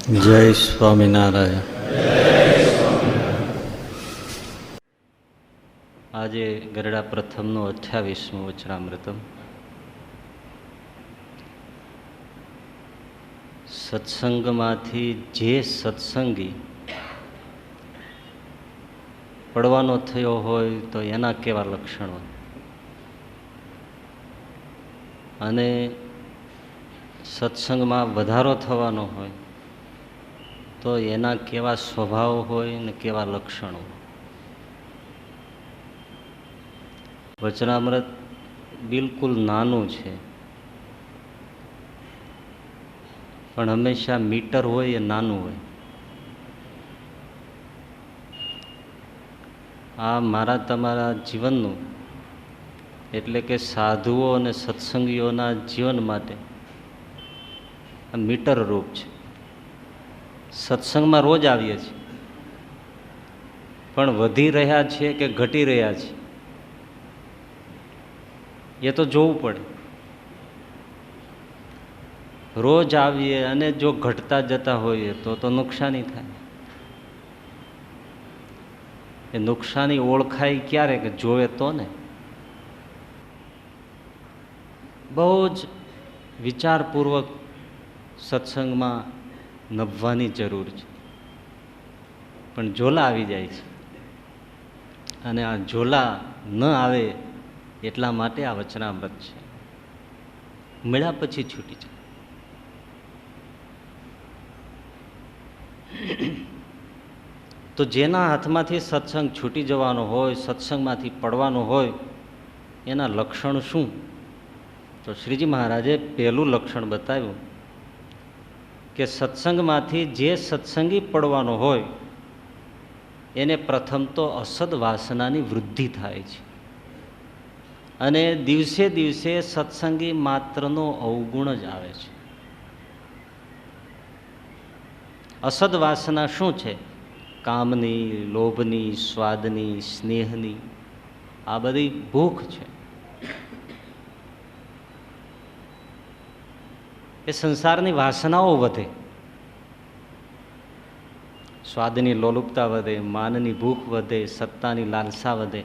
જય સ્વામિનારાયણ. આજે ગરડા પ્રથમનું 28મું વચનામૃતમ. સત્સંગમાંથી જે સત્સંગી પડવાનો થયો હોય તો એના કેવા લક્ષણો, અને સત્સંગમાં વધારો થવાનો હોય તો એના કેવા સ્વભાવ હોય ને કેવા લક્ષણો. વચનામૃત બિલકુલ નાનું છે, પણ હંમેશા મીટર હોય એ નાનું હોય. આ મારા તમારા જીવનનું, એટલે કે સાધુઓ અને સત્સંગીઓના જીવન માટે આ મીટર રૂપ છે. સત્સંગમાં રોજ આવીએ છીએ, પણ વધી રહ્યા છીએ કે ઘટી રહ્યા છીએ એ તો જોવું પડે. રોજ આવીએ અને જો ઘટતા જતા હોઈએ તો નુકસાની થાય. એ નુકસાની ઓળખાય ક્યારે? કે જોવે તો ને. બહુ જ વિચારપૂર્વક સત્સંગમાં નભવાની જરૂર છે. પણ ઝોલા આવી જાય છે, અને આ ઝોલા ન આવે એટલા માટે આ વચનામૃત છે. મળ્યા પછી છૂટી જાય. તો જેના હાથમાંથી સત્સંગ છૂટી જવાનો હોય, સત્સંગમાંથી પડવાનો હોય, એના લક્ષણ શું? તો શ્રીજી મહારાજે પહેલું લક્ષણ બતાવ્યું કે સત્સંગમાંથી જે સત્સંગી પડવાનો હોય એને પ્રથમ તો અસદ વાસનાની વૃદ્ધિ થાય છે, અને દિવસે દિવસે સત્સંગી માત્રનો અવગુણ જ આવે છે. અસદ વાસના શું છે? કામની, લોભની, સ્વાદની, સ્નેહની, આ બધી ભૂખ છે. એ સંસારની વાસનાઓ વધે. સ્વાદની લોલુપતા વધે, માનની ભૂખ વધે, સત્તાની લાલસા વધે.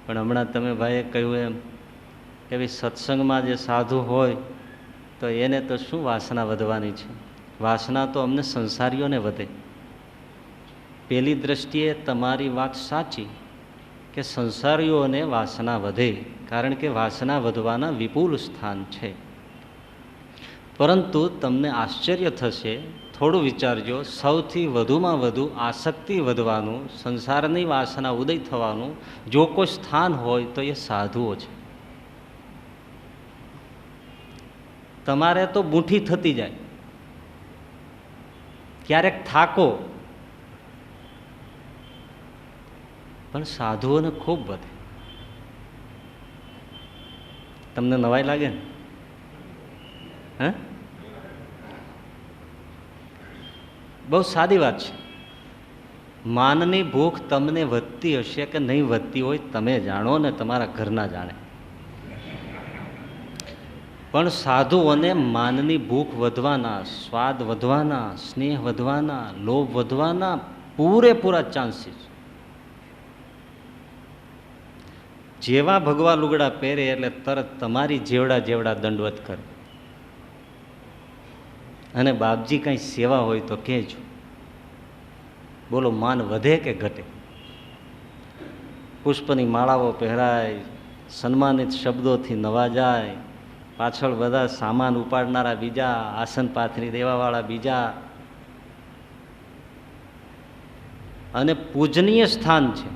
પણ હમણાં તમે ભાઈએ કહ્યું એમ કે ભાઈ સત્સંગમાં જે સાધુ હોય તો એને તો શું વાસના વધવાની છે? વાસના તો અમને સંસારીઓને વધે. પેલી દ્રષ્ટિએ તમારી વાત સાચી કે સંસારીઓને વાસના વધે, કારણ કે વાસના વધવાના વિપુલ સ્થાન છે. પરંતુ તમને આશ્ચર્ય થશે, થોડું વિચારજો, સૌથી વધુમાં વધુ આસક્તિ વધવાનું, સંસારની વાસના ઉદય થવાનું જો કોઈ સ્થાન હોય તો એ સાધુઓ છે. તમારે તો બૂંઠી થતી જાય, ક્યારેક થાકો, પણ સાધુઓને ખૂબ વધે. તમને નવાઈ લાગે ને? હે? બહુ સાદી વાત છે. માનની ભૂખ તમને વધતી હશે કે નહીં વધતી હોય તમે જાણો ને તમારા ઘરના જાણે, પણ સાધુઓને માનની ભૂખ વધવાના, સ્વાદ વધવાના, સ્નેહ વધવાના, લોભ વધવાના પૂરેપૂરા ચાન્સીસ. જેવા ભગવા લુગડા પહેરે એટલે તરત તમારી જેવડા જેવડા દંડવત કરે. અને બાપજી કંઈ સેવા હોય તો કહેજો. બોલો, માન વધે કે ઘટે? પુષ્પની માળાઓ પહેરાય, સન્માનિત શબ્દોથી નવાજાય, પાછળ બધા સામાન ઉપાડનારા બીજા, આસન પાથરી દેવાવાળા બીજા, અને પૂજનીય સ્થાન છે.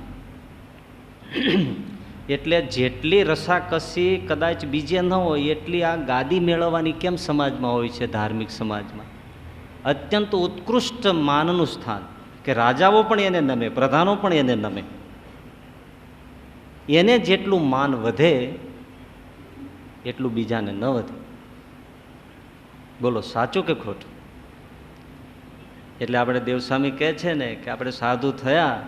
એટલે જેટલી રસાકસી કદાચ બીજે ન હોય એટલી આ ગાદી મેળવવાની કેમ સમાજમાં હોય છે? ધાર્મિક સમાજમાં અત્યંત ઉત્કૃષ્ટ માનનું સ્થાન, કે રાજાઓ પણ એને નમે, પ્રધાનો પણ એને નમે. એને જેટલું માન વધે એટલું બીજાને ન વધે. બોલો, સાચું કે ખોટું? એટલે આપણે દેવસ્વામી કહે છે ને કે આપણે સાધુ થયા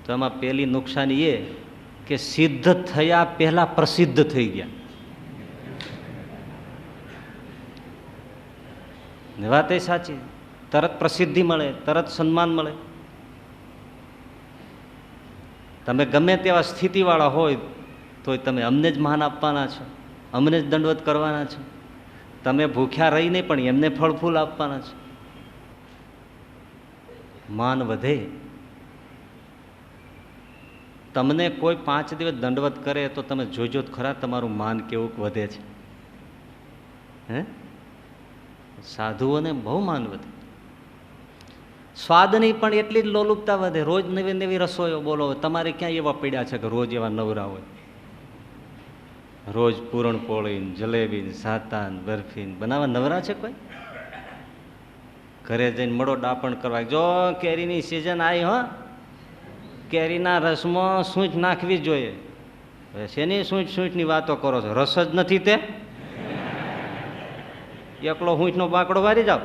તો એમાં પહેલી નુકસાની એ કે સિદ્ધ થયા પહેલા પ્રસિદ્ધ થઈ ગયા. વાત એ સાચી. તરત પ્રસિદ્ધિ મળે, તરત સન્માન મળે. તમે ગમે તેવા સ્થિતિવાળા હોય તો તમે અમને જ માન આપવાના છો, અમને જ દંડવત કરવાના છો. તમે ભૂખ્યા રહી નહીં પણ એમને ફળ ફૂલ આપવાના છો. માન વધે. તમને કોઈ 5 દિવસ દંડવત કરે તો તમે જોજો ખરા તમારું માન કેવું વધે છે. હે, સાધુઓને બહુ માન વધે. સ્વાદની પણ એટલી જ લોલુપતા વધે. રોજ નવી નવી રસોઈઓ બોલો. તમારે ક્યાં એવા પડ્યા છે કે રોજ એવા નવરા હોય? રોજ પૂરણપોળી, જલેબી, સાતાન, બરફી બનાવવા નવરા છે કોઈ? ઘરે જઈને મળો ડાપણ કરવા. જો કેરીની સિઝન આવી, હો, કેરીના રસમાં સૂંઠ નાખવી જોઈએ. શેની સૂંઠની વાતો કરો છો? રસ જ નથી તે? એકલો સૂંઠનો બાકડો વારી જાવ,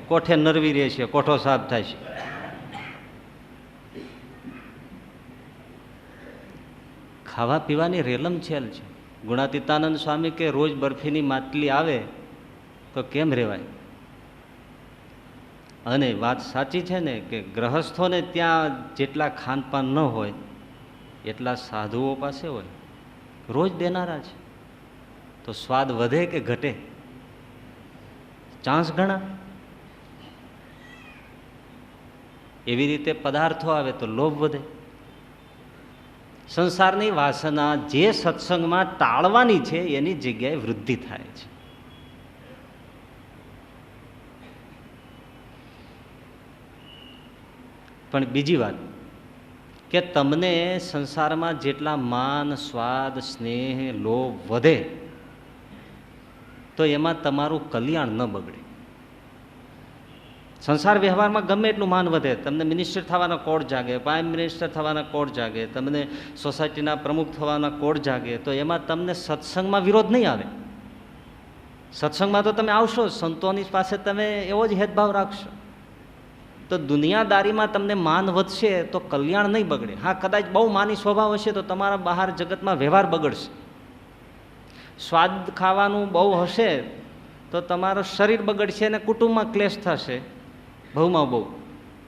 કોઠે નરવી રહે છે, કોઠો સાફ થાય છે. ખાવા પીવાની રેલમ છેલ છે. ગુણાતીતાનંદ સ્વામી કે રોજ બરફીની માટલી આવે તો કેમ રહેવાય? અને વાત સાચી છે ને કે ગ્રહસ્થોને ત્યાં જેટલા ખાનપાન ન હોય એટલા સાધુઓ પાસે હોય. રોજ દેનારા છે. તો સ્વાદ વધે કે ઘટે? ચાન્સ ઘણા. એવી રીતે પદાર્થો આવે તો લોભ વધે. સંસારની વાસના જે સત્સંગમાં ટાળવાની છે એની જગ્યાએ વૃદ્ધિ થાય છે. પણ બીજી વાત કે તમને સંસારમાં જેટલા માન, સ્વાદ, સ્નેહ, લોભ વધે તો એમાં તમારું કલ્યાણ ન બગડે. સંસાર વ્યવહારમાં ગમે એટલું માન વધે, તમને મિનિસ્ટર થવાના કોડ જાગે, પ્રાઇમ મિનિસ્ટર થવાના કોડ જાગે, તમને સોસાયટીના પ્રમુખ થવાના કોડ જાગે, તો એમાં તમને સત્સંગમાં વિરોધ નહીં આવે. સત્સંગમાં તો તમે આવશો, સંતોની પાસે તમે એવો જ હેદભાવ રાખશો. તો દુનિયાદારીમાં તમને માન વધશે તો કલ્યાણ નહીં બગડે. હા, કદાચ બહુ માની સ્વભાવ હશે તો તમારા બહાર જગતમાં વ્યવહાર બગડશે. સ્વાદ ખાવાનું બહુ હશે તો તમારું શરીર બગડશે અને કુટુંબમાં ક્લેશ થશે, બહુમાં બહુ.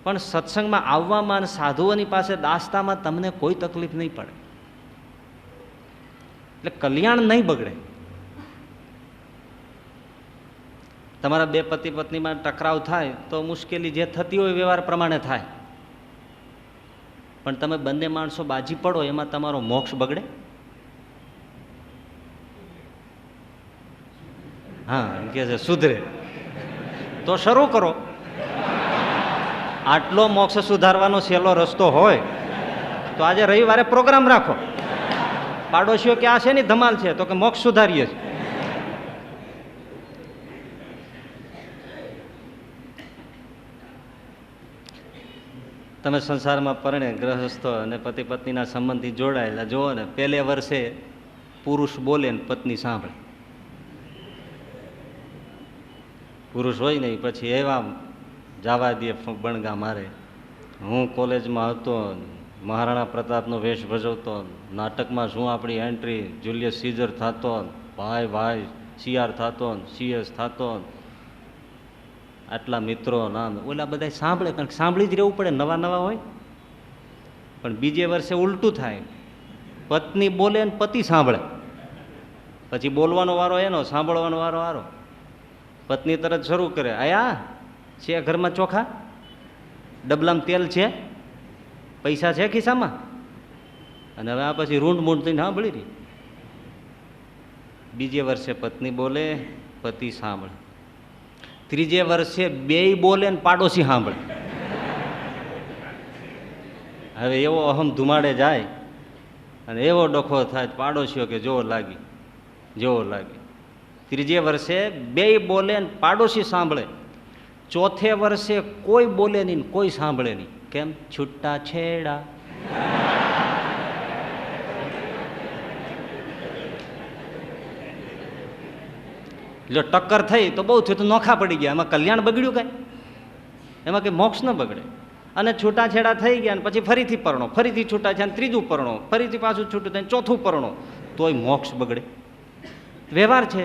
પણ સત્સંગમાં આવવામાં અને સાધુઓની પાસે દાસતામાં તમને કોઈ તકલીફ નહીં પડે. એટલે કલ્યાણ નહીં બગડે. તમારા બે પતિ પત્નીમાં ટકરાવ થાય તો મુશ્કેલી જે થતી હોય વ્યવહાર પ્રમાણે થાય. પણ તમે બંને માણસો બાજી પડો એમાં તમારો મોક્ષ બગડે? હા, એમ કે છે સુધરે તો શરૂ કરો. આટલો મોક્ષ સુધારવાનો સહેલો રસ્તો હોય તો આજે રવિવારે પ્રોગ્રામ રાખો. પાડોશીઓ કે આ છે ને ધમાલ છે, તો કે મોક્ષ સુધારીએ છીએ. તમે સંસારમાં પરણે ગ્રહસ્થો અને પતિ પત્નીના સંબંધથી જોડાયેલા જુઓ ને, પહેલે વર્ષે પુરુષ બોલે ને પત્ની સાંભળે. પુરુષ હોય નહીં પછી એવા જવા દે બણગા મારે. હું કોલેજમાં હતો, મહારાણા પ્રતાપનો વેશ ભજવતો, નાટકમાં શું આપણી એન્ટ્રી, જુલિયસ સીઝર થતો, ભાઈ ભાઈ સીઆર થતો, સીએસ થતો, આટલા મિત્રો નામ ઓલા બધા સાંભળે, કારણ કે સાંભળી જ રહેવું પડે, નવા નવા હોય. પણ બીજે વર્ષે ઉલટું થાય, પત્ની બોલે ને પતિ સાંભળે. પછી બોલવાનો વારો એનો, સાંભળવાનો વારો આરો. પત્ની તરત શરૂ કરે, આયા છે ઘરમાં ચોખા, ડબલામાં તેલ છે, પૈસા છે ખિસ્સામાં? અને હવે આ પછી રૂંઢ મૂંઢ થઈને સાંભળી રહી. બીજે વર્ષે પત્ની બોલે, પતિ સાંભળે. ત્રીજે વર્ષે બેય બોલે ને પાડોશી સાંભળે. હવે એવો અહમ ધુમાડે જાય અને એવો ડખો થાય, પાડોશીઓ કે જોવો લાગી, જોવો લાગી. ત્રીજે વર્ષે બેય બોલે ને પાડોશી સાંભળે. ચોથે વર્ષે કોઈ બોલે નહીં, કોઈ સાંભળે નહીં. કેમ? છૂટા છેડા. જો ટક્કર થઈ તો બહુ થયું, તો નોખા પડી ગયા. એમાં કલ્યાણ બગડ્યું કાંઈ? એમાં કંઈ મોક્ષ ન બગડે. અને છૂટાછેડા થઈ ગયા ને પછી ફરીથી પરણો, ફરીથી છૂટા છે, ત્રીજું પરણો, ફરીથી પાછું છૂટું થાય, ચોથું પરણો, તોય મોક્ષ બગડે. વ્યવહાર છે,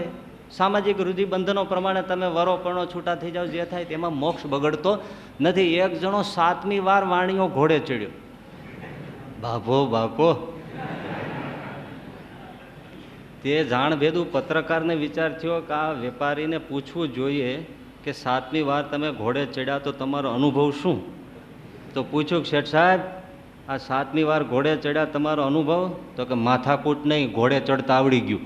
સામાજિક રૂઢિબંધનો પ્રમાણે તમે વરો પરણો છૂટા થઈ જાઓ, જે થાય તેમાં મોક્ષ બગડતો નથી. એક જણો 7મી વાર વાણીઓ ઘોડે ચડ્યો. બાપો બાપો, તે જાણભેદું પત્રકારને વિચાર થયો કે આ વેપારીને પૂછવું જોઈએ કે 7મી વાર તમે ઘોડે ચડ્યા તો તમારો અનુભવ શું? તો પૂછ્યું કે શેઠ સાહેબ, આ 7મી વાર ઘોડે ચડ્યા તમારો અનુભવ? તો કે માથાકૂટ નહીં, ઘોડે ચડતા આવડી ગયું.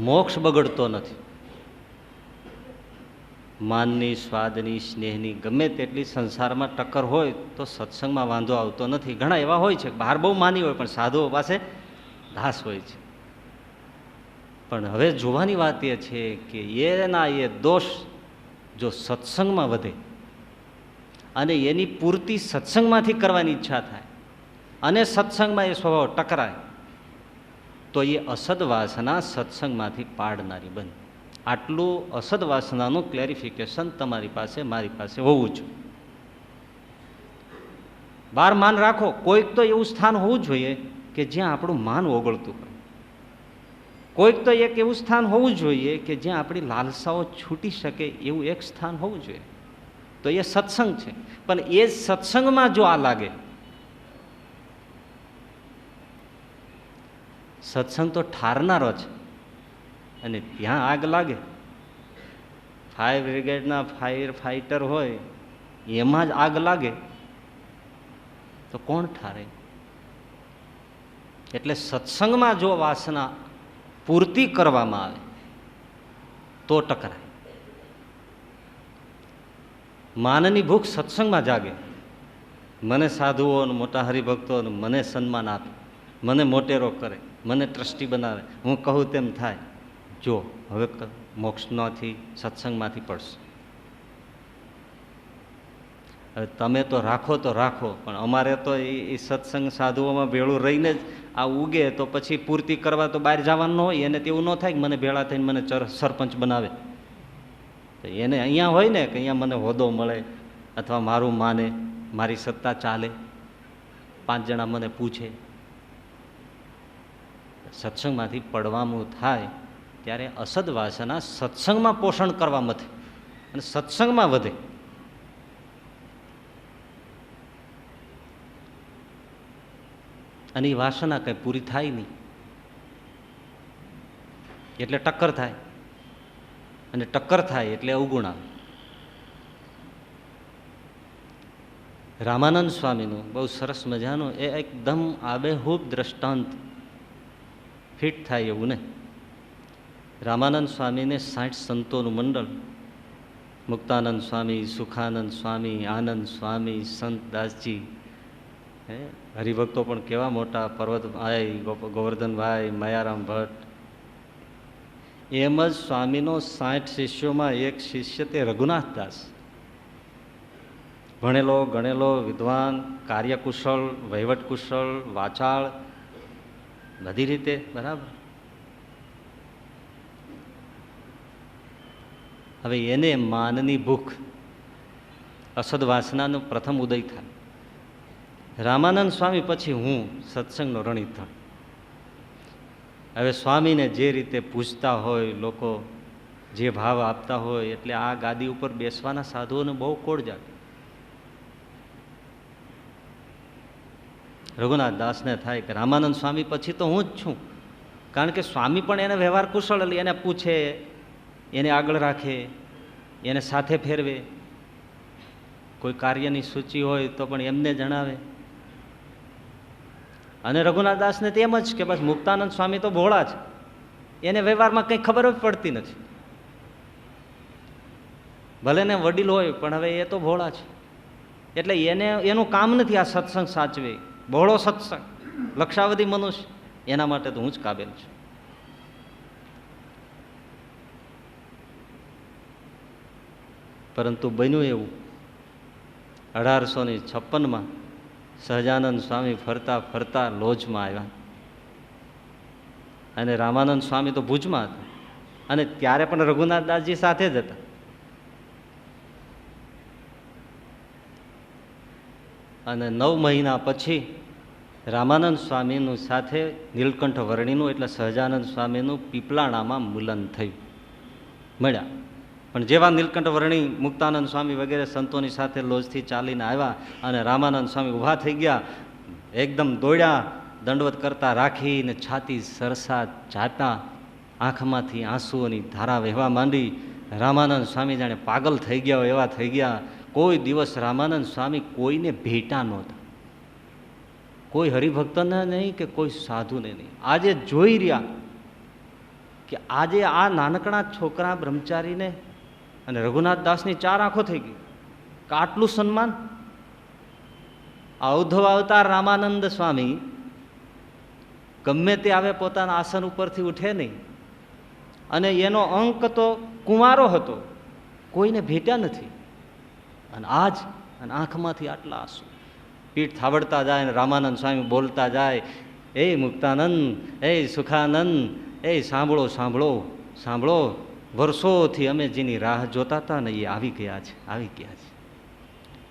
મોક્ષ બગડતો નથી. માનની, સ્વાદની, સ્નેહની ગમે તેટલી સંસારમાં ટક્કર હોય તો સત્સંગમાં વાંધો આવતો નથી. ઘણા એવા હોય છે, બહાર બહુ માની હોય પણ સાધુઓ પાસે ધાસ હોય છે. પણ હવે જોવાની વાત એ છે કે એના એ દોષ જો સત્સંગમાં વધે અને એની પૂર્તિ સત્સંગમાંથી કરવાની ઈચ્છા થાય અને સત્સંગમાં એ સ્વભાવ ટકરાય તો એ અસદવાસના સત્સંગમાંથી પાડનારી બને. આટલું અસદવાસનાનું ક્લેરિફિકેશન તમારી પાસે, મારી પાસે હોવું જોઈએ. બાર માન રાખો, કોઈક તો એવું સ્થાન હોવું જોઈએ કે જ્યાં આપણું માન ઓગળતું હોય. કોઈક તો એક એવું સ્થાન હોવું જોઈએ કે જ્યાં આપણી લાલસાઓ છૂટી શકે એવું એક સ્થાન હોવું જોઈએ. તો એ સત્સંગ છે. પણ એ સત્સંગમાં જો આ લાગે, સત્સંગ તો ઠારનારો છે અને ત્યાં આગ લાગે, ફાયર બ્રિગેડના ફાયર ફાઈટર હોય એમાં જ આગ લાગે તો કોણ ઠારે? એટલે સત્સંગમાં જો વાસના પૂર્તિ કરવામાં આવે તો ટકરાય. માનની ભૂખ સત્સંગમાં જાગે. મને સાધુઓ અને મોટા હરિભક્તો મને સન્માન આપે, મને મોટેરો કરે, મને ટ્રસ્ટી બનાવે, હું કહું તેમ થાય. જો હવે મોક્ષમાંથી સત્સંગમાંથી પડશે. હવે તમે તો રાખો પણ અમારે તો એ સત્સંગ સાધુઓમાં ભેળું રહીને જ આ ઉગે તો પછી પૂર્તિ કરવા તો બહાર જવાનું ન હોય. એને તેવું ન થાય કે મને ભેળા થઈને મને સરપંચ બનાવે. તો એને અહીંયા હોય ને કે અહીંયા મને હોદ્દો મળે અથવા મારું માને, મારી સત્તા ચાલે, 5 જણા મને પૂછે. સત્સંગમાંથી પડવાનું થાય ત્યારે અસદવાસના સત્સંગમાં પોષણ કરવા મથે અને સત્સંગમાં વધે. અને એ વાસના કંઈ પૂરી થાય નહીં એટલે ટક્કર થાય, અને ટક્કર થાય એટલે અવગુણ આવે. રામાનંદ સ્વામીનું બહુ સરસ મજાનું એ એકદમ આબેહૂબ દ્રષ્ટાંત ફિટ થાય એવું ને. રામાનંદ સ્વામીને 60 સંતોનું મંડળ, મુક્તાનંદ સ્વામી, સુખાનંદ સ્વામી, આનંદ સ્વામી, સંતદાસજી, હરિભક્તો પણ કેવા મોટા, પર્વતભાઈ, ગોવર્ધનભાઈ, મયારામ ભટ્ટ. એમ જ સ્વામીનો 60 શિષ્યોમાં એક શિષ્ય તે રઘુનાથ દાસ, ભણેલો ગણેલો, વિદ્વાન, કાર્યકુશળ, વહીવટકુશળ, વાચાળ, બધી રીતે બરાબર. હવે એને માનની ભૂખ, અસદવાસનાનો પ્રથમ ઉદય થાય. રામાનંદ સ્વામી પછી હું સત્સંગનો રણિત થયો. હવે સ્વામીને જે રીતે પૂછતા હોય લોકો, જે ભાવ આપતા હોય, એટલે આ ગાદી ઉપર બેસવાના સાધુઓને બહુ કોડ જાગે. રઘુનાથ દાસને થાય કે રામાનંદ સ્વામી પછી તો હું જ છું. કારણ કે સ્વામી પણ એને વ્યવહાર કુશળ, એટલે એને પૂછે, એને આગળ રાખે, એને સાથે ફેરવે. કોઈ કાર્યની સૂચિ હોય તો પણ એમને જણાવે. અને રઘુનાથ દાસને તેમ જ કે બસ મુક્તાનંદ સ્વામી તો ભોળા છે, એને વ્યવહારમાં કંઈ ખબર જ પડતી નથી. ભલે ને વડીલ હોય પણ હવે એ તો ભોળા છે, એટલે એનું કામ નથી આ સત્સંગ સાચવે. ભોળો સત્સંગ, લક્ષાવધિ મનુષ્ય, એના માટે તો હું જ કાબેલ છું. પરંતુ બન્યું એવું 1856માં સહજાનંદ સ્વામી ફરતા ફરતા લોજમાં આવ્યા અને રામાનંદ સ્વામી તો ભુજમાં હતા અને ત્યારે પણ રઘુનાથ દાસજી સાથે જ હતા. અને 9 મહિના પછી રામાનંદ સ્વામીનું સાથે નીલકંઠ વર્ણીનું એટલે સહજાનંદ સ્વામીનું પીપલાણામાં મિલન થયું, મળ્યા. પણ જેવા નીલકંઠ વર્ણી મુક્તાનંદ સ્વામી વગેરે સંતોની સાથે લોજથી ચાલીને આવ્યા અને રામાનંદ સ્વામી ઊભા થઈ ગયા, એકદમ દોડ્યા, દંડવત કરતા રાખીને છાતી સરસા ચાટા, આંખમાંથી આંસુઓની ધારા વહેવા માંડી. રામાનંદ સ્વામી જાણે પાગલ થઈ ગયા હોય એવા થઈ ગયા. કોઈ દિવસ રામાનંદ સ્વામી કોઈને ભેટા નહોતા, કોઈ હરિભક્તને નહીં કે કોઈ સાધુને નહીં. આજે જોઈ રહ્યા કે આજે આ નાનકડા છોકરા બ્રહ્મચારીને અને રઘુનાથ દાસની ચાર આંખો થઈ ગઈ કે આટલું સન્માન. આ ઉદ્ધવ અવતાર રામાનંદ સ્વામી ગમે તે આવે પોતાના આસન ઉપરથી ઉઠે નહીં, અને એનો અંક તો કુંવારો હતો, કોઈને ભેટ્યા નથી. અને આજ અને આંખમાંથી આટલા આંસુ, પીઠ થાબડતા જાય ને રામાનંદ સ્વામી બોલતા જાય, એ મુક્તાનંદ, એ સુખાનંદ, એ સાંભળો સાંભળો સાંભળો, વર્ષોથી અમે જેની રાહ જોતા હતા ને એ આવી ગયા છે, આવી ગયા છે.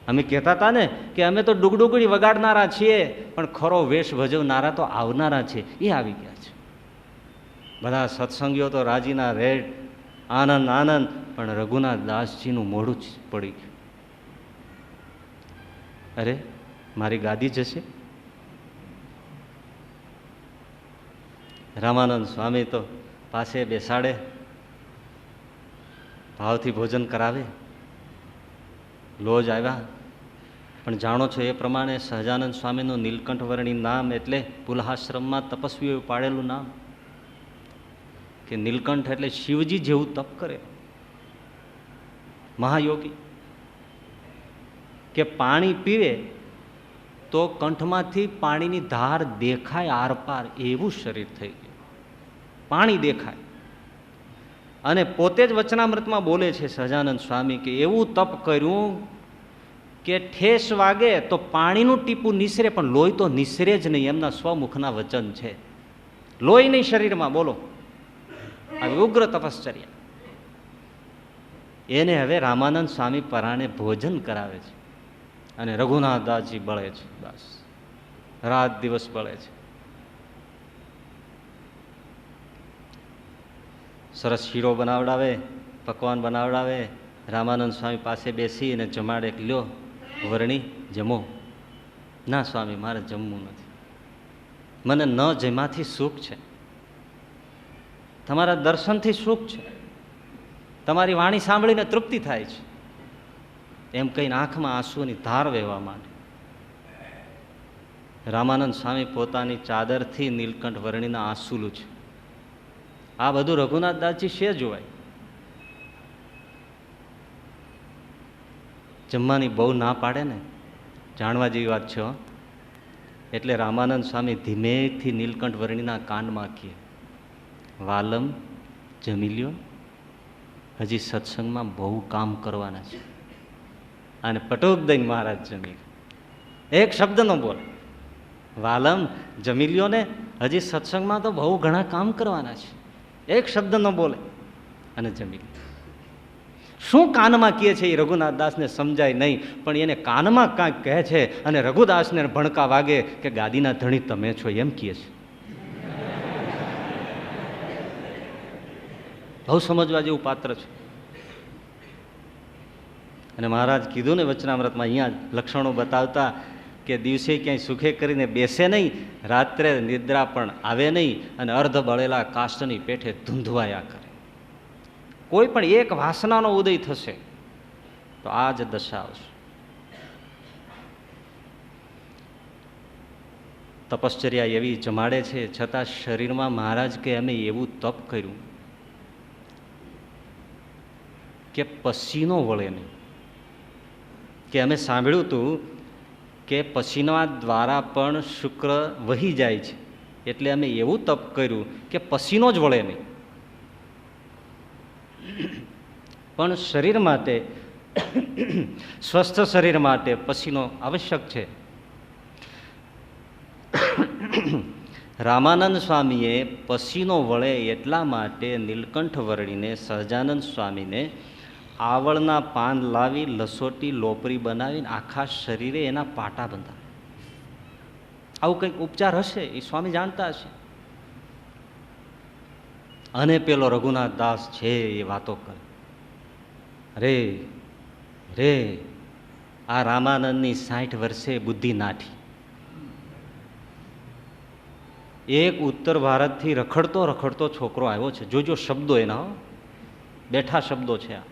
અમે કહેતા હતા ને કે અમે તો ડુગડુગડી વગાડનારા છીએ, પણ ખરો વેશ ભજવનારા તો આવનારા છે, એ આવી ગયા છે. બધા સત્સંગીઓ તો રાજીના રેડ, આનંદ આનંદ, પણ રઘુનાથ દાસજીનું મોઢું જ પડી ગયું. અરે મારી ગાદી જશે. રામાનંદ સ્વામી તો પાસે બેસાડે, ભાવથી ભોજન કરાવે. લોજ આવ્યા, પણ જાણો છો એ પ્રમાણે સહજાનંદ સ્વામીનું નીલકંઠ વર્ણી નામ એટલે પુલહાશ્રમમાં તપસ્વીઓએ પાડેલું નામ, કે નીલકંઠ એટલે શિવજી જેવું તપ કરે, મહાયોગી. કે પાણી પીવે તો કંઠમાંથી પાણીની ધાર દેખાય આરપાર, એવું શરીર થઈ ગયું, પાણી દેખાય. અને પોતે જ વચનામૃતમાં બોલે છે સહજાનંદ સ્વામી કે એવું તપ કર્યું કે ઠેસ વાગે તો પાણીનું ટીપું નિસરે, પણ લોહી તો નિસરે જ નહીં, એમના સ્વમુખના વચન છે. લોહી નહીં શરીરમાં, બોલો, આવી ઉગ્ર તપશ્ચર્યા. એને હવે રામાનંદ સ્વામી પરાણે ભોજન કરાવે છે, અને રઘુનાથ દાસજી બળે છે, બસ રાત દિવસ બળે છે. સરસ શીરો બનાવડાવે, પકવાન બનાવડાવે, રામાનંદ સ્વામી પાસે બેસી અને જમાડે, લ્યો વર્ણી જમો. ના સ્વામી, મારે જમવું નથી, મને ન જેમાંથી સુખ છે, તમારા દર્શનથી સુખ છે, તમારી વાણી સાંભળીને તૃપ્તિ થાય છે, એમ કહીને આંખમાં આંસુની ધાર વહેવા માંડે. રામાનંદ સ્વામી પોતાની ચાદરથી નીલકંઠ વર્ણીના આંસુલું છે. આ બધું રઘુનાથ દાસજી શે જોવાય. જમવાની બહુ ના પાડે ને, જાણવા જેવી વાત છે. એટલે રામાનંદ સ્વામી ધીમેથી નીલકંઠ વર્ણીના કાનમાં કહે, વાલમ જમી લ્યો, હજી સત્સંગમાં બહુ કામ કરવાના છે. અને પટોક દઈને મહારાજ જમી, એક શબ્દ ન બોલે, વાલમ જમી લ્યો ને, હજી સત્સંગમાં તો બહુ ઘણા કામ કરવાના છે. એક શબ્દ ન બોલે અને જમી લે. શું કાનમાં કહે છે એ રઘુનાથ દાસને સમજાય નહીં, પણ એને કાનમાં કાંઈક કહે છે, અને રઘુદાસને ભણકા વાગે કે ગાદીના ધણી તમે છો, એમ કહે છે. બહુ સમજવા જેવું પાત્ર છે. અને મહારાજ કીધું ને વચનામૃતમાં, અહીંયા લક્ષણો બતાવતા કે દિવસે ક્યાંય સુખે કરીને બેસે નહીં, રાત્રે નિદ્રા પણ આવે નહીં, અને અર્ધ બળેલા કાષ્ટની પેઠે ધૂંધવાયા કરે. કોઈ પણ એક વાસનાનો ઉદય થશે તો આ જ દશા આવશે. તપશ્ચર્યા એવી જમાડે છે, છતાં શરીરમાં મહારાજ કે અમે એવું તપ કર્યું કે પસીનો વળે નહીં. કે અમે સાંભળ્યું હતું કે પસીના દ્વારા પણ શુક્ર વહી જાય છે, એટલે અમે એવું તપ કર્યું કે પસીનો જ વળે નહીં. પણ શરીર માટે, સ્વસ્થ શરીર માટે પસીનો આવશ્યક છે. રામાનંદ સ્વામીએ પસીનો વળે એટલા માટે નીલકંઠ વર્ણીને સહજાનંદ સ્વામીને આવળના પાન લાવી લસોટી લોપરી બનાવીને આખા શરીરે એના પાટા બંધાવે. આવું કંઈક ઉપચાર હશે, એ સ્વામી જાણતા હશે. અને પેલો રઘુનાથ દાસ છે એ વાતો કરે, રે રે આ રામાનંદની 60 વર્ષે બુદ્ધિ નાઠી. એક ઉત્તર ભારતથી રખડતો રખડતો છોકરો આવ્યો છે. જોજો શબ્દો એના, બેઠા શબ્દો છે આ.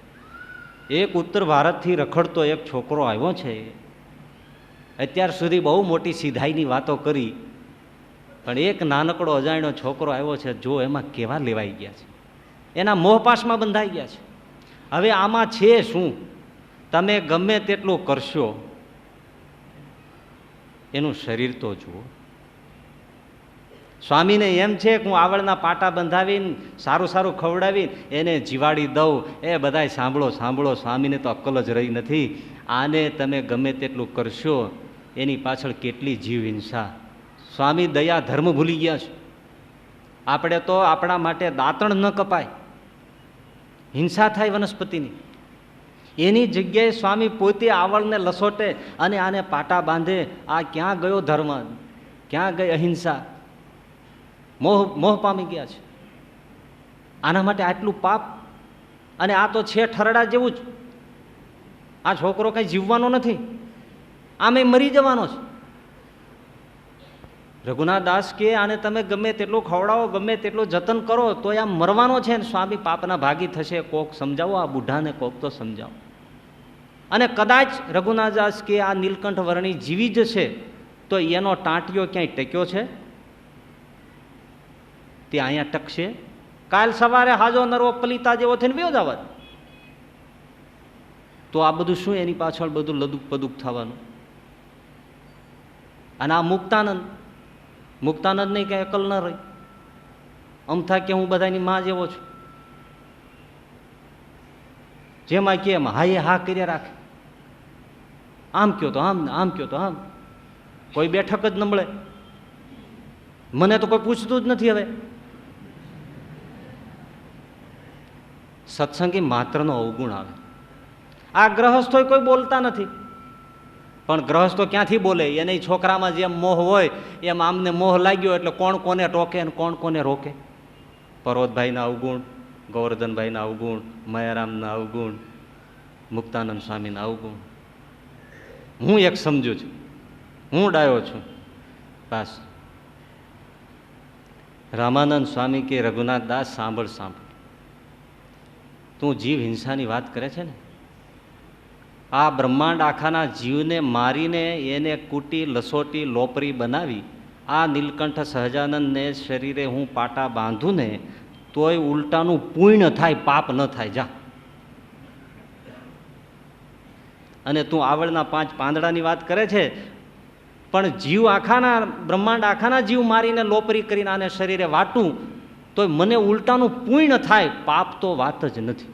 એક ઉત્તર ભારતથી રખડતો એક છોકરો આવ્યો છે. અત્યાર સુધી બહુ મોટી સીધાઈની વાતો કરી, પણ એક નાનકડો અજાણ્યો છોકરો આવ્યો છે. જો એમાં કેવા લેવાઈ ગયા છે, એના મોહપાશમાં બંધાઈ ગયા છે. હવે આમાં છે શું? તમે ગમે તેટલું કરશો, એનું શરીર તો જુઓ. સ્વામીને એમ છે કે હું આવળના પાટા બંધાવીને સારું સારું ખવડાવીને એને જીવાડી દઉં. એ બધાય સાંભળો સાંભળો, સ્વામીને તો અક્કલ જ રહી નથી. આને તમે ગમે તેટલું કરશો, એની પાછળ કેટલી જીવ હિંસા. સ્વામી દયા ધર્મ ભૂલી ગયા છે. આપણે તો આપણા માટે દાંતણ ન કપાય, હિંસા થાય વનસ્પતિની. એની જગ્યાએ સ્વામી પોતે આવળને લસોટે અને આને પાટા બાંધે. આ ક્યાં ગયો ધર્મ, ક્યાં ગઈ અહિંસા? મોહ પામી ગયા છે. આના માટે આટલું પાપ. અને આ તો છે ઠરડા જેવું જ. આ છોકરો કઈ જીવવાનો નથી, આમે મરી જવાનો છે. રઘુનાથ દાસ કે આને તમે ગમે તેટલું ખવડાવો, ગમે તેટલું જતન કરો, તો આ મરવાનો છે ને. સ્વામી પાપના ભાગી થશે. કોક સમજાવો આ બુઢાને, કોક તો સમજાવો. અને કદાચ રઘુનાથ દાસ કે આ નીલકંઠ વર્ણી જીવી જશે તો એનો ટાંટિયો ક્યાંય ટેક્યો છે? તે અહીંયા ટકશે? કાલ સવારે હાજો નરવો પલિતા જેવો થઈને વયો જવા. તો આ બધું શું એની પાછળ બધું લદુક પદુક થવાનું? અને આ મુક્તાનંદ નહીં કઈ અકલ ન રહી. અમથા કે હું બધાની માં જેવો છું, જેમાં કે એમ હા એ હા કર્યા રાખે. આમ કયો તો આમ, આમ કયો તો આમ. કોઈ બેઠક જ ન મળે. મને તો કોઈ પૂછતું જ નથી. હવે સત્સંગી માત્રનો અવગુણ આવે. આ ગ્રહસ્થો કોઈ બોલતા નથી, પણ ગ્રહસ્થો ક્યાંથી બોલે? એને છોકરામાં જેમ મોહ હોય એમ આમને મોહ લાગ્યો એટલે કોણ કોને ટોકે અને કોણ કોને રોકે. પર્વતભાઈના અવગુણ, ગોવર્ધનભાઈના અવગુણ, મયારામના અવગુણ, મુક્તાનંદ સ્વામીના અવગુણ. હું એક સમજુ છું, હું ડાયો છું. બસ રામાનંદ સ્વામી કે રઘુનાથ દાસ સાંભળ સાંભળ, તું જીવ હિંસાની વાત કરે છે ને, આ બ્રહ્માંડ આખાના જીવને મારીને એને કૂટી લસોટી લોપરી બનાવી આ નીલકંઠ સહજાનંદને શરીરે હું પાટા બાંધું ને તોય ઉલટાનું પુણ્ય થાય, પાપ ન થાય. જા. અને તું આવળના 5 પાંદડાની વાત કરે છે, પણ જીવ આખાના બ્રહ્માંડ આખાના જીવ મારીને લોપરી કરીને આને શરીરે વાટું તો મને ઉલટાનું પુણ્ય થાય, પાપ તો વાત જ નથી.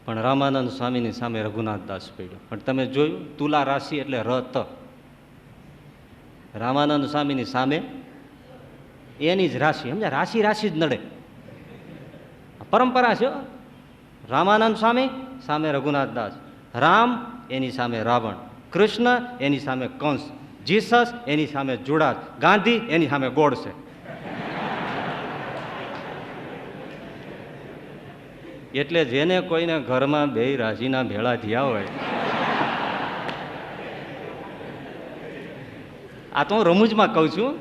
પણ રામાનંદ સ્વામીની સામે રઘુનાથ દાસ પડ્યો. પણ તમે જોયું, તુલા રાશિ એટલે રત. રામાનંદ સ્વામીની સામે એની જ રાશિ, સમજ્યા? રાશિ રાશિ જ નડે. પરંપરા છે. રામાનંદ સ્વામી સામે રઘુનાથ દાસ, રામ એની સામે રાવણ, કૃષ્ણ એની સામે કંસ, જીસસ એની સામે જુડાસ, ગાંધી એની સામે ગોડસે. એટલે જેને કોઈને ઘરમાં બે રાશિના ભેળા થયા હોય, આ તો હું રમૂજમાં કહું છું,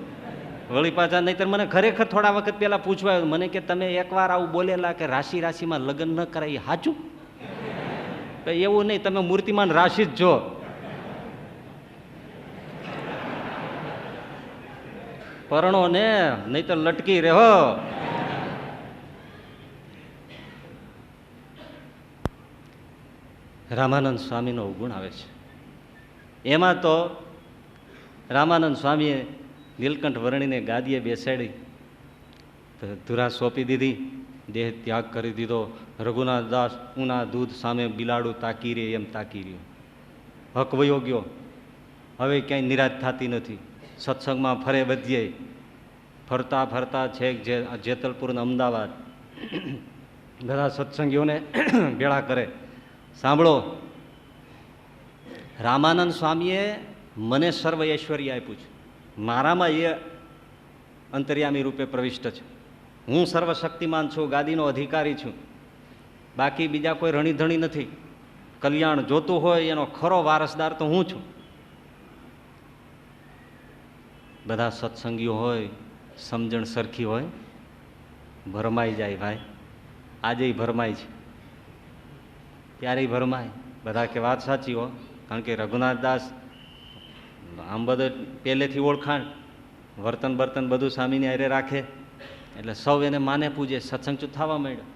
વળી પાછા નહીતર મને ખરેખર થોડા વખત પહેલા પૂછવા આવ્યું મને કે તમે એકવાર આવું બોલેલા કે રાશિ રાશિમાં લગ્ન ન કરાય, સાચું? એવું નહીં, તમે મૂર્તિમાન રાશિ જ જો. પરણો ને, નહીં તો લટકી રહો. રામાનંદ સ્વામીનો અવગુણ આવે છે. એમાં તો રામાનંદ સ્વામીએ નીલકંઠ વર્ણીને ગાદીએ બેસાડી, ધુરા સોંપી દીધી, દેહ ત્યાગ કરી દીધો. રઘુનાથ દાસ ઉના દૂધ સામે બિલાડું તાકી રહે એમ તાકી રહ્યો. હક વયો ગયો. હવે ક્યાંય નિરાશ થતી નથી. સત્સંગમાં ફરે બધીએ, ફરતા ફરતા છેક જેતલપુર ને અમદાવાદ બધા સત્સંગીઓને ભેળા કરે. સાંભળો, રામાનંદ સ્વામીએ મને સર્વ ઐશ્વર્ય આપ્યું છે, મારામાં એ અંતર્યામી રૂપે પ્રવિષ્ટ છે. હું સર્વશક્તિમાન છું, ગાદીનો અધિકારી છું, બાકી બીજા કોઈ રણીધણી નથી. કલ્યાણ જોતું હોય એનો ખરો વારસદાર તો હું છું. બધા સત્સંગીઓ હોય, સમજણ સરખી હોય, ભરમાઈ જાય ભાઈ. આજે ભરમાય છે, ત્યારેય ભરમાય. બધા કે વાત સાચી હો, કારણ કે રઘુનાથદાસ આમ બધું પહેલેથી ઓળખાણ, વર્તન બર્તન બધું સ્વામીની હારે રાખે, એટલે સૌ એને માને પૂજે, સત્સંગ થવા માંડ્યો.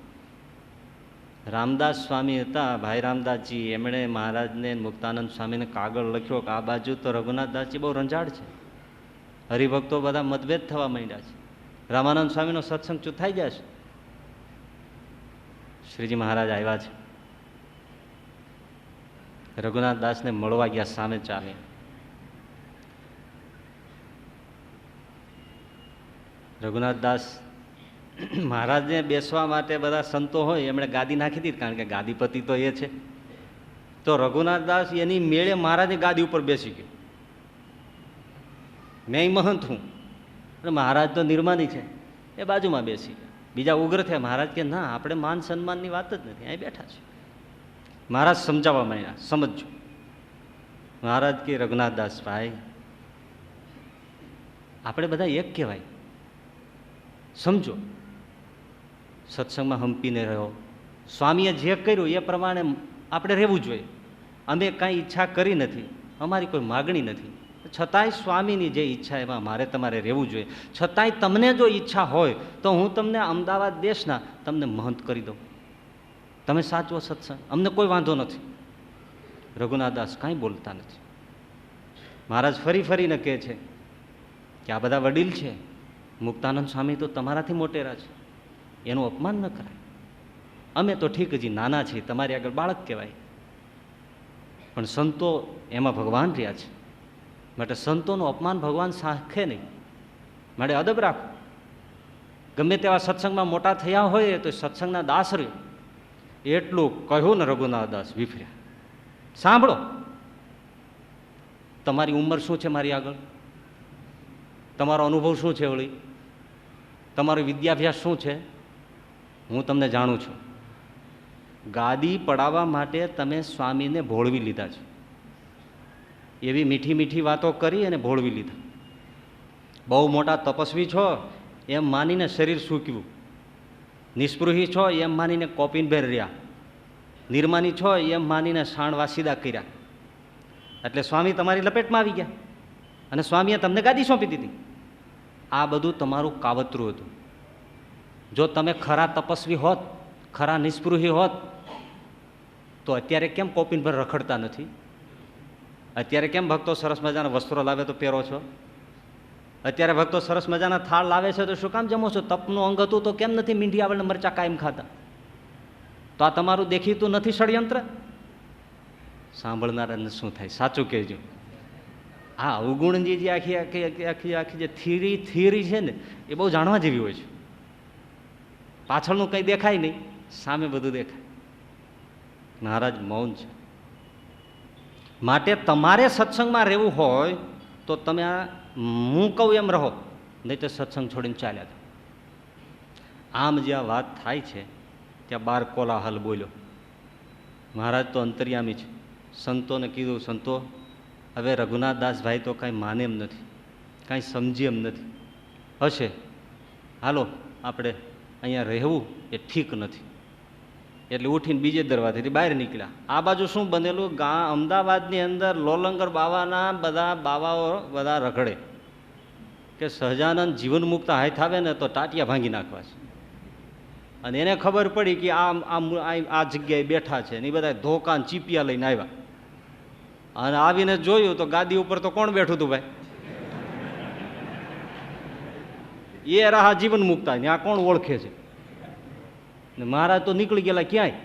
રામદાસ સ્વામી હતા, ભાઈ રામદાસજી, એમણે મહારાજને મુક્તાનંદ સ્વામીને કાગળ લખ્યો કે આ બાજુ તો રઘુનાથદાસજી બહુ રંજાડ છે, હરિભક્તો બધા મતભેદ થવા માંડ્યા છે, રામાનંદ સ્વામીનો સત્સંગ ચૂથાઈ જશે. શ્રીજી મહારાજ આવ્યા છે, રઘુનાથદાસને મળવા ગયા સામે ચાલે. રઘુનાથદાસ મહારાજને બેસવા માટે બધા સંતો હોય એમણે ગાદી નાખી દીધી, કારણ કે ગાદીપતિ તો એ છે. તો રઘુનાથદાસ એની મેળે મહારાજની ગાદી ઉપર બેસી ગયો. મેં મહંત હું અને મહારાજ તો નિર્માની છે, એ બાજુમાં બેસી ગયા. બીજા ઉગ્ર થયા. મહારાજ કે ના, આપણે માન સન્માનની વાત જ નથી, અહીં બેઠા છે. મહારાજ સમજાવવા માંડ્યા, સમજજો. મહારાજ કે રઘુનાથદાસ ભાઈ, આપણે બધા એક કહેવાય, સમજો. સત્સંગમાં હંપીને રહ્યો, સ્વામીએ જે કર્યું એ પ્રમાણે આપણે રહેવું જોઈએ. અમે કાંઈ ઈચ્છા કરી નથી, અમારી કોઈ માગણી નથી, છતાંય સ્વામીની જે ઈચ્છા એમાં મારે તમારે રહેવું જોઈએ. છતાંય તમને જો ઈચ્છા હોય તો હું તમને અમદાવાદ દેશના તમને મહંત કરી દઉં, તમે સાચવો સત્સંગ, અમને કોઈ વાંધો નથી. રઘુનાથદાસ કાંઈ બોલતા નથી. મહારાજ ફરી ફરીને કહે છે કે આ બધા વડીલ છે, મુક્તાનંદ સ્વામી તો તમારાથી મોટેરા છે, એનું અપમાન ન કરાય. અમે તો ઠીક હજી નાના છીએ, તમારી આગળ બાળક કહેવાય, પણ સંતો એમાં ભગવાન રહ્યા છે, માટે સંતોનું અપમાન ભગવાન સાખે નહીં, માટે અદબ રાખો. ગમે તેવા સત્સંગમાં મોટા થયા હોય તો સત્સંગના દાસ રહ્યો. એટલું કહ્યું ને રઘુનાથદાસ વિફર્યા. સાંભળો, તમારી ઉંમર શું છે મારી આગળ, તમારો અનુભવ શું છે, વળી તમારો વિદ્યાભ્યાસ શું છે, હું તમને જાણું છું. ગાદી પડાવવા માટે તમે સ્વામીને ભોળવી લીધા છે, એવી મીઠી મીઠી વાતો કરી અને ભોળવી લીધા. બહુ મોટા તપસ્વી છો એમ માનીને શરીર સૂક્યું, નિસ્પૃહી છો એમ માનીને કોપીનભેર રહ્યા, નિર્માની છો એમ માનીને શાણવાસીદા કર્યા. એટલે સ્વામી તમારી લપેટમાં આવી ગયા અને સ્વામીએ તમને ગાદી સોંપી દીધી. આ બધું તમારું કાવતરું હતું. જો તમે ખરા તપસ્વી હોત, ખરા નિસ્પૃહી હોત, તો અત્યારે કેમ કોપીનભર રખડતા નથી? અત્યારે કેમ ભક્તો સરસ મજાના વસ્ત્રો લાવે તો પહેરો છો? અત્યારે ભક્તો સરસ મજાના થાળ લાવે છે તો શું કામ જમો છો? તપનું અંગ હતું તો કેમ નથી મીંઢી આવડને મરચા કાયમ ખાતા? તો આ તમારું દેખીતું નથી ષડયંત્ર? સાંભળનારાને શું થાય? સાચું કહેજો. હા, અવગુણજી જે આખી આખી આખી આખી જે થિયરી છે ને, એ બહુ જાણવા જેવી હોય છે. પાછળનું કંઈ દેખાય નહીં, સામે બધું દેખાય. મહારાજ મૌન છે. માટે તમારે સત્સંગમાં રહેવું હોય તો તમે આ હું કહું એમ રહો, નહીં તો સત્સંગ છોડીને ચાલ્યા જાઓ. આમ જે આ વાત થાય છે ત્યાં બાર કોલાહલ બોલ્યો. મહારાજ તો અંતર્યામી છે. સંતોને કીધું, સંતો હવે રઘુનાથદાસભાઈ તો કાંઈ માને એમ નથી, કાંઈ સમજી એમ નથી, હશે હાલો આપણે અહીંયા રહેવું એ ઠીક નથી. એટલે ઉઠીને બીજે દરવાજેથી બહાર નીકળ્યા. આ બાજુ શું બનેલું, અમદાવાદની અંદર લોલંગર બાવાના બધા બાવાઓ બધા રખડે કે સહજાનંદ જીવન મુક્ત હાથ આવે ને તો ટાટિયા ભાંગી નાખવા છે. અને એને ખબર પડી કે આ જગ્યાએ બેઠા છે ને એ બધા ધોકાન ચીપિયા લઈને આવ્યા. અને આવીને જોયું તો ગાદી ઉપર તો કોણ બેઠું હતું ભાઈ? એ રાહા જીવન મુક્તા, ત્યાં કોણ ઓળખે છે? મહારાજ તો નીકળી ગયેલા ક્યાંય,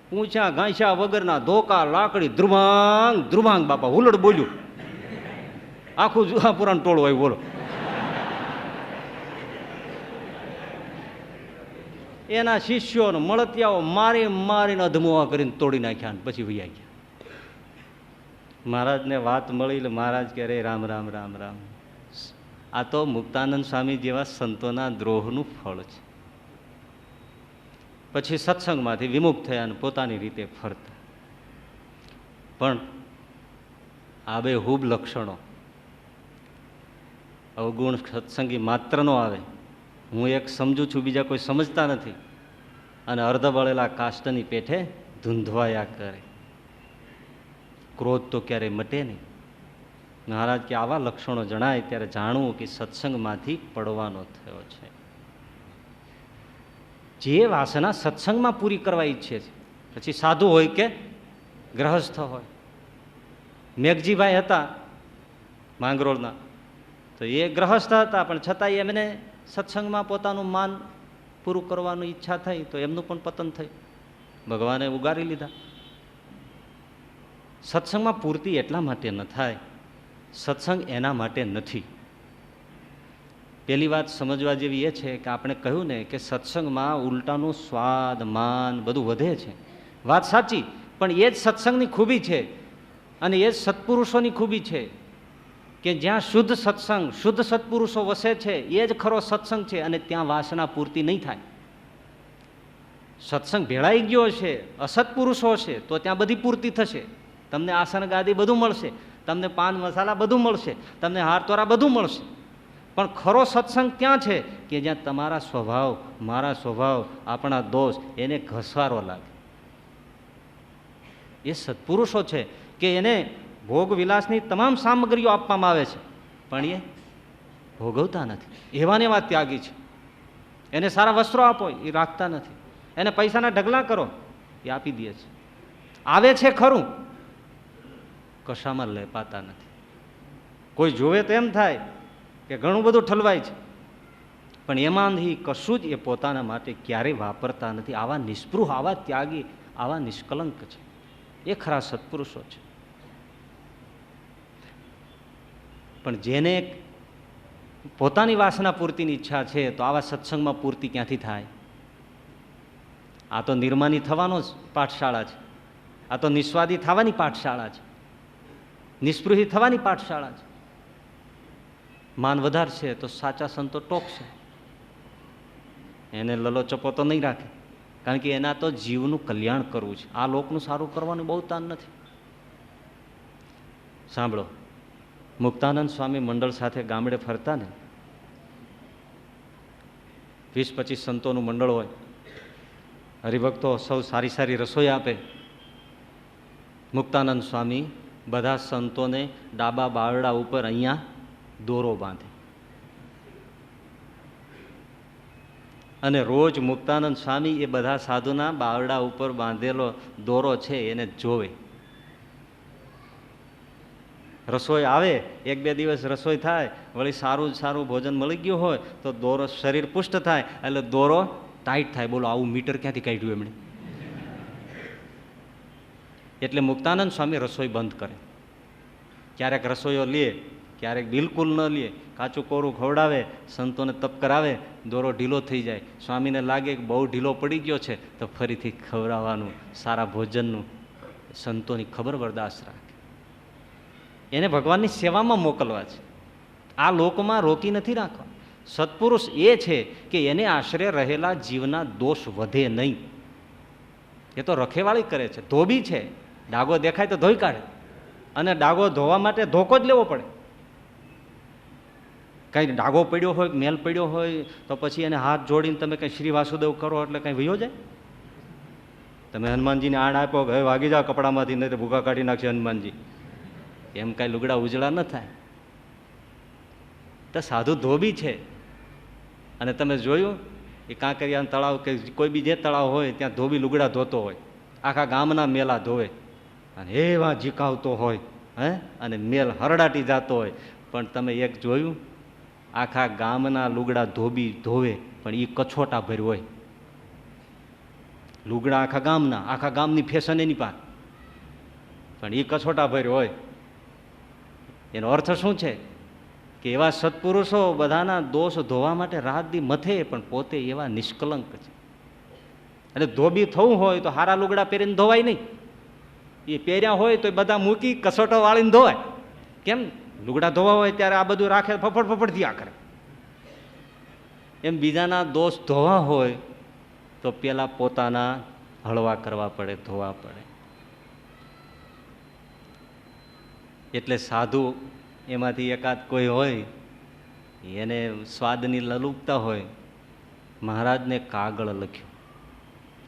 પૂછ્યા ઘાંસ્યા વગરના, ધોકા લાકડી, ધ્રુવાંગ ધ્રુવાંગ. બાપા હુલડ બોલ્યું, આખું જુહાપુરાણ ટોળું આવ્યું. બોલો, એના શિષ્યોને મળતિયાઓ મારી મારીને અધમોહા કરીને તોડી નાખ્યા, પછી વૈયા ગયા. મહારાજને વાત મળી એટલે મહારાજ કહે રે રામ રામ રામ રામ. આ તો મુક્તાનંદ સ્વામી જેવા સંતોના દ્રોહનું ફળ છે. પછી સત્સંગમાંથી વિમુખ થયા અને પોતાની રીતે ફરતા. પણ આ બે હુબ લક્ષણો અવગુણ સત્સંગી માત્ર નો આવે. હું એક સમજું છું, બીજા કોઈ સમજતા નથી, અને અર્ધ બળેલા કાષ્ટની પેઠે ધૂંધવાયા કરે. ક્રોધ તો ક્યારેય મટે નહીં. મહારાજ કે આવા લક્ષણો જણાય ત્યારે જાણવું કે સત્સંગમાંથી પડવાનો થયો છે. જે વાસના સત્સંગમાં પૂરી કરવા ઈચ્છે છે, પછી સાધુ હોય કે ગ્રહસ્થ હોય. મેઘજીભાઈ હતા માંગરોળના, તો એ ગ્રહસ્થ હતા, પણ છતાંય એમને સત્સંગમાં પોતાનું માન પૂરું કરવાની ઈચ્છા થઈ તો એમનું પણ પતન થયું. ભગવાને ઉગારી લીધા. સત્સંગમાં પૂર્તિ એટલા માટે ન થાય, સત્સંગ એના માટે નથી. પહેલી વાત સમજવા જેવી એ છે કે આપણે કહ્યું ને કે સત્સંગમાં ઉલટાનું સ્વાદ માન બધું વધે છે. વાત સાચી, પણ એ જ સત્સંગની ખૂબી છે અને એ જ સત્પુરુષોની ખૂબી છે કે જ્યાં શુદ્ધ સત્સંગ શુદ્ધ સત્પુરુષો વસે છે એ જ ખરો સત્સંગ છે, અને ત્યાં વાસના પૂર્તિ નહીં થાય. સત્સંગ ભેળાઈ ગયો છે, અસત્પુરુષો છે, તો ત્યાં બધી પૂર્તિ થશે. તમને આસન ગાદી બધું મળશે, તમને પાન મસાલા બધું મળશે, તમને હાર તોરા બધું મળશે, પણ ખરો સત્સંગ ત્યાં છે કે જ્યાં તમારા સ્વભાવ મારા સ્વભાવ આપણા દોષ એને ઘસવારો લાગે. એ સત્પુરુષો છે કે એને ભોગ વિલાસની તમામ સામગ્રીઓ આપવામાં આવે છે, પણ એ ભોગવતા નથી. એવાને એવા ત્યાગી છે. એને સારા વસ્ત્રો આપો એ રાખતા નથી, એને પૈસાના ઢગલા કરો એ આપી દે છે. આવે છે ખરું, કશામાં લેપાતા નથી. કોઈ જોવે તો એમ થાય કે ઘણું બધું ઠલવાય છે, પણ એમાંથી કશું જ એ પોતાના માટે ક્યારેય વાપરતા નથી. આવા નિષ્પૃહ, આવા ત્યાગી, આવા નિષ્કલંક છે. એ ખરા સત્પુરુષો છે. પણ જેને પોતાની વાસના પૂર્તિની ઈચ્છા છે તો આવા સત્સંગમાં પૂર્તિ ક્યાંથી થાય? આ તો નિર્માની થવાનો જ પાઠશાળા છે. આ તો નિસ્વાદી થવાની પાઠશાળા છે, નિસ્પૃહી થવાની પાઠશાળા છે. માન વધારશે તો સાચા સંતો ટોકશે, એને લલોચપો તો નહીં રાખે, કારણ કે એના તો જીવનું કલ્યાણ કરવું છે. આ લોકનું સારું કરવાનું બહુ તાન નથી. સાંભળો, મુક્તાનંદ સ્વામી મંડળ સાથે ગામડે ફરતા ને, 20-25 સંતોનું મંડળ હોય, હરિભક્તો સૌ સારી સારી રસોઈ આપે. મુક્તાનંદ સ્વામી બધા સંતોને ડાબા બારડા ઉપર અહીંયા દોરો બાંધે, અને રોજ મુક્તાનંદ સ્વામી એ બધા સાધુના બારડા ઉપર બાંધેલો દોરો છે એને જોવે. રસોઈ આવે, 1-2 દિવસ રસોઈ થાય, વળી સારું સારું ભોજન મળી ગયું હોય તો દોરો શરીર પુષ્ટ થાય એટલે દોરો ટાઈટ થાય. બોલો, આવું મીટર ક્યાંથી કાઢ્યું એમણે? એટલે મુક્તાનંદ સ્વામી રસોઈ બંધ કરે. ક્યારેક રસોઈઓ લે, ક્યારેક બિલકુલ ન લે, કાચું કોરું ખવડાવે, સંતોને તપ કરાવે, દોરો ઢીલો થઈ જાય. સ્વામીને લાગે કે બહુ ઢીલો પડી ગયો છે તો ફરીથી ખવડાવવાનું, સારા ભોજનનું સંતોની ખબર બરદાસ્ત રાખે. એને ભગવાનની સેવામાં મોકલવા છે. આ લોકમાં રોકી નથી રાખવા. સત્પુરુષ એ છે કે એને આશરે રહેલા જીવના દોષ વધે નહીં. એ તો રખેવાળી કરે છે, ધોબી છે. ડાગો દેખાય તો ધોઈ કાઢે, અને ડાગો ધોવા માટે ધોકો જ લેવો પડે. કંઈ ડાગો પડ્યો હોય, મેલ પડ્યો હોય તો પછી એને હાથ જોડીને તમે કંઈ શ્રી વાસુદેવ કરો એટલે કંઈ વયો જાય? તમે હનુમાનજીને આણ આપ્યો કે હવે વાગી જાઓ કપડામાંથી, નહીં તો ભૂકા કાઢી નાખશે હનુમાનજી, એમ કાંઈ લુગડા ઉજળા ન થાય. તો સાધુ ધોબી છે. અને તમે જોયું એ કાંકરિયા તળાવ કે કોઈ બી જે તળાવ હોય ત્યાં ધોબી લુગડા ધોતો હોય, આખા ગામના મેલા ધોવે, અને એવા ઝીકાવતો હોય, અને મેલ હરડાટી જતો હોય. પણ તમે એક જોયું, આખા ગામના લુગડા ધોબી ધોવે પણ એ કછોટા ભર્યું હોય. લુગડા આખા ગામની ફેશન એની પાસે, પણ એ કછોટા ભર્યો હોય. એનો અર્થ શું છે કે એવા સત્પુરુષો બધાના દોષ ધોવા માટે રાત દી મથે, પણ પોતે એવા નિષ્કલંક છે. અને ધોબી થવું હોય તો હારા લુગડા પહેરીને ધોવાય નહીં. એ પહેર્યા હોય તો બધા મૂકી કસોટો વાળીને ધોવાય. કેમ? લુગડા ધોવા હોય ત્યારે આ બધું રાખે, ફફડ ફફડ થયા કરે. એમ બીજાના દોષ ધોવા હોય તો પેલા પોતાના હળવા કરવા પડે, ધોવા પડે. એટલે સાધુ એમાંથી એકાદ કોઈ હોય, એને સ્વાદની લલુપતા હોય, મહારાજને કાગળ લખ્યું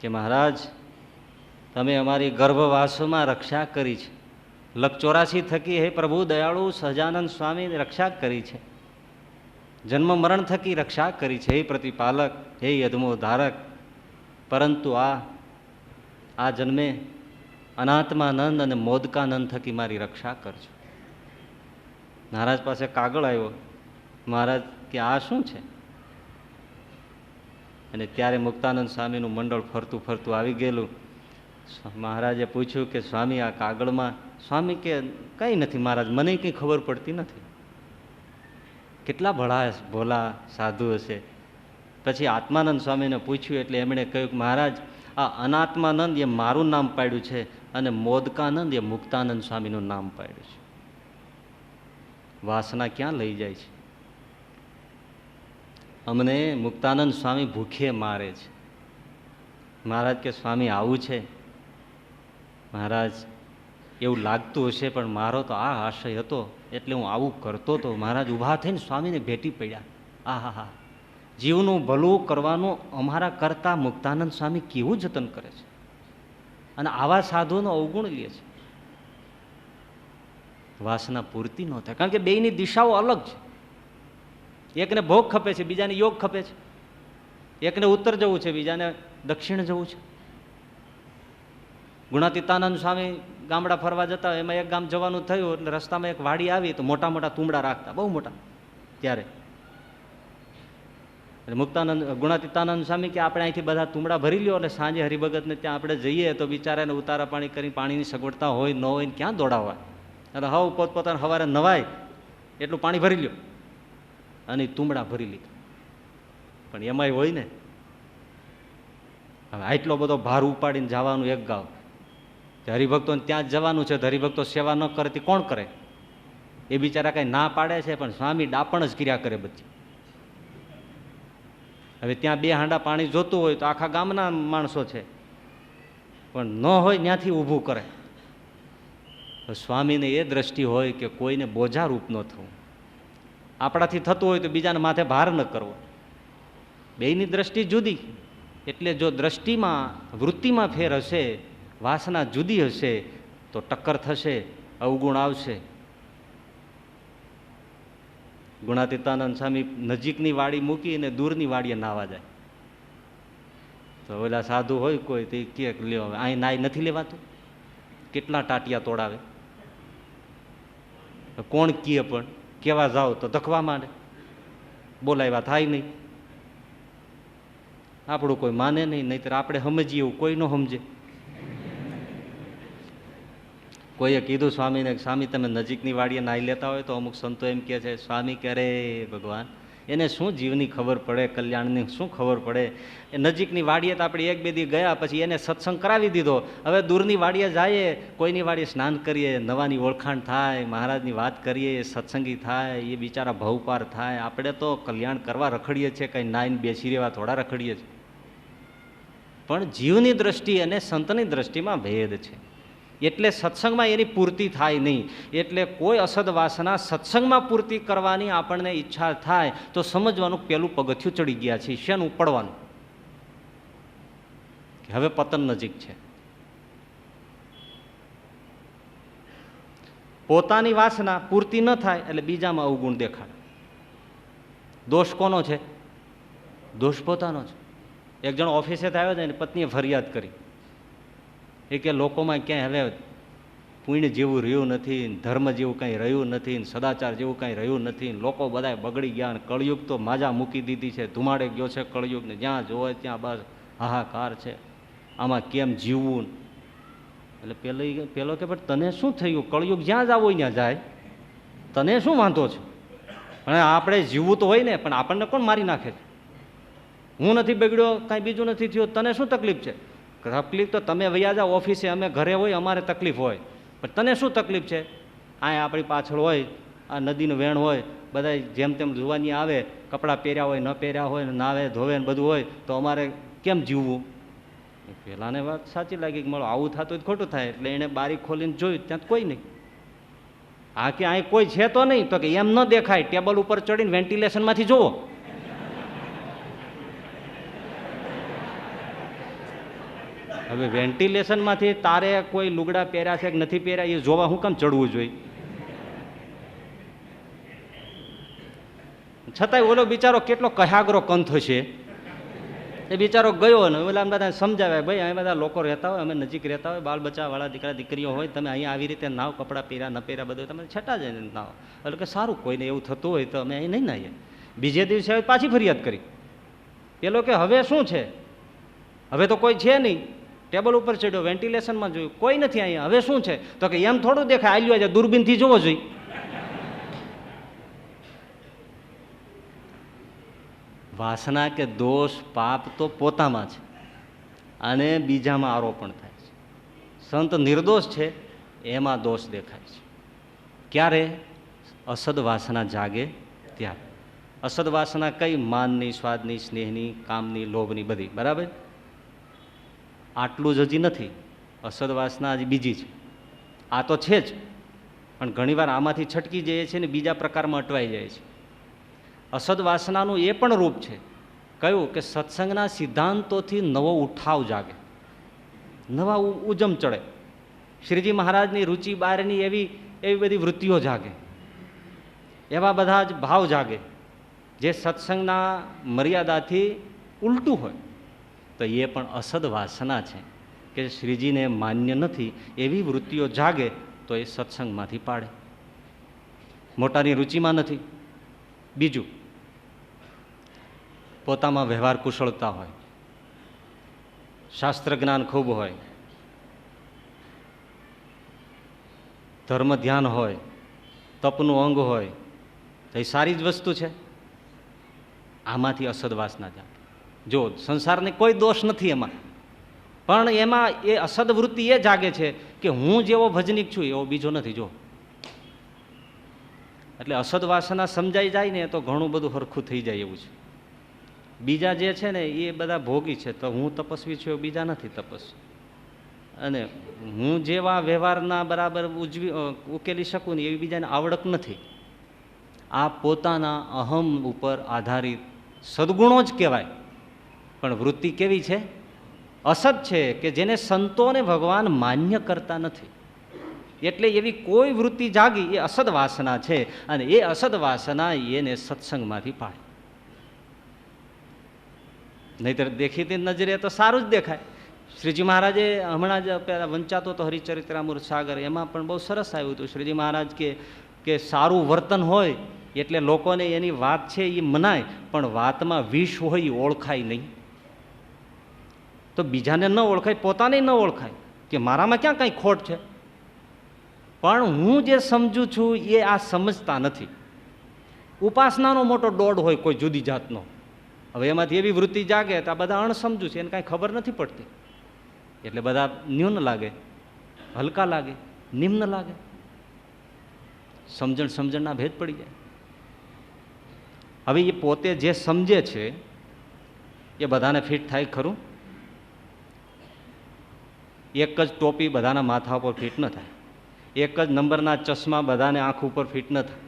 કે મહારાજ, તમે અમારી ગર્ભવાસોમાં રક્ષા કરી છે. લખ 84 થકી હે પ્રભુ દયાળુ સહજાનંદ સ્વામી રક્ષા કરી છે. જન્મ મરણ થકી રક્ષા કરી છે. હે પ્રતિપાલક, હે યદમો ધારક. પરંતુ આ જન્મે અનાત્માનંદ અને મોદકાનંદ થકી મારી રક્ષા કરજો. મહારાજ પાસે કાગળ આવ્યો. મહારાજ કે આ શું છે? અને ત્યારે મુક્તાનંદ સ્વામીનું મંડળ ફરતું ફરતું આવી ગયેલું. મહારાજે પૂછ્યું કે સ્વામી આ કાગળમાં? સ્વામી કે કંઈ નથી મહારાજ, મને કંઈ ખબર પડતી નથી. કેટલા ભોલા સાધુ હશે. પછી આત્માનંદ સ્વામીને પૂછ્યું એટલે એમણે કહ્યું કે મહારાજ, આ અનાત્માનંદ એ મારું નામ પાડ્યું છે અને મોદકાનંદ એ મુક્તાનંદ સ્વામીનું નામ પાડ્યું છે. વાસના ક્યાં લઈ જાય છે? અમને મુક્તાનંદ સ્વામી ભૂખે મારે છે. મહારાજ કે સ્વામી આવું છે? મહારાજ એવું લાગતું હશે, પણ મારો તો આ આશય હતો એટલે હું આવું કરતો હતો. મહારાજ ઊભા થઈને સ્વામીને ભેટી પડ્યા. આહા, જીવનું ભલું કરવાનું અમારા કરતા મુક્તાનંદ સ્વામી કેવું જતન કરે છે, અને આવા સાધુનો અવગુણ લે છે. વાસના પૂરતી ન થાય, કારણ કે બેયની દિશાઓ અલગ છે. એકને ભોગ ખપે છે, બીજાને યોગ ખપે છે. એકને ઉત્તર જવું છે, બીજાને દક્ષિણ જવું છે. ગુણાતીતાનંદ સ્વામી ગામડા ફરવા જતા, એમાં એક ગામ જવાનું થયું એટલે રસ્તામાં એક વાડી આવી તો મોટા મોટા તુંબડા રાખતા, બહુ મોટા. ત્યારે ગુણાતીતાનંદ સ્વામી કે આપણે અહીંથી બધા તુંબડા ભરી લ્યો, એટલે સાંજે હરિભગતને ત્યાં આપણે જઈએ તો બિચારાને ઉતારા પાણી કરી, પાણીની સગવડતા હોય ન હોય ને ક્યાં દોડાવવા. એટલે હવ પોતપોતાને સવારે નવાય એટલું પાણી ભરી લ્યો અને તુંબડા ભરી લીધા. પણ એમાંય હોય ને, હવે આટલો બધો ભાર ઉપાડીને જવાનું એક ગાવ, હરિભક્તોને ત્યાં જ જવાનું છે, તો હરિભક્તો સેવા ન કરે તે કોણ કરે? એ બિચારા કઈ ના પાડે છે, પણ સ્વામી ડાપણ જ કર્યા કરે બધી. હવે ત્યાં 2 હાંડા પાણી જોતું હોય તો આખા ગામના માણસો છે, પણ ન હોય ત્યાંથી ઊભું કરે. સ્વામીને એ દ્રષ્ટિ હોય કે કોઈને બોજારૂપ ન થવું. આપણાથી થતું હોય તો બીજાને માથે ભાર ન કરવો. બેયની દ્રષ્ટિ જુદી. એટલે જો દ્રષ્ટિમાં, વૃત્તિમાં ફેર હશે, વાસના જુદી હશે, તો ટક્કર થશે, અવગુણ આવશે. ગુણાતીતાનંદ સ્વામી નજીકની વાડી મૂકીને દૂરની વાડીએ નાવા જાય તો ઓલા સાધુ હોય કોઈ તે કે લ્યો અહીં નાઈ નથી લેવાતું, કેટલા ટાટિયા તોડાવે. કોણ કીએ, પણ કેવા જાઓ તો ધકવા માંડે, બોલાવ્યા થાય નહીં. આપણું કોઈ માને નહીં, નહીતર આપણે સમજીએ એવું કોઈ ન સમજે. કોઈએ કીધું સ્વામીને, સ્વામી તમે નજીકની વાડીએ નાહી લેતા હોય તો અમુક સંતો એમ કહે છે, સ્વામી કે અરે ભગવાન, એને શું જીવની ખબર પડે, કલ્યાણની શું ખબર પડે? એ નજીકની વાડીએ તો આપણે 1-2 દી ગયા, પછી એને સત્સંગ કરાવી દીધો. હવે દૂરની વાડીએ જઈએ, કોઈની વાડીએ સ્નાન કરીએ, નવાની ઓળખાણ થાય, મહારાજની વાત કરીએ, સત્સંગી થાય, એ બિચારા ભવપાર થાય. આપણે તો કલ્યાણ કરવા રખડીએ છીએ, કંઈ નાઈને બેસી રહેવા થોડા રખડીએ છીએ. પણ જીવની દ્રષ્ટિ અને સંતની દ્રષ્ટિમાં ભેદ છે. એટલે સત્સંગમાં એની પૂર્તિ થાય નહીં. એટલે કોઈ અસદ વાસના સત્સંગમાં પૂર્તિ કરવાની આપણને ઈચ્છા થાય તો સમજવાનું પેલું પગથિયું ચડી ગયા છે. શેનું? પડવાનું. હવે પતન નજીક છે. પોતાની વાસના પૂર્તિ ન થાય એટલે બીજામાં અવગુણ દેખાડે. દોષ કોનો છે? દોષ પોતાનો છે. એક જણ ઓફિસે આવ્યો છે ને પત્નીએ ફરિયાદ કરી, એ કે લોકોમાં ક્યાંય હવે પુણ્ય જેવું રહ્યું નથી, ધર્મ જેવું કંઈ રહ્યું નથી, સદાચાર જેવું કંઈ રહ્યું નથી, લોકો બધા બગડી ગયા, કળયુગ તો માજા મૂકી દીધી છે, ધુમાડે ગયો છે કળયુગને, જ્યાં જોવે ત્યાં બસ હાહાકાર છે, આમાં કેમ જીવવું? એટલે પેલો કે પણ તને શું થયું? કળયુગ જ્યાં જવું હોય ત્યાં જાય, તને શું વાંધો છે? અને આપણે જીવવું તો હોય ને, પણ આપણને કોણ મારી નાખે છે? હું નથી બગડ્યો, કાંઈ બીજું નથી થયું, તને શું તકલીફ છે? તકલીફ તો તમે વૈયા જાઓ ઓફિસે, અમે ઘરે હોય, અમારે તકલીફ હોય. પણ તને શું તકલીફ છે? આ આપણી પાછળ હોય, આ નદીનું વેણ હોય, બધા જેમ તેમ જોવાની આવે, કપડાં પહેર્યા હોય, ન પહેર્યા હોય, નાવે ધોવે ને બધું હોય, તો અમારે કેમ જીવવું? પેલાને વાત સાચી લાગી કે મળો આવું થતું જ ખોટું થાય. એટલે એણે બારી ખોલીને જોયું, ત્યાં કોઈ નહીં. આ કે અહીં કોઈ છે તો નહીં. તો કે એમ ન દેખાય, ટેબલ ઉપર ચડીને વેન્ટિલેશનમાંથી જુઓ. હવે વેન્ટિલેશનમાંથી તારે કોઈ લુગડા પહેર્યા છે કે નથી પહેર્યા એ જોવા હું કેમ ચડવું જોઈએ? છતાંય ઓલો બિચારો કેટલો કહાગરો કંથ છે. એ બિચારો ગયો ને ઓલા બધા સમજાવે, ભાઈ અહીં બધા લોકો રહેતા હોય, અમે નજીક રહેતા હોય, બાલ બચ્ચાવાળા દીકરા દીકરીઓ હોય, તમે અહીંયા આવી રીતે નાવ, કપડાં પહેર્યા ન પહેર્યા બધું તમે છટા જઈને નાવ. એટલે કે સારું, કોઈને એવું થતું હોય તો અમે અહીં નહીં નાહીએ. બીજે દિવસે આવી પાછી ફરિયાદ કરી. પેલો કે હવે શું છે? હવે તો કોઈ છે નહીં. ટેબલ ઉપર ચડ્યો, વેન્ટિલેશનમાં જોયું, કોઈ નથી અહીંયા. હવે શું છે? તો કે એમ થોડું દેખાય, આલ્યો છે, દૂરબીનથી જોવો જોઈએ. વાસના કે દોષ પાપ તો પોતામાં છે અને બીજામાં આરોપણ થાય છે. સંત નિર્દોષ છે એમાં દોષ દેખાય છે. ક્યારે? અસદ વાસના જાગે ત્યારે. અસદ વાસના કઈ? માનની, સ્વાદની, સ્નેહની, કામની, લોભની, બધી. બરાબર? આટલું જ હજી નથી. અસદ વાસના હજી બીજી છે. આ તો છે જ, પણ ઘણીવાર આમાંથી છટકી જાય છે ને બીજા પ્રકારમાં અટવાઈ જાય છે. અસદ વાસનાનું એ પણ રૂપ છે. કયું? કે સત્સંગના સિદ્ધાંતોથી નવો ઉઠાવ જાગે, નવા ઉજમ ચડે. શ્રીજી મહારાજની રુચિ બહારની એવી બધી વૃત્તિઓ જાગે, એવા બધા જ ભાવ જાગે જે સત્સંગના મર્યાદાથી ઉલટું હોય. તો એ પણ અસદ વાસના છે કે શ્રીજીને માન્ય નથી એવી વૃત્તિઓ જાગે તો એ સત્સંગમાંથી પાડે. મોટાની રુચિમાં નથી. બીજું, પોતામાં વ્યવહાર કુશળતા હોય, શાસ્ત્ર જ્ઞાન ખૂબ હોય, ધર્મ ધ્યાન હોય, તપનું અંગ હોય, તો એ સારી જ વસ્તુ છે. આમાંથી અસદ વાસના જાગે. જો સંસારને કોઈ દોષ નથી એમાં, પણ એમાં એ અસદ વૃત્તિ એ જાગે છે કે હું જેવો ભજનિક છું એવો બીજો નથી. જો એટલે અસદ વાસના સમજાઈ જાય ને તો ઘણું બધું હરખું થઈ જાય એવું છે. બીજા જે છે ને એ બધા ભોગી છે, તો હું તપસ્વી છું, બીજા નથી તપસ્વી. અને હું જેવા વ્યવહારના બરાબર ઉકેલી શકું ને એવી બીજાને આવડત નથી. આ પોતાના અહમ ઉપર આધારિત સદગુણો જ કહેવાય. પણ વૃત્તિ કેવી છે? અસદ છે કે જેને સંતોને ભગવાન માન્ય કરતા નથી. એટલે એવી કોઈ વૃત્તિ જાગી એ અસદ વાસના છે. અને એ અસદ વાસના એને સત્સંગમાંથી પાડે. નહીતર દેખીતી નજરે તો સારું જ દેખાય. શ્રીજી મહારાજે હમણાં જ પેલા વંચાતો તો હરિચરિત્રામૃત સાગર, એમાં પણ બહુ સરસ આવ્યું હતું. શ્રીજી મહારાજ કે સારું વર્તન હોય એટલે લોકોને એની વાત છે એ મનાય, પણ વાતમાં વિષ હોય એ ઓળખાય નહીં. તો બીજાને ન ઓળખાય, પોતાને ન ઓળખાય કે મારામાં ક્યાં કાંઈ ખોટ છે. પણ હું જે સમજું છું એ આ સમજતા નથી. ઉપાસનાનો મોટો દોડ હોય કોઈ જુદી જાતનો. હવે એમાંથી એવી વૃત્તિ જાગે તો આ બધા અણસમજુ છે, એને કાંઈ ખબર નથી પડતી. એટલે બધા ન્યૂન લાગે, હલકા લાગે, નિમ્ન લાગે. સમજણના ભેદ પડી જાય. હવે એ પોતે જે સમજે છે એ બધાને ફિટ થાય ખરું? એક જ ટોપી બધાના માથા ઉપર ફિટ ન થાય. એક જ નંબરના ચશ્મા બધાને આંખ ઉપર ફિટ ન થાય.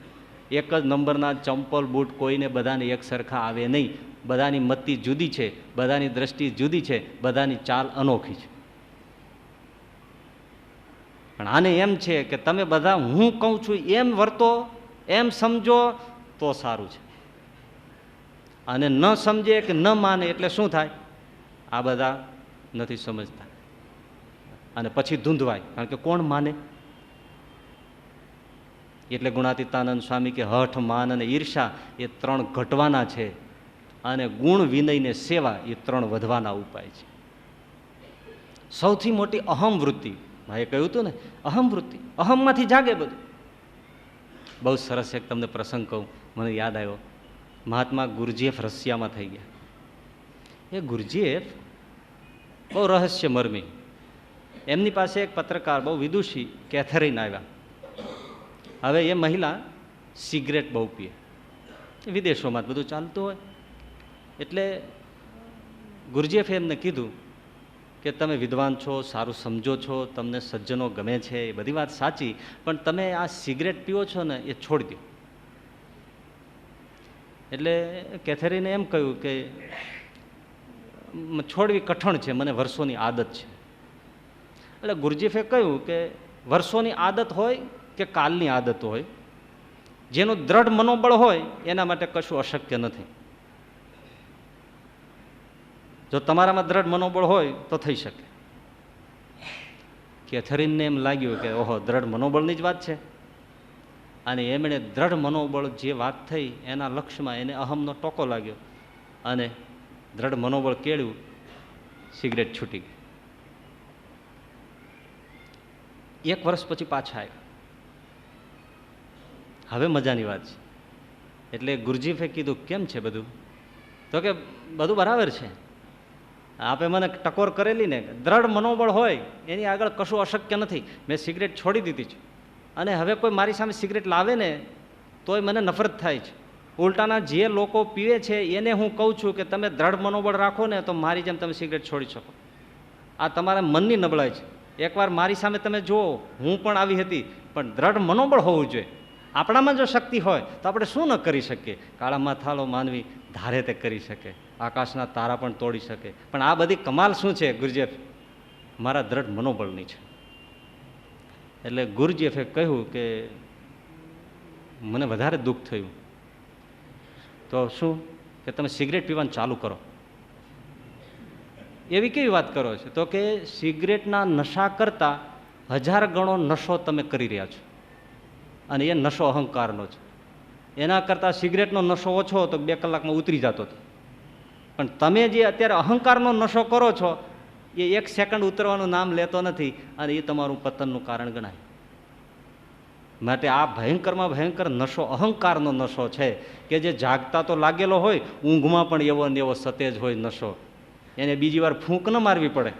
એક જ નંબરના ચંપલ બૂટ કોઈને બધાને એક સરખા આવે નહીં. બધાની મતિ જુદી છે, બધાની દ્રષ્ટિ જુદી છે, બધાની ચાલ અનોખી છે. પણ આને એમ છે કે તમે બધા હું કહું છું એમ વર્તો, એમ સમજો તો સારું છે. અને ન સમજે કે ન માને એટલે શું થાય? આ બધા નથી સમજતા અને પછી ધૂંધવાય. કારણ કે કોણ માને? એટલે ગુણાતીતાનંદ સ્વામી કે હઠ, માન અને ઈર્ષા એ 3 ઘટવાના છે અને ગુણ, વિનય ને સેવા એ 3 વધવાના ઉપાય છે. સૌથી મોટી અહમ વૃત્તિ, ભાઈએ કહ્યું હતું ને, અહમ વૃત્તિ. અહમમાંથી જાગે બધું. બહુ સરસ એક તમને પ્રસંગ કહું, મને યાદ આવ્યો. મહાત્મા ગુરજીએફ રશિયામાં થઈ ગયા. એ ગુરજીએફ બહુ રહસ્ય મર્મી. એમની પાસે એક પત્રકાર બહુ વિદુષી કેથરીન આવ્યા. હવે એ મહિલા સિગરેટ બહુ પીએ, વિદેશોમાં બધું ચાલતું હોય. એટલે ગુરુજીએફે એમને કીધું કે તમે વિદ્વાન છો, સારું સમજો છો, તમને સજ્જનો ગમે છે, એ બધી વાત સાચી, પણ તમે આ સિગરેટ પીવો છો ને એ છોડી દો. એટલે કેથરીને એમ કહ્યું કે છોડવી કઠણ છે, મને વર્ષોની આદત છે. એટલે ગુરુજીએફે કહ્યું કે વર્ષોની આદત હોય કે કાલની આદત હોય, જેનું દ્રઢ મનોબળ હોય એના માટે કશું અશક્ય નથી. જો તમારામાં દ્રઢ મનોબળ હોય તો થઈ શકે. કેથરીનને એમ લાગ્યું કે ઓહો, દ્રઢ મનોબળની જ વાત છે. અને એમણે દ્રઢ મનોબળ જે વાત થઈ એના લક્ષ્યમાં એને અહમનો ટોકો લાગ્યો અને દ્રઢ મનોબળ કેળ્યું, સિગરેટ છૂટી ગઈ. 1 વર્ષ પછી પાછા આવ્યા. હવે મજાની વાત છે. એટલે ગુરુજીએ કીધું કેમ છે બધું? તો કે બધું બરાબર છે, આપે મને ટકોર કરેલી ને, દ્રઢ મનોબળ હોય એની આગળ કશું અશક્ય નથી. મેં સિગરેટ છોડી દીધી છે અને હવે કોઈ મારી સામે સિગરેટ લાવે ને તોય મને નફરત થાય છે. ઉલટાના જે લોકો પીવે છે એને હું કહું છું કે તમે દ્રઢ મનોબળ રાખો ને તો મારી જેમ તમે સિગરેટ છોડી શકો. આ તમારા મનની નબળાઈ છે. એકવાર મારી સામે તમે જુઓ, હું પણ આવી હતી, પણ દ્રઢ મનોબળ હોવું જોઈએ. આપણામાં જો શક્તિ હોય તો આપણે શું ન કરી શકીએ? કાળામાં થાળો માનવી ધારે તે કરી શકે, આકાશના તારા પણ તોડી શકે. પણ આ બધી કમાલ શું છે ગુરુજીએફ? મારા દ્રઢ મનોબળની છે. એટલે ગુરુજીએફે કહ્યું કે મને વધારે દુઃખ થયું. તો શું કે તમે સિગરેટ પીવાનું ચાલુ કરો. એવી કેવી વાત કરો છો? તો કે સિગરેટના નશા કરતાં 1000 ગણો નશો તમે કરી રહ્યા છો, અને એ નશો અહંકારનો છે. એના કરતાં સિગરેટનો નશો ઓછો તો 2 કલાકમાં ઉતરી જતો હતો. પણ તમે જે અત્યારે અહંકારનો નશો કરો છો એ 1 સેકન્ડ ઉતરવાનું નામ લેતો નથી, અને એ તમારું પતનનું કારણ ગણાય. માટે આ ભયંકરમાં ભયંકર નશો અહંકારનો નશો છે કે જે જાગતા તો લાગેલો હોય, ઊંઘમાં પણ એવો ને એવો સતેજ હોય નશો. એને બીજી વાર ફૂંક ન મારવી પડે.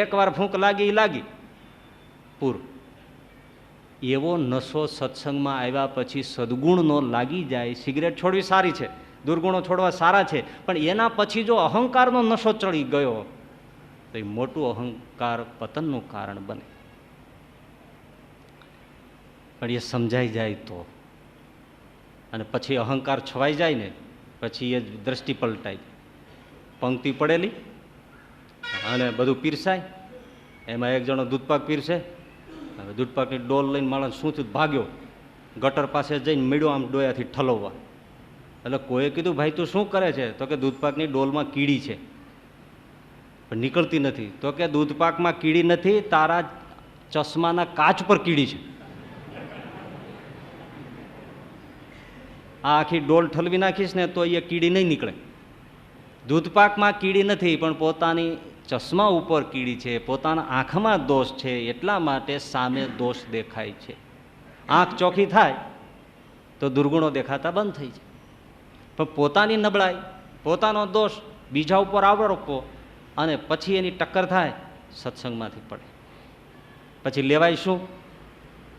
એકવાર ફૂંક લાગી એ લાગી પૂર. એવો નશો સત્સંગમાં આવ્યા પછી સદગુણનો લાગી જાય. સિગરેટ છોડવી સારી છે, દુર્ગુણો છોડવા સારા છે, પણ એના પછી જો અહંકારનો નશો ચડી ગયો તો એ મોટું અહંકાર પતનનું કારણ બને. પણ એ સમજાઈ જાય તો, અને પછી અહંકાર છવાઈ જાય ને પછી એ દ્રષ્ટિ પલટાય. પંક્તિ પડેલી અને બધું પીરસાય, એમાં એક જણો દૂધપાક પીરસે. હવે દૂધપાકની ડોલ લઈને માણસ શું થયું? ભાગ્યો, ગટર પાસે જઈને મળ્યો આમ ડોયાથી ઠલવવા. એટલે કોઈએ કીધું ભાઈ તું શું કરે છે? તો કે દૂધપાકની ડોલમાં કીડી છે પણ નીકળતી નથી. તો કે દૂધપાકમાં કીડી નથી, તારા ચશ્માના કાચ પર કીડી છે. આ આખી ડોલ ઠલવી નાખીશ ને તો એ કીડી નહીં નીકળે. દૂધપાકમાં કીડી નથી, પણ પોતાની ચશ્મા ઉપર કીડી છે, પોતાના આંખમાં દોષ છે, એટલા માટે સામે દોષ દેખાય છે. આંખ ચોખ્ખી થાય તો દુર્ગુણો દેખાતા બંધ થઈ જાય. પણ પોતાની નબળાઈ, પોતાનો દોષ બીજા ઉપર આરોપવો અને પછી એની ટક્કર થાય, સત્સંગમાંથી પડે. પછી લેવાય શું?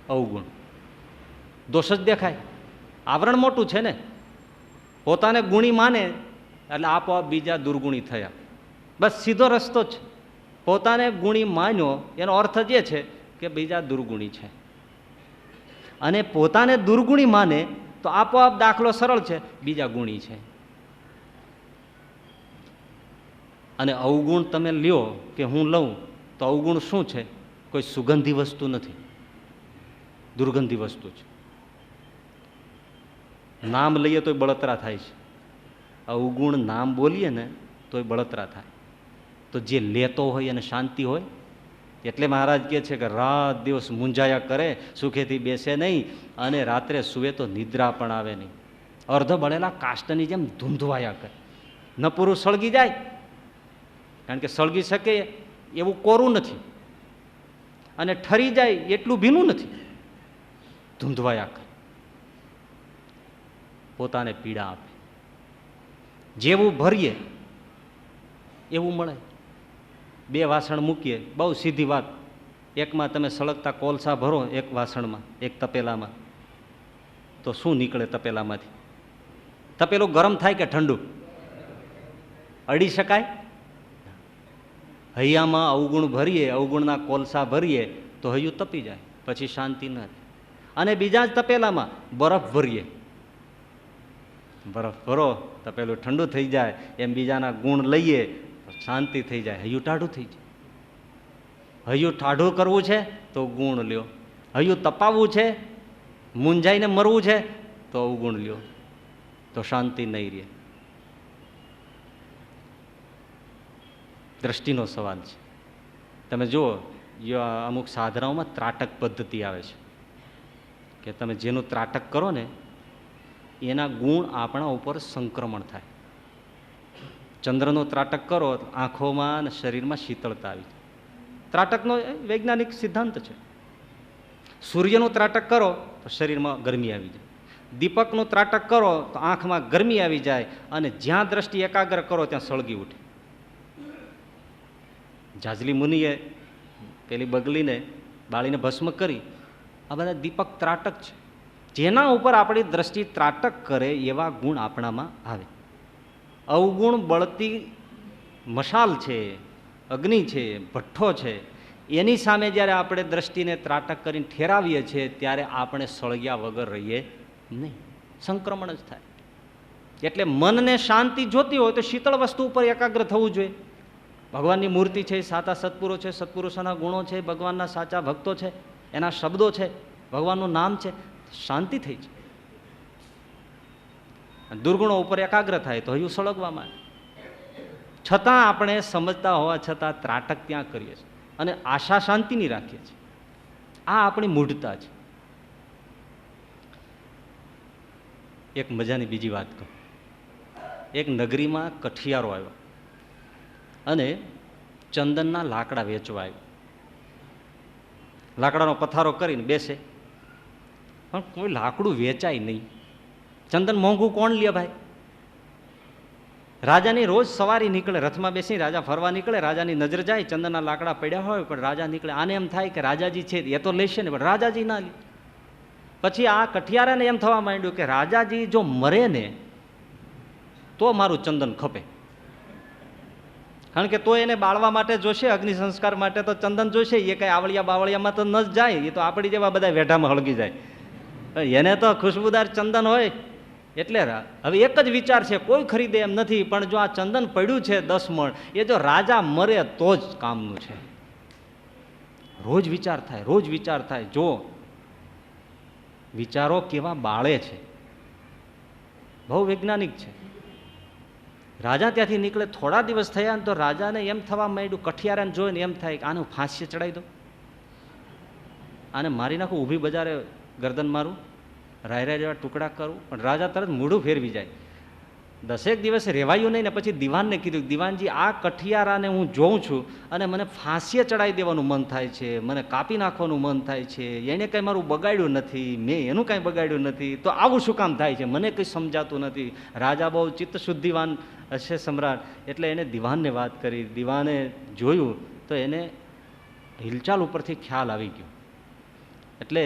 અવગુણ. દોષ જ દેખાય. આવરણ મોટું છે ને. પોતાને ગુણી માને એટલે આપોઆપ બીજા દુર્ગુણી થયા. બસ સીધો રસ્તો જ. પોતાને ગુણી માન્યો એનો અર્થ જ એ છે કે બીજા દુર્ગુણી છે, અને પોતાને દુર્ગુણી માને તો આપોઆપ દાખલો સરળ છે, બીજા ગુણી છે. અને અવગુણ તમે લ્યો કે હું લઉં તો અવગુણ શું છે? કોઈ સુગંધી વસ્તુ નથી, દુર્ગંધી વસ્તુ છે. નામ લઈએ તોય બળતરા થાય છે. અવગુણ નામ બોલીએ ને તોય બળતરા થાય. તો જે લેતો હોય એને શાંતિ હોય. એટલે મહારાજ કહે છે કે રાત દિવસ મૂંઝાયા કરે, સુખેથી બેસે નહીં, અને રાત્રે સૂવે તો નિદ્રા પણ આવે નહીં. અર્ધ બળેલા કાષ્ટની જેમ ધૂંધવાયા કરે. ન પૂરું સળગી જાય, કારણ કે સળગી શકે એવું કોરું નથી, અને ઠરી જાય એટલું ભીનું નથી. ધૂંધવાયા કરે, પોતાને પીડા આપે. જેવું ભરીએ એવું મળે. 2 વાસણ મૂકીએ, બહુ સીધી વાત. એકમાં તમે સળગતા કોલસા ભરો, એક વાસણમાં, એક તપેલામાં, તો શું નીકળે તપેલામાંથી? તપેલું ગરમ થાય કે ઠંડુ? અડી શકાય? હૈયામાં અવગુણ ભરીએ, અવગુણના કોલસા ભરીએ તો હૈયું તપી જાય, પછી શાંતિ ન રહે. અને બીજા જ તપેલામાં બરફ ભરીએ, બરફ ભરો, તપેલું ઠંડુ થઈ જાય, એમ બીજાના ગુણ લઈએ તો શાંતિ થઈ જાય, હૈયું ટાઢું થઈ જાય. હૈયું ટાઢું કરવું છે તો ગુણ લ્યો, હૈયું તપાવવું છે, મૂંઝાઈને મરવું છે તો અવગુણ લ્યો, તો શાંતિ નહીં રહે. દ્રષ્ટિનો સવાલ છે. તમે જુઓ, અમુક સાધનાઓમાં ત્રાટક પદ્ધતિ આવે છે કે તમે જેનું ત્રાટક કરો ને એના ગુણ આપણા ઉપર સંક્રમણ થાય. ચંદ્રનો ત્રાટક કરો તો આંખોમાં અને શરીરમાં શીતળતા આવી જાય. ત્રાટકનો વૈજ્ઞાનિક સિદ્ધાંત છે. સૂર્યનું ત્રાટક કરો તો શરીરમાં ગરમી આવી જાય. દીપકનું ત્રાટક કરો તો આંખમાં ગરમી આવી જાય, અને જ્યાં દ્રષ્ટિ એકાગ્ર કરો ત્યાં સળગી ઉઠે. જાજલી મુનિએ પેલી બગલીને બાળીને ભસ્મ કરી. આ બધા દીપક ત્રાટક છે. જેના ઉપર આપણી દ્રષ્ટિ ત્રાટક કરે એવા ગુણ આપણામાં આવે. અવગુણ બળતી મશાલ છે, અગ્નિ છે, ભઠ્ઠો છે, એની સામે જ્યારે આપણે દ્રષ્ટિને ત્રાટક કરીને ઠેરાવીએ છીએ ત્યારે આપણે સળગ્યા વગર રહીએ નહીં, સંક્રમણ જ થાય. એટલે મનને શાંતિ જોતી હોય તો શીતળ વસ્તુ ઉપર એકાગ્ર થવું જોઈએ. ભગવાનની મૂર્તિ છે, સાચા સત્પુરુષ છે, સત્પુરુષોના ગુણો છે, ભગવાનના સાચા ભક્તો છે, એના શબ્દો છે, ભગવાનનું નામ છે, શાંતિ થઈ જાય. દુર્ગુણો ઉપર એકાગ્ર થાય તો હયું સળગવા માંડે. છતાં આપણે સમજતા હોવા છતાં ત્રાટક ત્યાં કરીએ છીએ અને આશા શાંતિની રાખીએ છીએ. આ આપણી મૂઢતા છે. એક મજાની બીજી વાત કહું. એક નગરીમાં કઠિયારો આવ્યો અને ચંદનના લાકડા વેચવા આવ્યો. લાકડાનો પથારો કરીને બેસે, પણ કોઈ લાકડું વેચાય નહીં. ચંદન મોંઘું કોણ લે ભાઈ? રાજાની રોજ સવારી નીકળે, રથમાં બેસી રાજા ફરવા નીકળે, રાજાની નજર જાય, ચંદનના લાકડા પડ્યા હોય પણ રાજા નીકળે. આને એમ થાય કે રાજાજી છે એ તો લેશે ને, પણ રાજાજી ના લે. પછી આ કઠિયારાને એમ થવા માંડ્યું કે રાજાજી જો મરે ને તો મારું ચંદન ખપે, કારણ કે તો એને બાળવા માટે જોશે, અગ્નિ સંસ્કાર માટે તો ચંદન જોશે. એ કઈ આવળિયા બાવળિયામાં તો ન જ જાય, એ તો આપણી જેવા બધા વેઢામાં હળગી જાય. એને તો ખુશ્બુદાર ચંદન હોય. એટલે હવે એક જ વિચાર છે, કોઈ ખરીદે એમ નથી, પણ જો આ ચંદન પડ્યું છે 10 મણ, એ જો રાજા મરે તો જ કામનું છે. રોજ વિચાર થાય, રોજ વિચાર થાય. જો વિચારો કેવા બાળે છે, બહુ વૈજ્ઞાનિક છે. રાજા ત્યાંથી નીકળે, થોડા દિવસ થયા ને તો રાજાને એમ થવા માંડ્યું, કઠિયારાને જોઈને એમ થાય કે આને ફાંસીએ ચડાવી દો, આને મારી નાખું, ઊભી બજારે ગરદન મારું, રાયરા જેવા ટુકડા કરું. પણ રાજા તરત મૂઢું ફેરવી જાય. 10 દિવસે રહેવાયું નહીં ને પછી દિવાનને કીધું, દિવાનજી આ કઠિયારાને હું જોઉં છું અને મને ફાંસીએ ચડાવી દેવાનું મન થાય છે, મને કાપી નાખવાનું મન થાય છે. એને કંઈ મારું બગાડ્યું નથી, મેં એનું કાંઈ બગાડ્યું નથી, તો આવું શું કામ થાય છે, મને કંઈ સમજાતું નથી. રાજા બહુ ચિત્ત શુદ્ધિવાન હશે સમ્રાટ, એટલે એને દિવાનને વાત કરી. દિવાને જોયું તો એને હિલચાલ ઉપરથી ખ્યાલ આવી ગયો. એટલે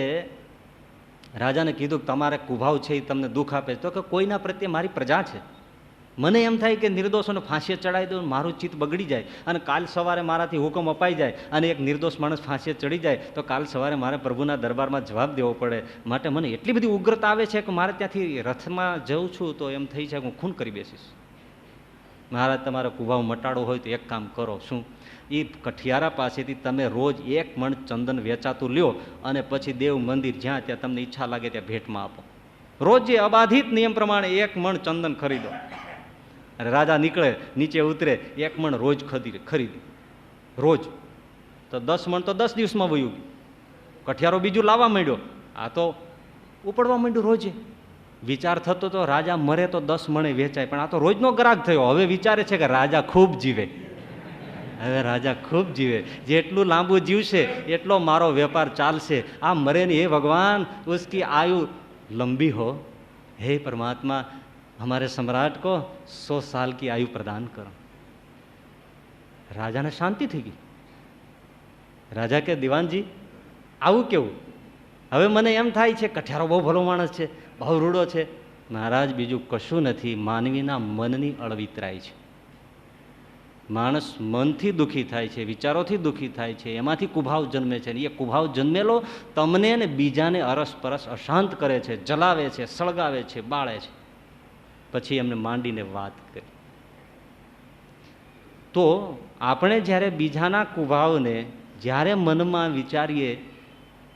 રાજાને કીધું કે તમારે કુભાવ છે એ તમને દુઃખ આપે છે. તો કે કોઈના પ્રત્યે મારી પ્રજા છે, મને એમ થાય કે નિર્દોષોને ફાંસીએ ચડાવી દઉં, મારું ચિત્ત બગડી જાય, અને કાલ સવારે મારાથી હુકમ અપાઈ જાય અને એક નિર્દોષ માણસ ફાંસીએ ચડી જાય તો કાલ સવારે મારે પ્રભુના દરબારમાં જવાબ દેવો પડે. માટે મને એટલી બધી ઉગ્રતા આવે છે કે મારે ત્યાંથી રથમાં જઉં છું તો એમ થઈ જાય હું ખૂન કરી બેસીશ. મહારાજ તમારે કુભાવ મટાડો હોય તો એક કામ કરો. શું? એ કઠિયારા પાસેથી તમે રોજ 1 મણ ચંદન વેચાતું લ્યો અને પછી દેવ મંદિર જ્યાં ત્યાં તમને ઈચ્છા લાગે ત્યાં ભેટમાં આપો. રોજ એ અબાધિત નિયમ પ્રમાણે 1 મણ ચંદન ખરીદો. અને રાજા નીકળે, નીચે ઉતરે, 1 મણ રોજ ખરીદી રોજ. તો 10 મણ તો 10 દિવસમાં વયું ગયું. કઠિયારો બીજું લાવવા માંડ્યો, આ તો ઉપડવા માંડ્યું રોજે. વિચાર થતો તો રાજા મરે તો 10 મણે વેચાય, પણ આ તો રોજનો ગ્રાહક થયો. હવે વિચારે છે કે રાજા ખૂબ જીવે, હવે રાજા ખૂબ જીવે, જેટલું લાંબુ જીવશે એટલો મારો વેપાર ચાલશે. આ મરે ને, હે ભગવાન ઉસકી આયુ લંબી હો, હે પરમાત્મા हमारे सम्राट को 100 साल की आयु प्रदान करो. રાજાને શાંતિ થઈ ગઈ. રાજા કે દિવાનજી આવું કેવું? હવે મને એમ થાય છે કઠિયારો બહુ ભલો માણસ છે, બહુ રૂડો છે. મહારાજ બીજું કશું નથી, માનવીના મનની અળવિતરાય છે. માણસ મનથી દુઃખી થાય છે, વિચારોથી દુઃખી થાય છે, એમાંથી કુભાવ જન્મે છે. એ કુભાવ જન્મેલો તમને ને બીજાને અરસપરસ અશાંત કરે છે, જલાવે છે, સળગાવે છે, બાળે છે. પછી એમને માંડીને વાત કરી. તો આપણે જ્યારે બીજાના કુભાવને જ્યારે મનમાં વિચારીએ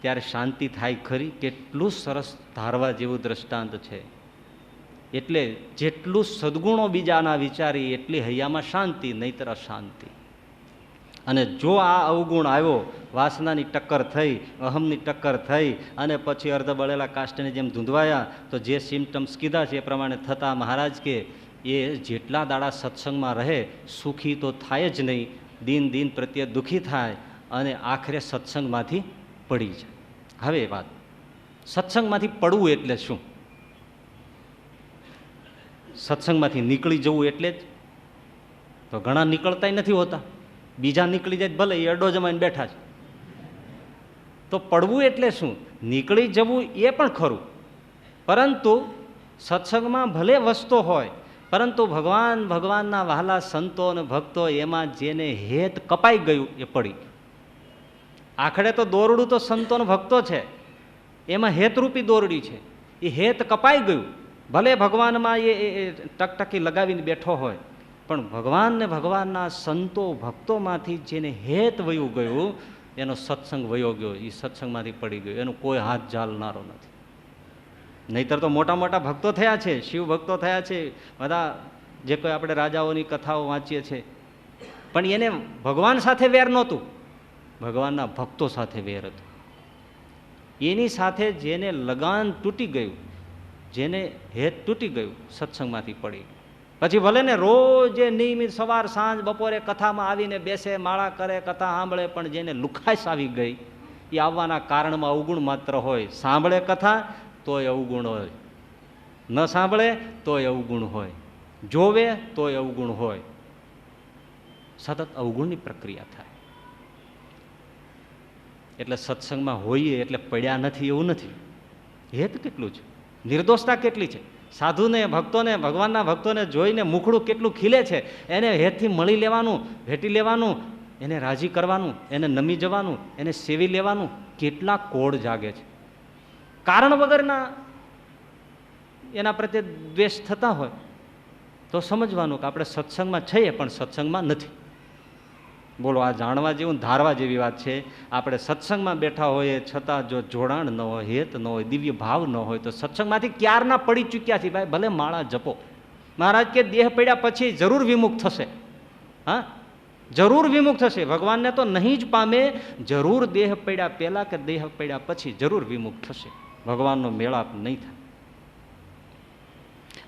ત્યારે શાંતિ થાય ખરી. કેટલું સરસ ધારવા જેવું દ્રષ્ટાંત છે. એટલે જેટલું સદગુણો બીજાના વિચારી એટલી હૈયામાં શાંતિ, નહીતર અશાંતિ. અને જો આ અવગુણ આવ્યો, વાસનાની ટક્કર થઈ, અહમની ટક્કર થઈ અને પછી અર્ધ બળેલા કાષ્ટની જેમ ધૂંધવાયા, તો જે સિમ્ટમ્સ કીધા છે એ પ્રમાણે થતા મહારાજ કે એ જેટલા દાડા સત્સંગમાં રહે સુખી તો થાય જ નહીં, દિન દિન પ્રત્યે દુઃખી થાય અને આખરે સત્સંગમાંથી પડી જાય. હવે વાત, સત્સંગમાંથી પડવું એટલે શું? સત્સંગમાંથી નીકળી જવું એટલે જ તો ઘણા નીકળતાય નથી હોતા. બીજા નીકળી જાય ભલે, એ અડ્ડો જમાઈને બેઠા છે. તો પડવું એટલે શું? નીકળી જવું એ પણ ખરું, પરંતુ સત્સંગમાં ભલે વસતો હોય, પરંતુ ભગવાનના વહાલા સંતો અને ભક્તો એમાં જેને હેત કપાઈ ગયું એ પડી. આખડે તો દોરડું તો સંતો અને ભક્તો છે, એમાં હેતરૂપી દોરડી છે. એ હેત કપાઈ ગયું, ભલે ભગવાનમાં એ ટકટકી લગાવીને બેઠો હોય, પણ ભગવાન ને ભગવાનના સંતો ભક્તોમાંથી જેને હેત વયું ગયું એનો સત્સંગ વયો ગયો, એ સત્સંગમાંથી પડી ગયો, એનો કોઈ હાથ ઝાલનારો નથી. નહીતર તો મોટા મોટા ભક્તો થયા છે, શિવ ભક્તો થયા છે, બધા જે કોઈ આપણે રાજાઓની કથાઓ વાંચીએ છીએ, પણ એને ભગવાન સાથે વેર નહોતું, ભગવાનના ભક્તો સાથે વેર હતું. એની સાથે જેને લગાન તૂટી ગયું, જેને હેત તૂટી ગયું, સત્સંગમાંથી પડી ગયું. પછી ભલે ને રોજ નિયમિત સવાર સાંજ બપોરે કથામાં આવીને બેસે, માળા કરે, કથા સાંભળે, પણ જેને લુખાઈશ આવી ગઈ એ આવવાના કારણમાં અવગુણ માત્ર હોય. સાંભળે કથા તોય અવગુણ હોય, ન સાંભળે તોય અવગુણ હોય, જોવે તોય અવગુણ હોય, સતત અવગુણની પ્રક્રિયા થાય. એટલે સત્સંગમાં હોઈએ એટલે પડ્યા નથી એવું નથી. હેત કેટલું છે, નિર્દોષતા કેટલી છે. સાધુને ભક્તોને, ભગવાનના ભક્તોને જોઈને મુખડું કેટલું ખીલે છે. એને હેતથી મળી લેવાનું, ભેટી લેવાનું, એને રાજી કરવાનું, એને નમી જવાનું, એને સેવી લેવાનું. કેટલા કોડ જાગે છે. કારણ વગરના એના પ્રત્યે દ્વેષ થતા હોય તો સમજવાનું કે આપણે સત્સંગમાં છીએ પણ સત્સંગમાં નથી. બોલો, આ જાણવા જેવું, ધારવા જેવી વાત છે. આપણે સત્સંગમાં બેઠા હોઈએ છતાં જો જોડાણ ન હોય, હેત ન હોય, દિવ્ય ભાવ ન હોય તો સત્સંગમાંથી ક્યારના પડી ચૂક્યા છે ભાઈ. ભલે માળા જપો. મહારાજ કે દેહ પડ્યા પછી જરૂર વિમુખ થશે. હા, જરૂર વિમુખ થશે. ભગવાનને તો નહીં જ પામે, જરૂર દેહ પડ્યા પહેલા કે દેહ પડ્યા પછી જરૂર વિમુખ થશે. ભગવાનનો મેળાપ નહીં થાય.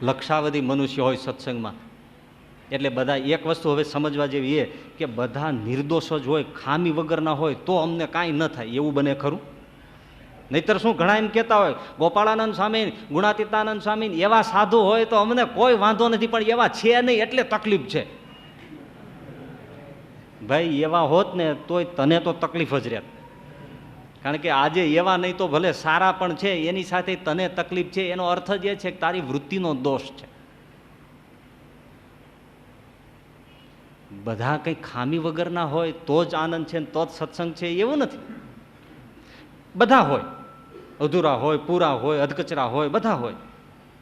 લક્ષાવધિ મનુષ્ય હોય સત્સંગમાં એટલે બધા એક વસ્તુ હવે સમજવા જેવી એ કે બધા નિર્દોષ જ હોય, ખામી વગરના હોય તો અમને કાંઈ ન થાય. એવું બને ખરું? નહીતર શું ઘણા એમ કહેતા હોય ગોપાળાનંદ સ્વામી, ગુણાતીતાનંદ સ્વામી એવા સાધુ હોય તો અમને કોઈ વાંધો નથી, પણ એવા છે નહીં એટલે તકલીફ છે. ભાઈ એવા હોત ને તોય તને તો તકલીફ જ રહેત. કારણ કે આજે એવા નહીં તો ભલે સારા પણ છે, એની સાથે તને તકલીફ છે. એનો અર્થ જ એ છે કે તારી વૃત્તિનો દોષ છે. બધા કંઈ ખામી વગરના હોય તો જ આનંદ છે, તો જ સત્સંગ છે એવું નથી. બધા હોય, અધૂરા હોય, પૂરા હોય, અધકચરા હોય, બધા હોય.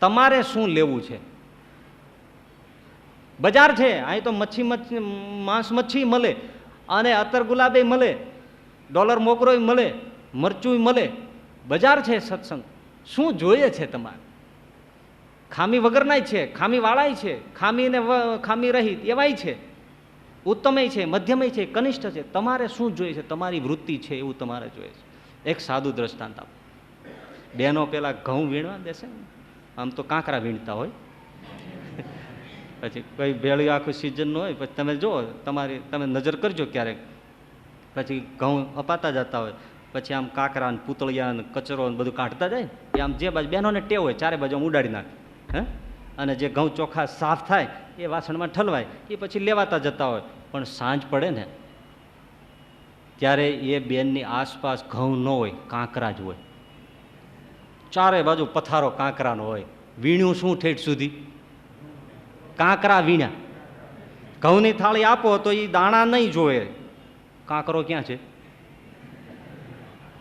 તમારે શું લેવું છે? બજાર છે, અહીં તો માંસ મચ્છી મળે અને અત્તર ગુલાબે મળે, ડોલર મોગરોય મળે, મરચું મળે. બજાર છે સત્સંગ. શું જોઈએ છે તમારે? ખામી વગરનાય છે, ખામી વાળાય છે, ખામીને ખામી રહિત એવાય છે, ઉત્તમય છે, મધ્યમય છે, કનિષ્ઠ છે. તમારે શું જોઈએ છે? તમારી વૃત્તિ છે એવું તમારે જોઈએ છે. એક સાદું દ્રષ્ટાંત આપો. બહેનો પેલા ઘઉં વીણવા દેશે, આમ તો કાંકરા વીણતા હોય, પછી કઈ ભેળી આખું સિઝન હોય, પછી તમે જુઓ, તમે નજર કરજો ક્યારેક, પછી ઘઉં અપાતા જતા હોય, પછી આમ કાંકરા ને પૂતળિયા ને કચરો ને બધું કાઢતા જાય. એ આમ જે બાજુ બહેનોને ટેવ હોય ચારે બાજુ આમ ઉડાડી નાખે. હે, અને જે ઘઉં ચોખ્ખા સાફ થાય એ વાસણમાં ઠલવાય, એ પછી લેવાતા જતા હોય. પણ સાંજ પડે ને ત્યારે એ બેનની આસપાસ ઘઉં ન હોય, કાંકરા જ હોય. ચારે બાજુ પથારો કાંકરાનો હોય. વીણ્યું શું ઠેઠ સુધી? કાંકરા વીણ્યા. ઘઉંની થાળી આપો તો એ દાણા નહીં જોવે, કાંકરો ક્યાં છે?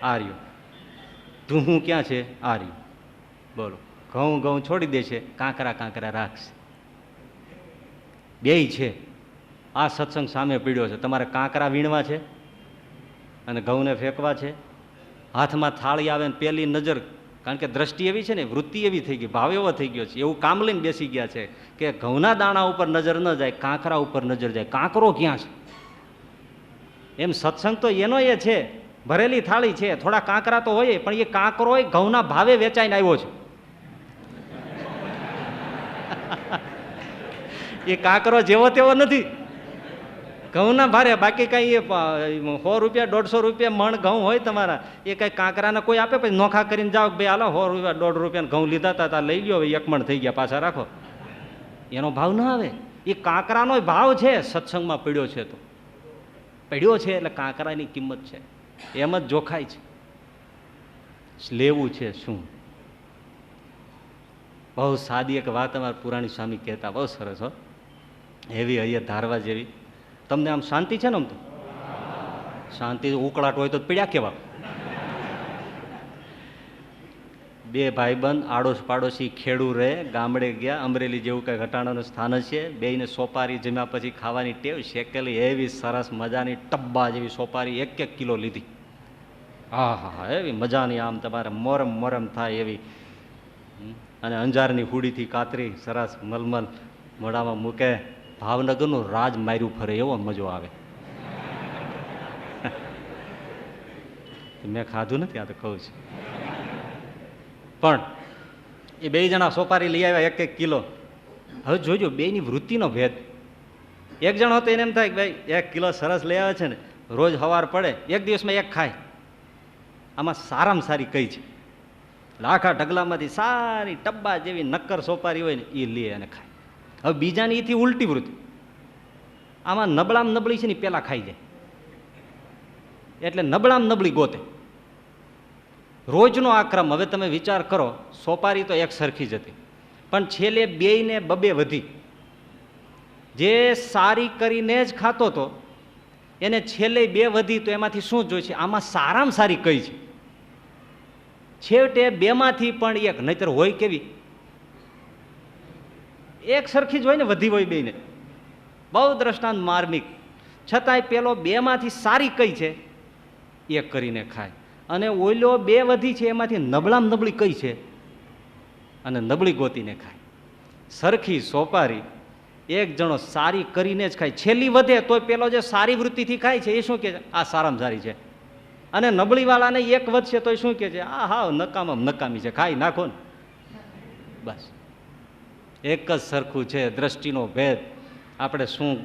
આ રહ્યો. ધૂહું ક્યાં છે? આ રહ્યું. બોલો, ઘઉં ઘઉં છોડી દે છે, કાંકરા કાંકરા રાખશે. બેય છે. આ સત્સંગ સામે પીડ્યો છે. તમારે કાંકરા વીણવા છે અને ઘઉંને ફેંકવા છે. હાથમાં થાળી આવે ને પેલી નજર, કારણ કે દ્રષ્ટિ એવી છે ને, વૃત્તિ એવી થઈ ગઈ, ભાવ એવો થઈ ગયો છે, એવું કામ લઈને બેસી ગયા છે કે ઘઉંના દાણા ઉપર નજર ન જાય, કાંકરા ઉપર નજર જાય. કાંકરો ક્યાં છે? એમ સત્સંગ તો એનો એ છે, ભરેલી થાળી છે, થોડા કાંકરા તો હોય, પણ એ કાંકરો ઘઉંના ભાવે વેચાઈને આવ્યો છે. એ કાંકરો જેવો તેવો નથી, ઘઉંના ભારે. બાકી કઈ 100 રૂપિયા 150 રૂપિયા મણ ઘઉં હોય તમારા, એ કઈ કાંકરાને કોઈ આપે? પછી નોખા કરીને જાઓ ભાઈ હાલો 100 રૂપિયા 150 રૂપિયા ઘઉં લીધા હતા, લઈ ગયો, 1 મણ થઈ ગયા, પાછા રાખો. એનો ભાવ ના આવે. એ કાંકરાનો ભાવ છે, સત્સંગમાં પડ્યો છે તો પડ્યો છે એટલે કાંકરાની કિંમત છે. એમ જ જોખાય છે. લેવું છે શું? બહુ સાદી એક વાત અમારા પુરાણી સ્વામી કહેતા, બહુ સરસ હો, એવી અહીંયા ધારવા જેવી. તમને આમ શાંતિ છે ને? આમ તો શાંતિ, ઉકળાટ હોય તો પીડ્યા કેવા. બે ભાઈબંધ આડોશ પાડોશી ખેડૂ રહે, ગામડે ગયા, અમરેલી જેવું કંઈ ઘટાડાનું સ્થાન છે. બેયને સોપારી જમ્યા પછી ખાવાની ટેવ, શેકેલી એવી સરસ મજાની ટબ્બા જેવી સોપારી 1-1 કિલો લીધી. હા હા હા, એવી મજાની, આમ તમારે મોરમ મોરમ થાય એવી. અને અંજારની હુડીથી કાતરી સરસ મલમલ મોઢામાં મૂકે. ભાવનગરનું રાજ માર્યું ફરે એવો મજો આવે. મેં ખાધું નથી, આ તો કહું છું. પણ એ 2 જણા સોપારી લઈ આવ્યા 1-1 કિલો. હવે જોજો બેયની વૃત્તિનો ભેદ. એક જણો તો એને એમ થાય કે ભાઈ 1 કિલો સરસ લઈ આવે છે ને, રોજ સવાર પડે એક દિવસમાં 1 ખાય. આમાં સારામાં સારી કઈ છે? લાખા ઢગલામાંથી સારી ટબ્બા જેવી નક્કર સોપારી હોય ને એ લે અને ખાય. હવે બીજાની એથી ઉલટી વૃત્તિ. આમાં નબળામાં નબળી છે ને પેલા ખાઈ જાય, એટલે નબળામાં નબળી ગોતે. રોજનો આ ક્રમ. હવે તમે વિચાર કરો, સોપારી તો એક સરખી જ હતી, પણ છેલ્લે 2 ને 2 વધી. જે સારી કરીને જ ખાતો હતો એને છેલ્લે 2 વધી, તો એમાંથી શું જોઈ છે? આમાં સારામાં સારી કઈ છે? છેવટે 2 માંથી પણ એક, નહીતર હોય કેવી? એક સરખી જ હોય ને, વધી હોય બેયને. બહુ દ્રષ્ટાંત માર્મિક. છતાંય પેલો 2 માંથી સારી કઈ છે એ કરીને ખાય, અને ઓઈલો 2 વધી છે એમાંથી નબળામાં નબળી કઈ છે અને નબળી ગોતીને ખાય. સરખી સોપારી એક જણો સારી કરીને જ ખાય, છેલ્લી વધે તો પેલો જે સારી વૃત્તિથી ખાય છે એ શું કે છે? આ સારામાં સારી છે. અને નબળીવાળાને એક વધશે તો શું કે છે? આ હા નકામાં નકામી છે, ખાઈ નાખો ને. બસ એક જ સરખું છે. દ્રષ્ટિનો ભેદ. આપણે શું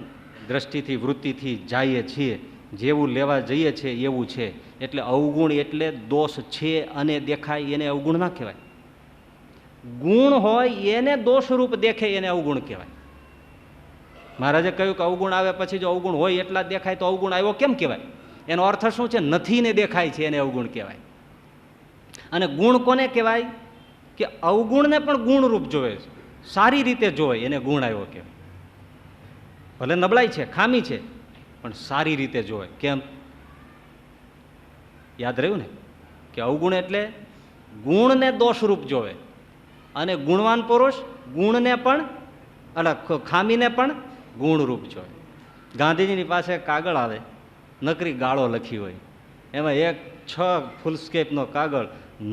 દ્રષ્ટિથી વૃત્તિથી જઈએ છીએ, જેવું લેવા જઈએ છીએ એવું છે. એટલે અવગુણ એટલે દોષ છે અને દેખાય એને અવગુણ ના કહેવાય. ગુણ હોય એને દોષરૂપ દેખે એને અવગુણ કહેવાય. મહારાજે કહ્યું કે અવગુણ આવે પછી જો અવગુણ હોય એટલા જ દેખાય તો અવગુણ આવ્યો કેમ કહેવાય? એનો અર્થ શું છે? નથી ને દેખાય છે એને અવગુણ કહેવાય. અને ગુણ કોને કહેવાય? કે અવગુણને પણ ગુણરૂપ જોવે છે, સારી રીતે જોવે એને ગુણ આવ્યો કહેવાય. ભલે નબળાઈ છે, ખામી છે, પણ સારી રીતે જોવે. કેમ? યાદ રહ્યું ને કે અવગુણ એટલે ગુણને દોષરૂપ જોવે, અને ગુણવાન પુરુષ ગુણને પણ ખામીને પણ ગુણરૂપ જોવે. ગાંધીજીની પાસે કાગળ આવે, નકરી ગાળો લખી હોય, એમાં 6 ફૂલસ્કેપનો કાગળ,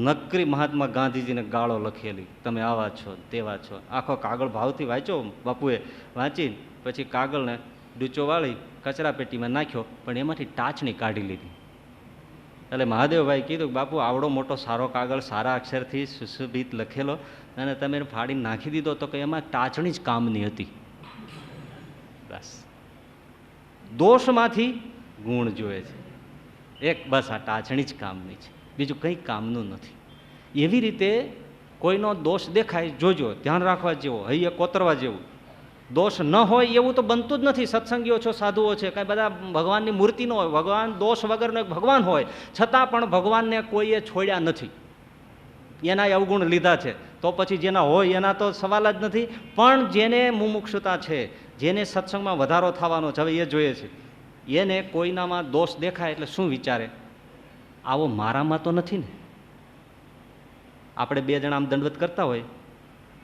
નકરી મહાત્મા ગાંધીજીને ગાળો લખેલી, તમે આવા છો તેવા છો. આખો કાગળ ભાવથી વાંચ્યો બાપુએ, વાંચી પછી કાગળને ડૂચો વાળી કચરા પેટીમાં નાખ્યો, પણ એમાંથી ટાચણી કાઢી લીધી. એટલે મહાદેવભાઈ કીધું કે બાપુ આવડો મોટો સારો કાગળ સારા અક્ષરથી સુશોભિત લખેલો અને તમે ફાડીને નાખી દીધો, તો કે એમાં ટાચણી જ કામની હતી. બસ દોષમાંથી ગુણ જોવે છે એક, બસ આ ટાચણી જ કામની છે, બીજું કંઈ કામનું નથી. એવી રીતે કોઈનો દોષ દેખાય જોજો, ધ્યાન રાખવા જેવો, હૈયે કોતરવા જેવું. દોષ ન હોય એવું તો બનતું જ નથી. સત્સંગીઓ છો, સાધુઓ છે, કાંઈ બધા ભગવાનની મૂર્તિ ન હોય, ભગવાન દોષ વગરનો એક ભગવાન હોય, છતાં પણ ભગવાનને કોઈએ છોડ્યા નથી, એના અવગુણ લીધા છે. તો પછી જેના હોય એના તો સવાલ જ નથી. પણ જેને મુમુક્ષુતા છે, જેને સત્સંગમાં વધારો થવાનો છે, હવે એ જોઈએ છે, એને કોઈનામાં દોષ દેખાય એટલે શું વિચારે, આવો મારામાં તો નથી ને. આપણે બે જણા આમ દંડવત કરતા હોય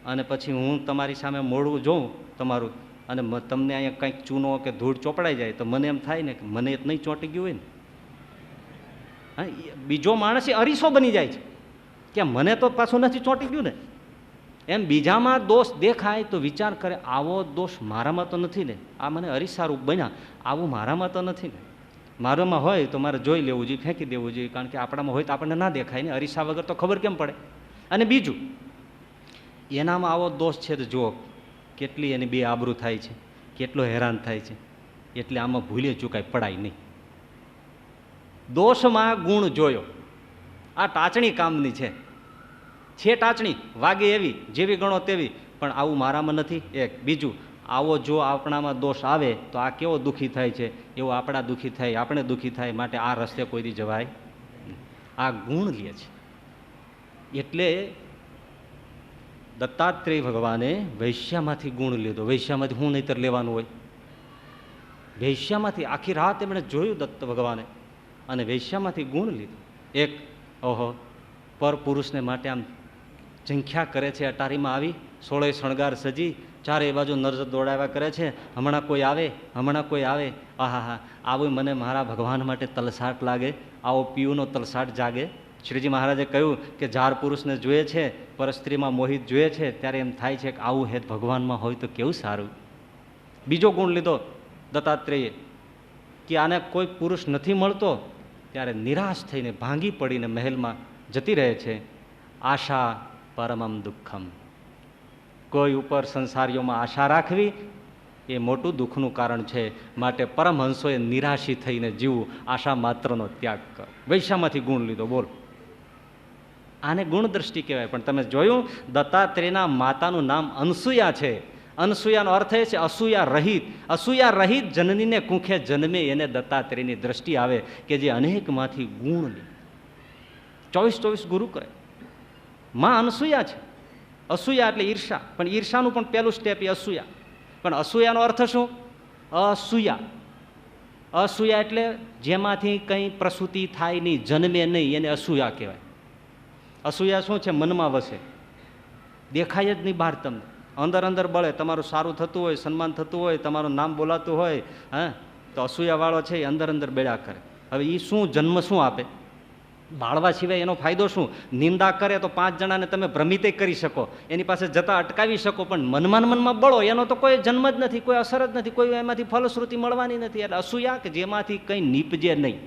અને પછી હું તમારી સામે મોઢું જોઉં તમારું, અને તમને અહીંયા કંઈક ચૂનો કે ધૂળ ચોપડાઈ જાય તો મને એમ થાય ને કે મને એ નહીં ચોંટી ગયું હોય ને. હા, બીજો માણસ એ અરીસો બની જાય છે કે મને તો પાછું નથી ચોંટી ગયું ને. એમ બીજામાં દોષ દેખાય તો વિચાર કરે, આવો દોષ મારામાં તો નથી ને, આ મને અરીસારૂપ બન્યા, આવું મારામાં તો નથી ને. મારામાં હોય તો મારે જોઈ લેવું જોઈએ, ફેંકી દેવું જોઈએ, કારણ કે આપણામાં હોય તો આપણને ના દેખાય ને, અરીસા વગર તો ખબર કેમ પડે. અને બીજું, એનામાં આવો દોષ છે તો જુઓ કેટલી એની બે આબરૂ થાય છે, કેટલો હેરાન થાય છે. એટલે આમાં ભૂલે ચૂકાય પડાય નહીં. દોષમાં ગુણ જોયો, આ ટાચણી કામની છે ટાચણી, વાગે એવી, જેવી ગણો તેવી, પણ આવું મારામાં નથી. એક બીજું, આવો જો આપણામાં દોષ આવે તો આ કેવો દુઃખી થાય છે, એવો આપણા દુઃખી થાય, આપણે દુઃખી થાય, માટે આ રસ્તે કોઈ દી જવાય. આ ગુણ લે છે. એટલે દત્તાત્રેય ભગવાને વૈશ્યામાંથી ગુણ લીધો. વૈશ્યામાંથી હું નહીતર લેવાનું હોય, વૈશ્યામાંથી આખી રાત એમણે જોયું દત્ત ભગવાને, અને વૈશ્યામાંથી ગુણ લીધો. એક, ઓહો, પર પુરુષને માટે આમ ઝંખ્યા કરે છે, અટારીમાં આવી 16 શણગાર સજી, ચારે બાજુ નજર દોડાવ્યા કરે છે, હમણાં કોઈ આવે, હમણાં કોઈ આવે. આહા હા, આવું મને મારા ભગવાન માટે તલસાટ લાગે, આવો પીયુનો તલસાટ જાગે. શ્રીજી મહારાજે કહ્યું કે જાર પુરુષને જોઈએ છે, પરસ્ત્રીમાં મોહિત જોઈએ છે, ત્યારે એમ થાય છે કે આવું હેત ભગવાનમાં હોય તો કેવું સારું. બીજો ગુણ લીધો દત્તાત્રેયે કે આને કોઈ પુરુષ નથી મળતો, ત્યારે નિરાશ થઈને ભાંગી પડીને મહેલમાં જતી રહે છે. આશા પરમમ દુઃખમ, કોઈ ઉપર સંસારીઓમાં આશા રાખવી એ મોટું દુઃખનું કારણ છે. માટે પરમહંસોએ નિરાશી થઈને જીવવું, આશા માત્રનો ત્યાગ કર. વૈશ્યામાંથી ગુણ લીધો. બોલ, આને ગુણ દ્રષ્ટિ કહેવાય. પણ તમે જોયું, દત્તાત્રેયના માતાનું નામ અનસુયા છે. અનસુયાનો અર્થ એ છે અસૂયા રહિત. અસૂયા રહિત જનનીને કુંખે જન્મે એને દત્તાત્રેયની દ્રષ્ટિ આવે કે જે અનેકમાંથી ગુણ લે. 24 ગુરુ કરે. માં અનસૂયા છે. અસૂયા એટલે ઈર્ષા, પણ ઈર્ષાનું પણ પહેલું સ્ટેપ એ અસૂયા. પણ અસૂયાનો અર્થ શું? અસૂયા. અસૂયા એટલે જેમાંથી કંઈ પ્રસૂતિ થાય નહીં, જન્મે નહીં, એને અસૂયા કહેવાય. અસૂયા શું છે? મનમાં વસે, દેખાય જ નહીં બહાર તમને, અંદર અંદર બળે. તમારું સારું થતું હોય, સન્માન થતું હોય, તમારું નામ બોલાતું હોય, હા, તો અસૂયાવાળો છે એ અંદર અંદર બેડા કરે. હવે એ શું જન્મ શું આપે? બાળવા સિવાય એનો ફાયદો શું? નિંદા કરે તો 5 જણાને તમે ભ્રમિત કરી શકો, એની પાસે જતા અટકાવી શકો, પણ મનમાં બળો એનો તો કોઈ જન્મ જ નથી, કોઈ અસર જ નથી, કોઈ એમાંથી ફલશ્રુતિ મળવાની નથી. એટલે અસૂયા કે જેમાંથી કંઈ નીપજે નહીં,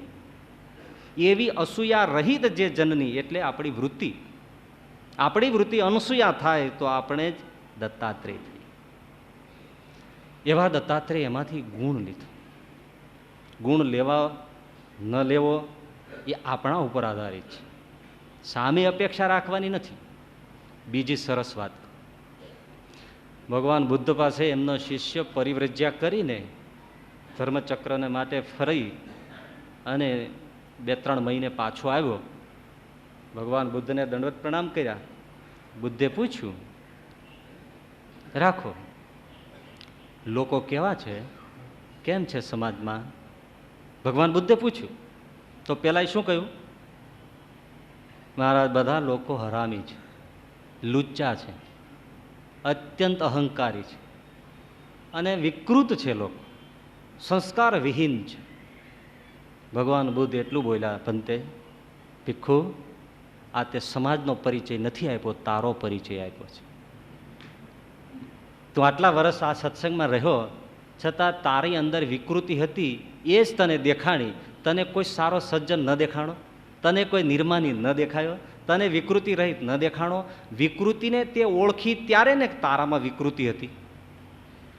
એવી અસૂયા રહિત જે જનની, એટલે આપણી વૃત્તિ અનસૂયા થાય તો આપણે જ દત્તાત્રેય થઈ. એવા દત્તાત્રેય એમાંથી ગુણ લીધો. ગુણ લેવા ન લેવો એ આપણા ઉપર આધારિત છે, સામે અપેક્ષા રાખવાની નથી. બીજી સરસ વાત, ભગવાન બુદ્ધ પાસે એમનો શિષ્ય પરિવ્રજ્યા કરીને ધર્મચક્રને માટે ફરી અને 2-3 મહિને પાછો આવ્યો. ભગવાન બુદ્ધને દંડવત પ્રણામ કર્યા. બુદ્ધે પૂછ્યું, રાખો, લોકો કેવા છે, કેમ છે સમાજમાં? ભગવાન બુદ્ધે પૂછ્યું તો પેલા શું કહ્યું? મારા બધા લોકો હરામી છે, લુચ્ચા છે, અત્યંત અહંકારી છે અને વિકૃત છે, લોકો સંસ્કાર વિહીન છે. ભગવાન બુદ્ધ એટલું બોલ્યા, પંતે ભિક્ષુ, આ તે સમાજનો પરિચય નથી આપ્યો, તારો પરિચય આપ્યો છે. તું આટલા વર્ષ આ સત્સંગમાં રહ્યો છતાં તારી અંદર વિકૃતિ હતી, એ જ તને દેખાણી. તને કોઈ સારો સજ્જન ન દેખાણો, તને કોઈ નિર્માની ન દેખાયો, તને વિકૃતિ રહિત ન દેખાણો. વિકૃતિને તે ઓળખી ત્યારે ને તારામાં વિકૃતિ હતી.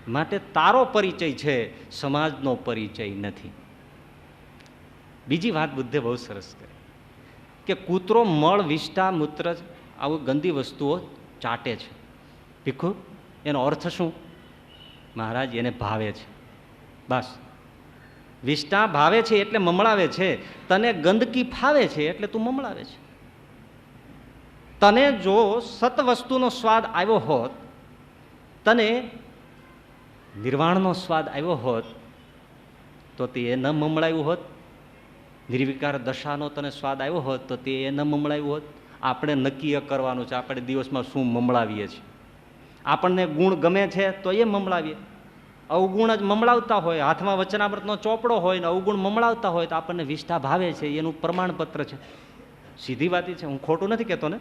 માટે તારો પરિચય છે, સમાજનો પરિચય નથી. બીજી વાત બુદ્ધે બહુ સરસ કરી કે કૂતરો મળ, વિષ્ટા, મૂત્ર આવું ગંદી વસ્તુઓ ચાટે છે. ભીખુ, એનો અર્થ શું? મહારાજ, એને ભાવે છે, બસ. વિષ્ટા ભાવે છે એટલે મમળાવે છે. તને ગંદકી ફાવે છે એટલે તું મમળાવે છે. તને જો સત વસ્તુનો સ્વાદ આવ્યો હોત, તને નિર્વાણનો સ્વાદ આવ્યો હોત, તો તે ન મમળાયું હોત. નિર્વિકાર દશાનો તને સ્વાદ આવ્યો હોત તો તે ન મમળાયું હોત. આપણે નક્કી કરવાનું છે આપણે દિવસમાં શું મમળાવીએ છીએ. આપણને ગુણ ગમે છે તો એ મમળાવીએ. અવગુણ જ મમળાવતા હોય, હાથમાં વચનામૃતનો ચોપડો હોય ને અવગુણ મમળાવતા હોય તો આપણને વિષ્ઠા ભાવે છે, એનું પ્રમાણપત્ર છે. સીધી વાત છે, હું ખોટું નથી કહેતો ને.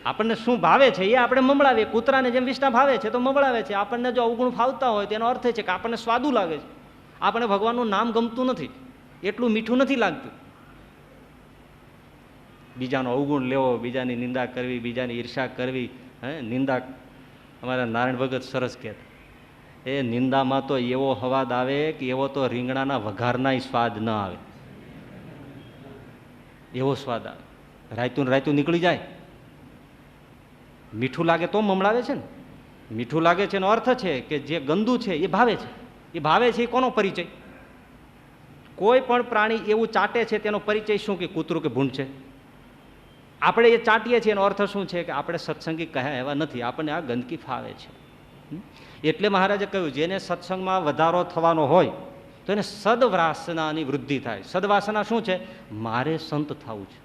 આપણને શું ભાવે છે એ આપણે મમળાવીએ. કૂતરાને જેમ વિષ્ઠા ભાવે છે તો મમળાવે છે. આપણને જો અવગુણ ફાવતા હોય તેનો અર્થ છે કે આપણને સ્વાદુ લાગે છે, આપણે ભગવાનનું નામ ગમતું નથી, એટલું મીઠું નથી લાગતું. બીજાનો અવગુણ લેવો, બીજાની નિંદા કરવી, બીજાની ઈર્ષા કરવી. નિંદા અમારા નારાયણ ભગત સરસ કહેતા, એ નિંદામાં તો એવો હવાદ આવે કે એવો તો રીંગણાના વઘારનાય સ્વાદ ન આવે, એવો સ્વાદ આવે. રાયતું ને રાયતું નીકળી જાય. મીઠું લાગે તો મમળાવે છે ને. મીઠું લાગે છે એનો અર્થ છે કે જે ગંદુ છે એ ભાવે છે. એ ભાવે છે એ કોનો પરિચય? કોઈ પણ પ્રાણી એવું ચાટે છે તેનો પરિચય શું? કે કૂતરું કે ભૂંડ છે. આપણે એ ચાટીએ છીએ એનો અર્થ શું છે? કે આપણે સત્સંગી કહ્યા એવા નથી, આપણને આ ગંદકી ફાવે છે. એટલે મહારાજે કહ્યું, જેને સત્સંગમાં વધારો થવાનો હોય તો એને સદવાસનાની વૃદ્ધિ થાય. સદવાસના શું છે? મારે સંત થવું છે,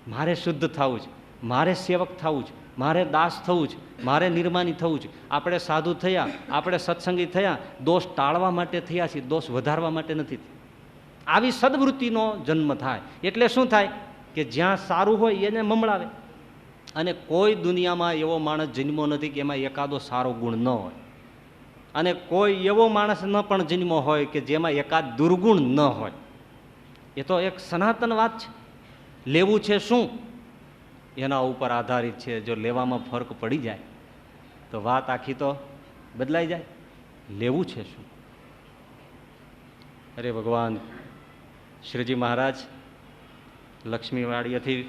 મારે શુદ્ધ થવું છે, મારે સેવક થવું છે, મારે દાસ થવું છે, મારે નિર્માની થવું છે. આપણે સાધુ થયા, આપણે સત્સંગી થયા, દોષ ટાળવા માટે થયા છીએ, દોષ વધારવા માટે નથી. આવી સદવૃત્તિનો જન્મ થાય. એટલે શું થાય? કે જ્યાં સારું હોય એને મમળાવે. અને કોઈ દુનિયામાં એવો માણસ જન્મો નથી કે એમાં એકાદો સારો ગુણ ન હોય, અને કોઈ એવો માણસ ન પણ જન્મો હોય કે જેમાં એકાદ દુર્ગુણ ન હોય. એ તો એક સનાતન વાત છે. લેવું છે શું એના ઉપર આધારિત છે. જો લેવામાં ફરક પડી જાય તો વાત આખી તો બદલાઈ જાય. લેવું છે શું? અરે ભગવાન શ્રીજી મહારાજ લક્ષ્મીવાડીએથી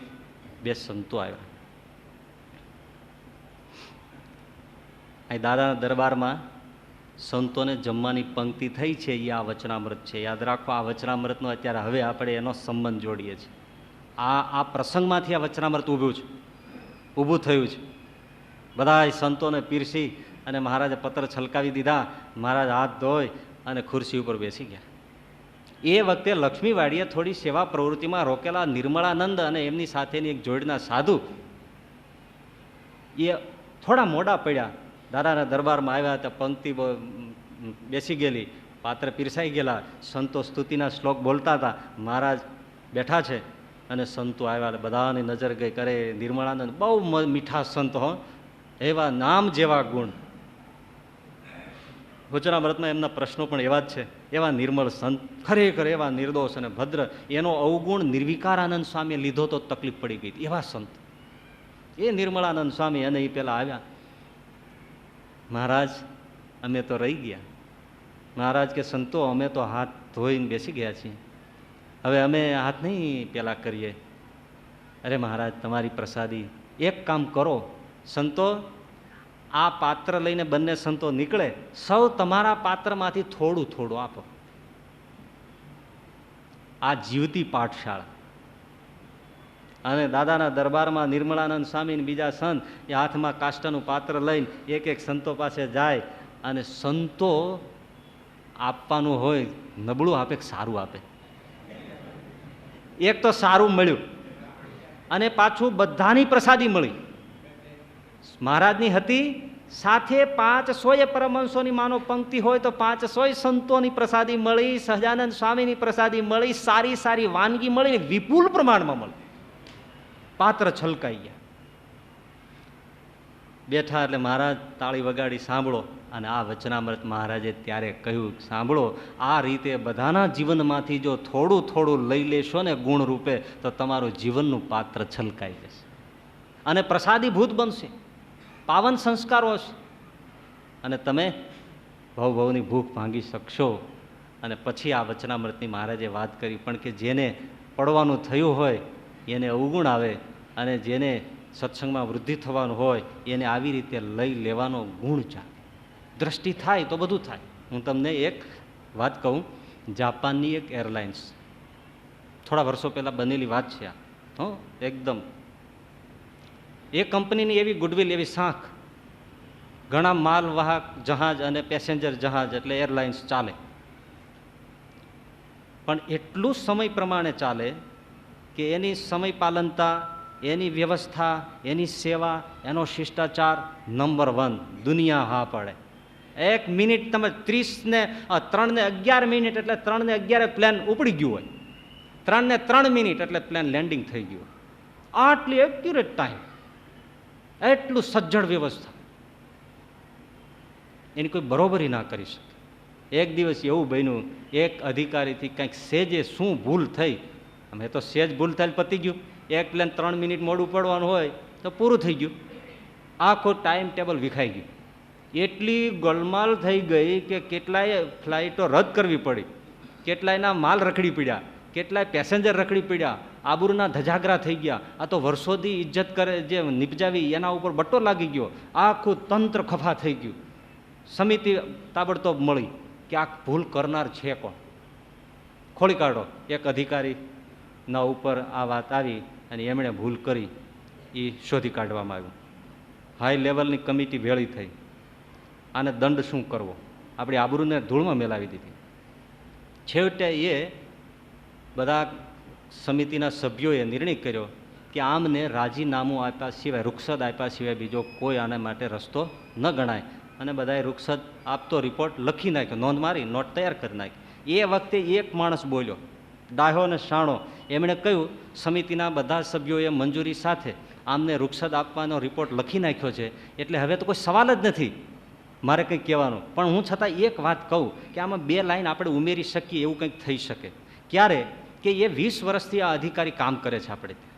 બે સંતો આવ્યા. અહીં દાદાના દરબારમાં સંતોને જમવાની પંક્તિ થઈ છે, એ આ વચનામૃત છે. યાદ રાખો, આ વચનામૃતનો અત્યારે હવે આપણે એનો સંબંધ જોડીએ છીએ. આ પ્રસંગમાંથી આ વચનામૃત ઊભું થયું છે. બધા સંતોને પીરસી અને મહારાજે પત્ર છલકાવી દીધા. મહારાજ હાથ ધોઈ અને ખુરશી ઉપર બેસી ગયા. એ વખતે લક્ષ્મીવાડીએ થોડી સેવા પ્રવૃત્તિમાં રોકેલા નિર્મળાનંદ અને એમની સાથેની એક જોડના સાધુ એ થોડા મોડા પડ્યા. દાદાના દરબારમાં આવ્યા તો પંક્તિ બેસી ગયેલી, પાત્ર પીરસાઈ ગયેલા, સંતો સ્તુતિના શ્લોક બોલતા હતા, મહારાજ બેઠા છે અને સંતો આવ્યા. બધાની નજર ગઈ કરે નિર્મળાનંદ, બહુ મીઠા સંત હો, એવા નામ જેવા ગુણ. વચનામૃતમાં એમના પ્રશ્નો પણ એવા જ છે. એવા નિર્મળ સંત, ખરેખર એવા નિર્દોષ અને ભદ્ર. એનો અવગુણ નિર્વિકારાનંદ સ્વામીએ લીધો તો તકલીફ પડી ગઈ. એવા સંત એ નિર્મળાનંદ સ્વામી. અને એ પેલા આવ્યા, મહારાજ અમે તો રહી ગયા. મહારાજ કે સંતો અમે તો હાથ ધોઈને બેસી ગયા છીએ, હવે અમે હાથ નહીં પેલા કરીએ. અરે મહારાજ તમારી પ્રસાદી, એક કામ કરો સંતો, આ પાત્ર લઈને બંને સંતો નીકળે, સૌ તમારા પાત્રમાંથી થોડું થોડું આપો. આ જીવતી પાઠશાળા. અને દાદાના દરબારમાં નિર્મળાનંદ સ્વામી બીજા સંત એ હાથમાં કાષ્ટનું પાત્ર લઈને એક એક સંતો પાસે જાય. અને સંતો આપવાનું હોય નબળું આપે કે સારું આપે. એક તો સારું મળ્યું અને પાછું બધાની પ્રસાદી મળી. મહારાજની હતી, સાથે 500 પરમહંસોની માનો પંક્તિ હોય તો 500 સંતોની પ્રસાદી મળી, સહજાનંદ સ્વામીની પ્રસાદી મળી, સારી સારી વાનગી મળી, વિપુલ પ્રમાણમાં મળી. પાત્ર છલકાઈ ગયા. બેઠા એટલે મહારાજ તાળી વગાડી, સાંભળો. અને આ વચનામૃત મહારાજે ત્યારે કહ્યું, સાંભળો, આ રીતે બધાના જીવનમાંથી જો થોડું થોડું લઈ લેશો ને ગુણ રૂપે, તો તમારું જીવનનું પાત્ર છલકાઈ જશે અને પ્રસાદીભૂત બનશે, પાવન સંસ્કારો હશે અને તમે ભવભવની ભૂખ ભાંગી શકશો. અને પછી આ વચનામૃતની મહારાજે વાત કરી પણ કે જેને પડવાનું થયું હોય એને અવગુણ આવે અને જેને સત્સંગમાં વૃદ્ધિ થવાનું હોય એને આવી રીતે લઈ લેવાનો ગુણ જાગે. દ્રષ્ટિ થાય તો બધું થાય. હું તમને એક વાત કહું, જાપાનની એક એરલાઇન્સ થોડા વર્ષો પહેલાં બનેલી વાત છે આ, એકદમ એ કંપનીની એવી ગુડવિલ, એવી સાંખ, ઘણા માલવાહક જહાજ અને પેસેન્જર જહાજ એટલે એરલાઇન્સ ચાલે, પણ એટલું સમય પ્રમાણે ચાલે કે એની સમય પાલનતા, એની વ્યવસ્થા, એની સેવા, એનો શિષ્ટાચાર નંબર 1 દુનિયા હા પડે. 1 મિનિટ તમે 3:11 એટલે 3:11 પ્લેન ઉપડી ગયું હોય, 3:03 એટલે પ્લેન લેન્ડિંગ થઈ ગયું. આટલી એક્યુરેટ ટાઈમ, એટલું સજ્જડ વ્યવસ્થા, એની કોઈ બરોબરી ના કરી શકે. એક દિવસ એવું બન્યું, એક અધિકારીથી કંઈક સેજે શું ભૂલ થઈ, અમે તો સેજ ભૂલ થાય પતી ગયું. એક પ્લેન 3 મિનિટ મોડું પડવાનું હોય તો પૂરું થઈ ગયું, આખું ટાઈમ ટેબલ વિખાઈ ગયું. એટલી ગોલમાલ થઈ ગઈ કે કેટલાય ફ્લાઇટો રદ કરવી પડી, કેટલાયના માલ રખડી પડ્યા, કેટલાય પેસેન્જર રખડી પડ્યા, આબરૂના ધજાગરા થઈ ગયા. આ તો વર્ષોથી ઇજ્જત કરે જે નિપજાવી એના ઉપર બટ્ટો લાગી ગયો, આખું તંત્ર ખફા થઈ ગયું. સમિતિ તાબડતોબ મળી કે આ ભૂલ કરનાર છે કોણ, ખોલી કાઢો. એક અધિકારીના ઉપર આ વાત આવી અને એમણે ભૂલ કરી, એ શોધી કાઢવામાં આવ્યું. હાઈ લેવલની કમિટી ભેળી થઈ, આને દંડ શું કરવો, આપણી આબરૂને ધૂળમાં મેલાવી દીધી. છેવટે એ બધા સમિતિના સભ્યોએ નિર્ણય કર્યો કે આમને રાજીનામું આપ્યા સિવાય, રૂખસદ આપ્યા સિવાય બીજો કોઈ આના માટે રસ્તો ન ગણાય. અને બધાએ રૂખસદ આપતો રિપોર્ટ લખી નાખ્યો, નોંધ મારી, નોટ તૈયાર કરી નાખી. એ વખતે એક માણસ બોલ્યો, ડાહ્યો અને શાણો, એમણે કહ્યું સમિતિના બધા સભ્યોએ મંજૂરી સાથે આમને રૂખસદ આપવાનો રિપોર્ટ લખી નાખ્યો છે, એટલે હવે તો કોઈ સવાલ જ નથી મારે કંઈક કહેવાનું. પણ હું છતાં એક વાત કહું કે આમાં 2 લાઈન આપણે ઉમેરી શકીએ એવું કંઈક થઈ શકે. ક્યારે કે એ 20 વર્ષથી આ અધિકારી કામ કરે છે આપણે ત્યાં,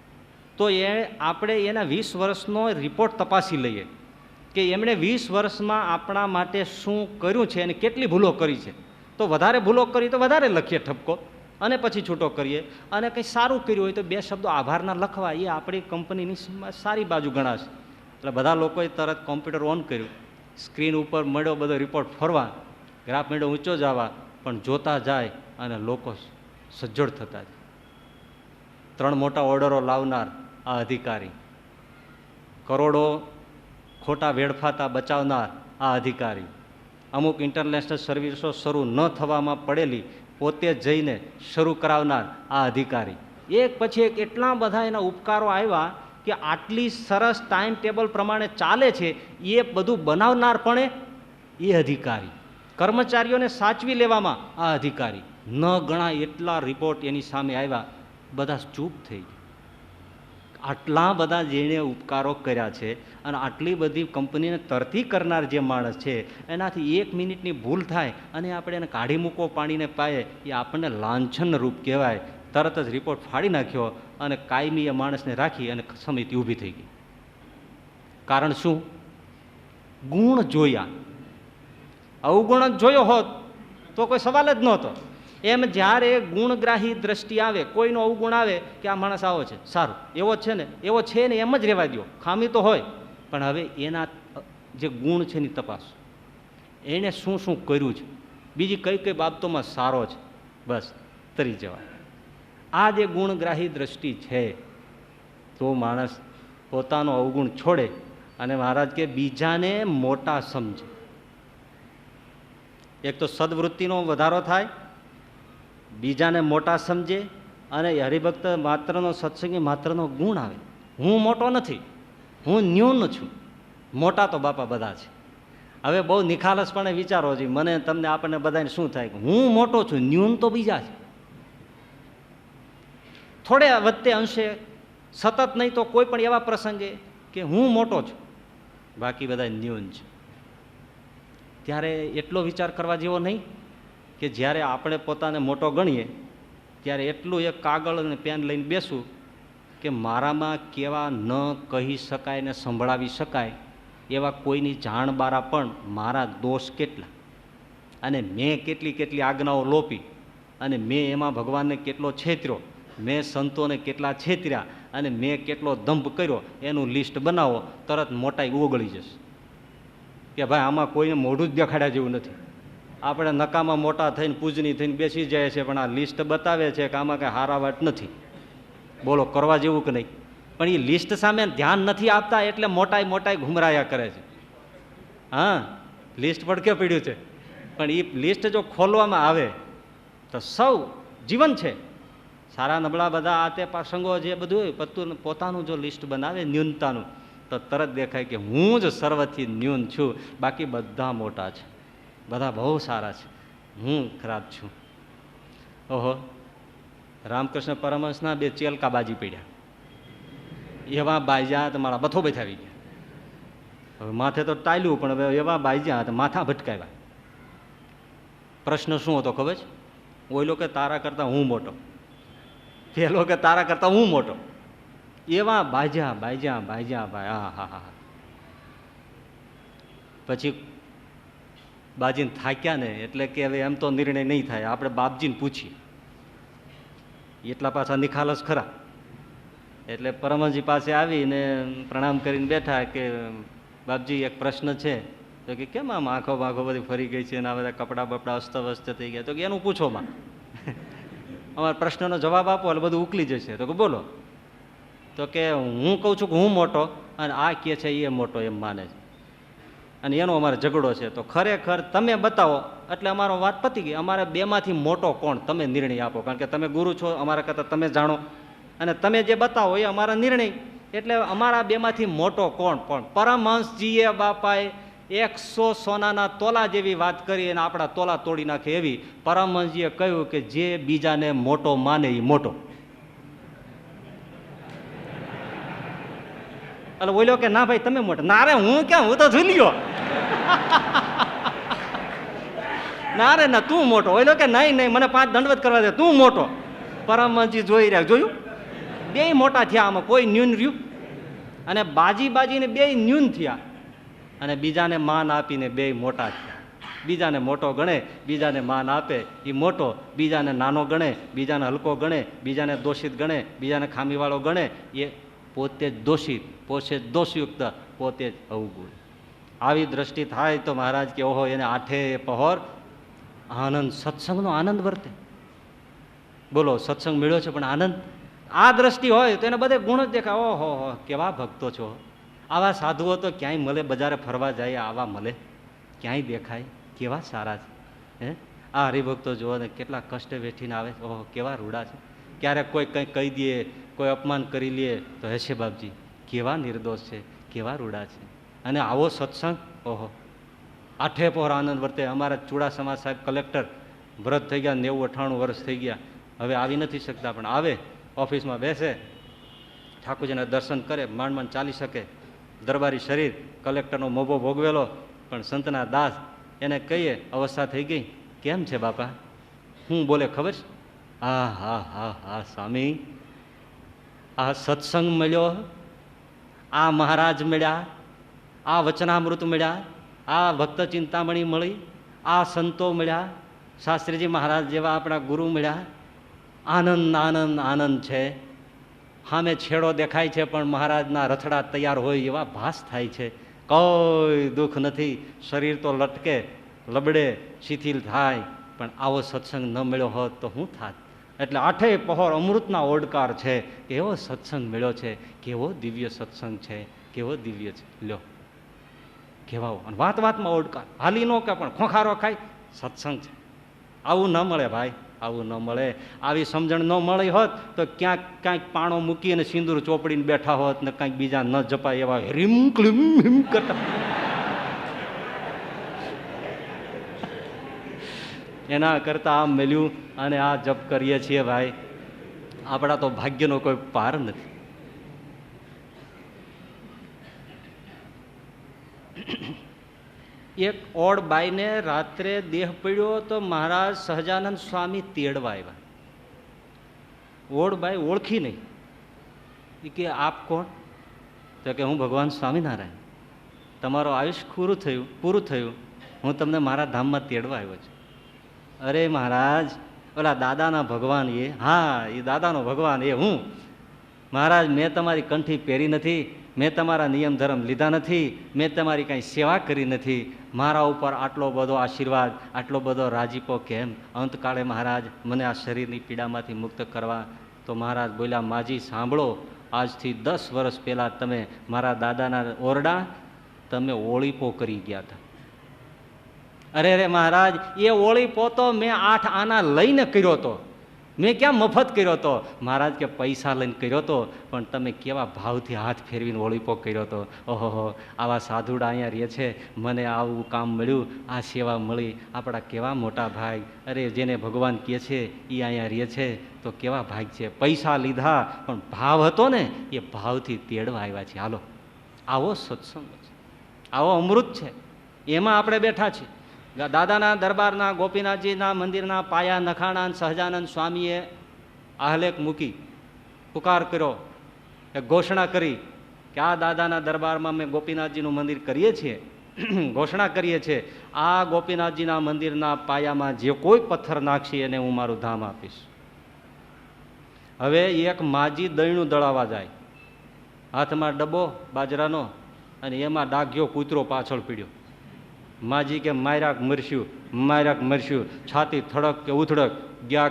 તો આપણે એના 20 વર્ષનો રિપોર્ટ તપાસી લઈએ કે એમણે 20 વર્ષમાં આપણા માટે શું કર્યું છે અને કેટલી ભૂલો કરી છે. તો વધારે ભૂલો કરી તો વધારે લખીએ ઠપકો, અને પછી છૂટો કરીએ. અને કંઈ સારું કર્યું હોય તો 2 શબ્દો આભારના લખવા, એ આપણી કંપનીની સારી બાજુ ગણાશે. એટલે બધા લોકોએ તરત કોમ્પ્યુટર ઓન કર્યું, સ્ક્રીન ઉપર મળ્યો બધો રિપોર્ટ ફરવા, ગ્રાફ મળ્યો ઊંચો જવા, પણ જોતા જાય અને લોકો સજ્જડ થતા જાય. 3 મોટા ઓર્ડરો લાવનાર આ અધિકારી, કરોડો ખોટા વેડફાતા બચાવનાર આ અધિકારી, અમુક ઇન્ટરનેશનલ સર્વિસો શરૂ ન થવામાં પડેલી પોતે જઈને શરૂ કરાવનાર આ અધિકારી, એક પછી એક એટલા બધા એના ઉપકારો આવ્યા કે આટલી સરસ ટાઈમ ટેબલ પ્રમાણે ચાલે છે એ બધું બનાવનાર પણ એ અધિકારી, કર્મચારીઓને સાચવી લેવામાં આ અધિકારી. ન ગણાય એટલા રિપોર્ટ એની સામે આવ્યા, બધા ચૂપ થઈ ગયા. આટલા બધા જેણે ઉપકારો કર્યા છે અને આટલી બધી કંપનીને તરતી કરનાર જે માણસ છે, એનાથી 1 મિનિટની ભૂલ થાય અને આપણે એને કાઢી મૂકો પાણીને પાયે, એ આપણને લાંછન રૂપ કહેવાય. તરત જ રિપોર્ટ ફાડી નાખ્યો અને કાયમી એ માણસને રાખી અને સમિતિ ઊભી થઈ ગઈ. કારણ શું? ગુણ જોયા. અવગુણ જ જોયો હોત તો કોઈ સવાલ જ નહોતો. એમ જ્યારે ગુણગ્રાહી દ્રષ્ટિ આવે, કોઈનો અવગુણ આવે કે આ માણસ આવો છે, સારું, એવો છે ને એવો છે ને, એમ જ રહેવા દો, ખામી તો હોય, પણ હવે એના જે ગુણ છે એની તપાસ, એણે શું શું કર્યું છે, બીજી કઈ કઈ બાબતોમાં સારો છે, બસ તરી જવાય. આ જે ગુણગ્રાહી દ્રષ્ટિ છે તો માણસ પોતાનો અવગુણ છોડે અને મહારાજ કે બીજાને મોટા સમજે. એક તો સદવૃત્તિનો વધારો થાય, બીજાને મોટા સમજે, અને હરિભક્ત માત્રનો સત્સંગી માત્રનો ગુણ આવે. હું મોટો નથી, હું ન્યૂન છું, મોટા તો બાપા બધા છે. હવે બહુ નિખાલસપણે વિચારો છે, મને તમને આપણને બધાને શું થાય કે હું મોટો છું, ન્યૂન તો બીજા છે. થોડે વધતે અંશે, સતત નહીં તો કોઈ પણ એવા પ્રસંગે કે હું મોટો છું, બાકી બધા ન્યૂન છે. ત્યારે એટલો વિચાર કરવા જેવો નહીં કે જ્યારે આપણે પોતાને મોટો ગણીએ ત્યારે એટલું એક કાગળ અને પેન લઈને બેસું કે મારામાં કેવા ન કહી શકાય ને સંભળાવી શકાય એવા કોઈની જાણ બારા પણ મારા દોષ કેટલા, અને મેં કેટલી આજ્ઞાઓ લોપી, અને મેં એમાં ભગવાનને કેટલો છેતર્યો, મેં સંતોને કેટલા છેતર્યા અને મેં કેટલો દંભ કર્યો એનું લિસ્ટ બનાવો, તરત મોટાઈ ઓગળી જશે કે ભાઈ આમાં કોઈને મોઢું જ દેખાડ્યા જેવું નથી. આપણે નકામાં મોટા થઈને પૂજની થઈને બેસી જાય છે, પણ આ લિસ્ટ બતાવે છે કે આમાં કંઈ હારા વાત નથી. બોલો કરવા જેવું કે નહીં? પણ એ લિસ્ટ સામે ધ્યાન નથી આપતા એટલે મોટાઈ ઘુમરાયા કરે છે. હા, લિસ્ટ પડકે પડ્યું છે, પણ એ લિસ્ટ જો ખોલવામાં આવે તો સૌ જીવન છે. સારા નબળા બધા આ તે પ્રસંગો જે બધું પોતાનું જો લિસ્ટ બનાવે ન્યૂનતાનું, તો તરત દેખાય કે હું જ સર્વથી ન્યૂન છું, બાકી બધા મોટા છે, બધા બહુ સારા છે, હું ખરાબ છું. ઓહો, રામકૃષ્ણ પરમહંસના 2 ચેલકા બાજી પડ્યા, એવા બાજ્યા તો મારા બથો બેઠાવી ગયા. હવે માથે તો ટાયલું, પણ હવે એવા બાજ્યા તો માથા ભટકાવ્યા. પ્રશ્ન શું હતો ખબર છે? ઓઈલો કે તારા કરતાં હું મોટો, પેલો કે તારા કરતાં હું મોટો. એવા બાજ્યા ભાઈ, હા હા હા. પછી બાજીને થાક્યા ને એટલે કે હવે એમ તો નિર્ણય નહીં થાય, આપણે બાપજીને પૂછીએ. એટલા પાછા નિખાલસ ખરા. એટલે પરમહંસજી પાસે આવીને પ્રણામ કરીને બેઠા કે બાપજી એક પ્રશ્ન છે. તો કે કેમ આમ આંખો બધી ફરી ગઈ છે અને આ બધા કપડાં બપડા અસ્તવ્યસ્ત થઈ ગયા? તો કે એનું પૂછો માં, અમારા પ્રશ્નનો જવાબ આપો એટલે બધું ઉકલી જશે. તો કે બોલો. તો કે હું કહું છું કે હું મોટો અને આ કહે છે એ મોટો એમ માને છે, અને એનો અમારે ઝઘડો છે. તો ખરેખર તમે બતાવો એટલે અમારો વાત પતી ગઈ. અમારે બેમાંથી મોટો કોણ તમે નિર્ણય આપો, કારણ કે તમે ગુરુ છો, અમારા કરતાં તમે જાણો, અને તમે જે બતાવો એ અમારા નિર્ણય. એટલે અમારા બેમાંથી મોટો કોણ? પણ પરમહંસજીએ બાપાએ 100 સોનાના તોલા જેવી વાત કરી અને આપણા તોલા તોડી નાખે એવી. પરમહંસજીએ કહ્યું કે જે બીજાને મોટો માને એ મોટો. એટલે બોલ્યો કે ના ભાઈ તમે મોટા. ના રે હું ક્યાં, હું તો ઝૂલ્યો. ના રે ના તું મોટો. બોલ્યો કે નહીં મને 5 દંડવત કરવા દે, તું મોટો. પરમહંસજી જોઈ રહ્યા, જોયું? 2 મોટા થયા, આમાં કોઈ ન્યૂન રહ્યું? અને બાજીને 2 ન્યૂન થયા, અને બીજાને માન આપીને 2 મોટા થયા. બીજાને મોટો ગણે, બીજાને માન આપે એ મોટો, બીજાને નાનો ગણે, બીજાને હલકો ગણે, બીજાને દોષિત ગણે, બીજાને ખામીવાળો ગણે એ પોતે જ દોષિત, પોતે જ દોષયુક્ત, પોતે જ અવગુણ. આવી દ્રષ્ટિ થાય તો મહારાજ કે ઓહો, એને 8 પહોર આનંદ, સત્સંગનો આનંદ વર્તે. બોલો, સત્સંગ મળ્યો છે પણ આનંદ. આ દ્રષ્ટિ હોય તો એને બધે ગુણ જ દેખાય. ઓહો હો, કેવા ભક્તો છો. આવા સાધુઓ તો ક્યાંય મળે, બજારે ફરવા જાય આવા મળે, ક્યાંય દેખાય, કેવા સારા છે. હે, આ હરિભક્તો જુઓ ને કેટલા કષ્ટે વેઠીને આવે. ઓહો, કેવા રૂડા છે. ક્યારેક કોઈ કંઈ કહી દે, કોઈ અપમાન કરી લે તો હશે બાપજી કેવા નિર્દોષ છે, કેવા રૂડા છે. અને આવો સત્સંગ, ઓહો, 8 પહોર આનંદ વર્તે. અમારા ચુડાસમા સાહેબ કલેક્ટર, વ્રત થઈ ગયા, 90-98 વર્ષ થઈ ગયા, હવે આવી નથી શકતા, પણ આવે, ઓફિસમાં બેસે, ઠાકોરજીના દર્શન કરે, માંડ ચાલી શકે, દરબારી શરીર, કલેક્ટરનો મોભો ભોગવેલો, પણ સંતના દાસ, એને કહીએ અવસ્થા થઈ ગઈ, કેમ છે બાપા? હું બોલે ખબર છે? હા હા હા હા સ્વામી, આ સત્સંગ મળ્યો, આ મહારાજ મળ્યા, આ વચનામૃત મળ્યા, આ ભક્ત ચિંતામણી મળી, આ સંતો મળ્યા, શાસ્ત્રીજી મહારાજ જેવા આપણા ગુરુ મળ્યા. આનંદ આનંદ આનંદ છે. સામે છેડો દેખાય છે પણ મહારાજના રથડા તૈયાર હોય એવા ભાસ થાય છે. કોઈ દુઃખ નથી, શરીર તો લટકે, લબડે, શિથિલ થાય, પણ આવો સત્સંગ ન મળ્યો હોત તો શું થાત? એટલે 8 પહોર અમૃતના ઓડકાર છે. કેવો સત્સંગ મળ્યો છે, કેવો દિવ્ય સત્સંગ છે, કેવો દિવ્ય છે. લ્યો કેવાઓ, અને વાતમાં ઓડકાર, હાલી નો કે પણ ખોખારો ખાય, સત્સંગ છે. આવું ન મળે ભાઈ, આવું ન મળે. આવી સમજણ ન મળી હોત તો ક્યાંક પાણો મૂકી અને સિંદૂર ચોપડીને બેઠા હોત ને કંઈક બીજા ન જપાય એવા રીમ ક્લીમ હિમ કરતા. એના કરતા આમ મળ્યું અને આ જપ કરીએ છીએ ભાઈ, આપણા તો ભાગ્યનો કોઈ પાર નથી. એક ઓડ બાઈને રાત્રે દેહ પડ્યો તો મહારાજ સહજાનંદ સ્વામી તેડવા આવ્યા. ઓડ બાઈ ઓળખી નહીં. એ કે આપ કોણ? તો કે હું ભગવાન સ્વામિનારાયણ, તમારું આયુષ્ય પૂરું થયું, હું તમને મારા ધામમાં તેડવા આવ્યો છું. અરે મહારાજ, ઓલા દાદાના ભગવાન એ, હા એ દાદાનો ભગવાન એ હું. મહારાજ મેં તમારી કંઠી પહેરી નથી, મેં તમારા નિયમ ધર્મ લીધા નથી, મેં તમારી કાંઈ સેવા કરી નથી, મારા ઉપર આટલો બધો આશીર્વાદ, આટલો બધો રાજીપો કેમ? અંતકાળે મહારાજ મને આ શરીરની પીડામાંથી મુક્ત કરવા. તો મહારાજ બોલ્યા, માજી સાંભળો, આજથી 10 વર્ષ પહેલાં તમે મારા દાદાના ઓરડા તમે ઓળીપો કરી ગયા હતા. અરે રે મહારાજ, એ ઓળીપો તો મેં 8 આના લઈને કર્યો હતો, મેં ક્યાં મફત કર્યો હતો? મહારાજ કે પૈસા લઈને કર્યો હતો, પણ તમે કેવા ભાવથી હાથ ફેરવીને ઓળીપો કર્યો હતો. ઓહો, આવા સાધુડા અહીંયા રહે છે, મને આવું કામ મળ્યું, આ સેવા મળી, આપણા કેવા મોટા ભાગ. અરે જેને ભગવાન કહે છે એ અહીંયા રહે છે તો કેવા ભાગ છે. પૈસા લીધા પણ ભાવ હતો ને, એ ભાવથી તેડવા આવ્યા છે. હાલો, આવો સત્સંગ છે, આવો અમૃત છે, એમાં આપણે બેઠા છીએ. દાદાના દરબારના ગોપીનાથજીના મંદિરના પાયા નખાણા સહજાનંદ સ્વામીએ આહલેખ મૂકી, પુકાર કર્યો, એક ઘોષણા કરી કે આ દાદાના દરબારમાં અમે ગોપીનાથજીનું મંદિર કરીએ છીએ, ઘોષણા કરીએ છીએ, આ ગોપીનાથજીના મંદિરના પાયામાં જે કોઈ પથ્થર નાખશે એને હું મારું ધામ આપીશ. હવે એક માજી દહીંનું દળાવા જાય, હાથમાં ડબ્બો બાજરાનો, અને એમાં ડાઘ્યો કૂતરો પાછળ પીડ્યો. માજી કે માર્યાક મરસ્યું, માર્યાક મરસ્યું, છાતી થડક કે ઉથડક, ગયા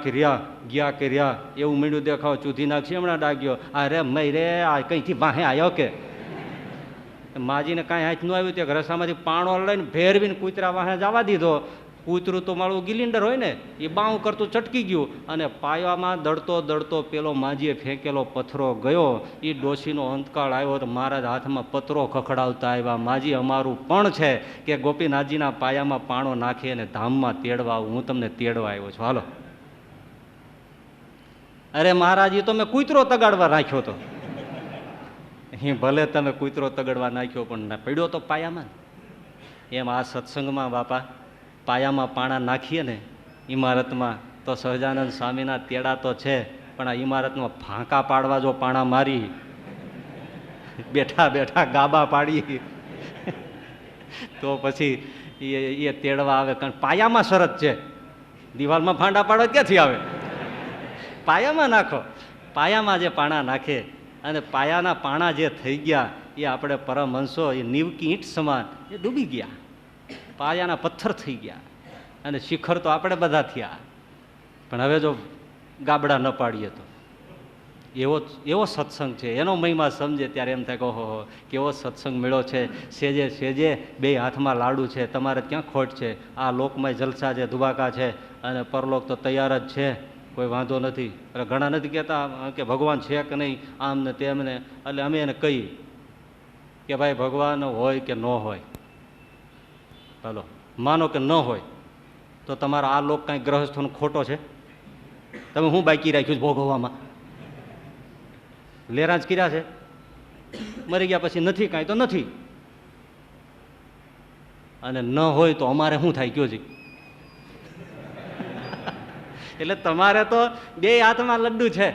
કે રહ્યા એવું મીંડું દેખાવ, ચૂધી નાખશે હમણાં ડાગ્યો. આ રે મય રે, આ કંઈથી વાહે આવ્યો કે? માજીને કાંઈ હાથ ન આવ્યું, તે રસામાંથી પાણો લઈને ભેરવીને કૂતરા વાહે જવા દીધો. કૂતરું તો મારું ગિલિન્ડર હોય ને, એ બાઉં કરતું ચટકી ગયું, અને પાયામાં દડતો દડતો પેલો માજીએ ફેંકેલો પથ્થરો ગયો. એ ડોશીનો અંતકાળ આવ્યો તો મહારાજ હાથમાં પથ્થરો ખખડાવતા આવ્યા, માજી અમારું પણ છે કે ગોપીનાથજીના પાયામાં પાણો નાખી અને ધામમાં તેડવા આવું, હું તમને તેડવા આવ્યો છું, હાલો. અરે મહારાજ, એ તો મેં કૂતરો તગાડવા નાખ્યો હતો. ભલે તમે કૂતરો તગડવા નાખ્યો, પણ પડ્યો તો પાયામાં. એમ આ સત્સંગમાં બાપા પાયામાં પાણા નાખીએ ને ઇમારતમાં, તો સહજાનંદ સ્વામીના તેડા તો છે, પણ આ ઇમારતમાં ફાંકા પાડવા જો પાણા મારી, બેઠા બેઠા ગાબા પાડી, તો પછી એ તેડવા આવે. કારણ પાયામાં શરત છે, દિવાલમાં ફાંડા પાડવા ક્યાંથી આવે? પાયામાં નાખો. પાયામાં જે પાણા નાખે, અને પાયાના પાણા જે થઈ ગયા એ આપણે પરમહંસો, એ નીવકી ઈંટ સમાન એ ડૂબી ગયા, પાયાના પથ્થર થઈ ગયા, અને શિખર તો આપણે બધા થયા. પણ હવે જો ગાબડા ન પાડીએ તો એવો સત્સંગ છે, એનો મહિમા સમજે ત્યારે એમ થાય કે ઓહો કેવો સત્સંગ મળ્યો છે. સેજે સેજે બે હાથમાં લાડુ છે, તમારે ક્યાં ખોટ છે? આ લોકમાં જલસા છે, ધુબાકા છે, અને પરલોક તો તૈયાર જ છે, કોઈ વાંધો નથી. એટલે ઘણા નથી કહેતા કે ભગવાન છે કે નહીં, આમ ને તેમ ને. એટલે અમે એને કહીએ કે ભાઈ ભગવાન હોય કે ન હોય, ચાલો માનો કે ન હોય, તો તમારા આ લોક કાંઈ ગ્રહસ્થોનો ખોટો છે? તમે હું બાકી રાખ્યું ભોગવવામાં? લેરાજ કર્યા છે, મરી ગયા પછી નથી કાંઈ તો નથી. અને ન હોય તો અમારે શું થાય કયો છે? એટલે તમારે તો બે હાથમાં લડ્ડુ છે,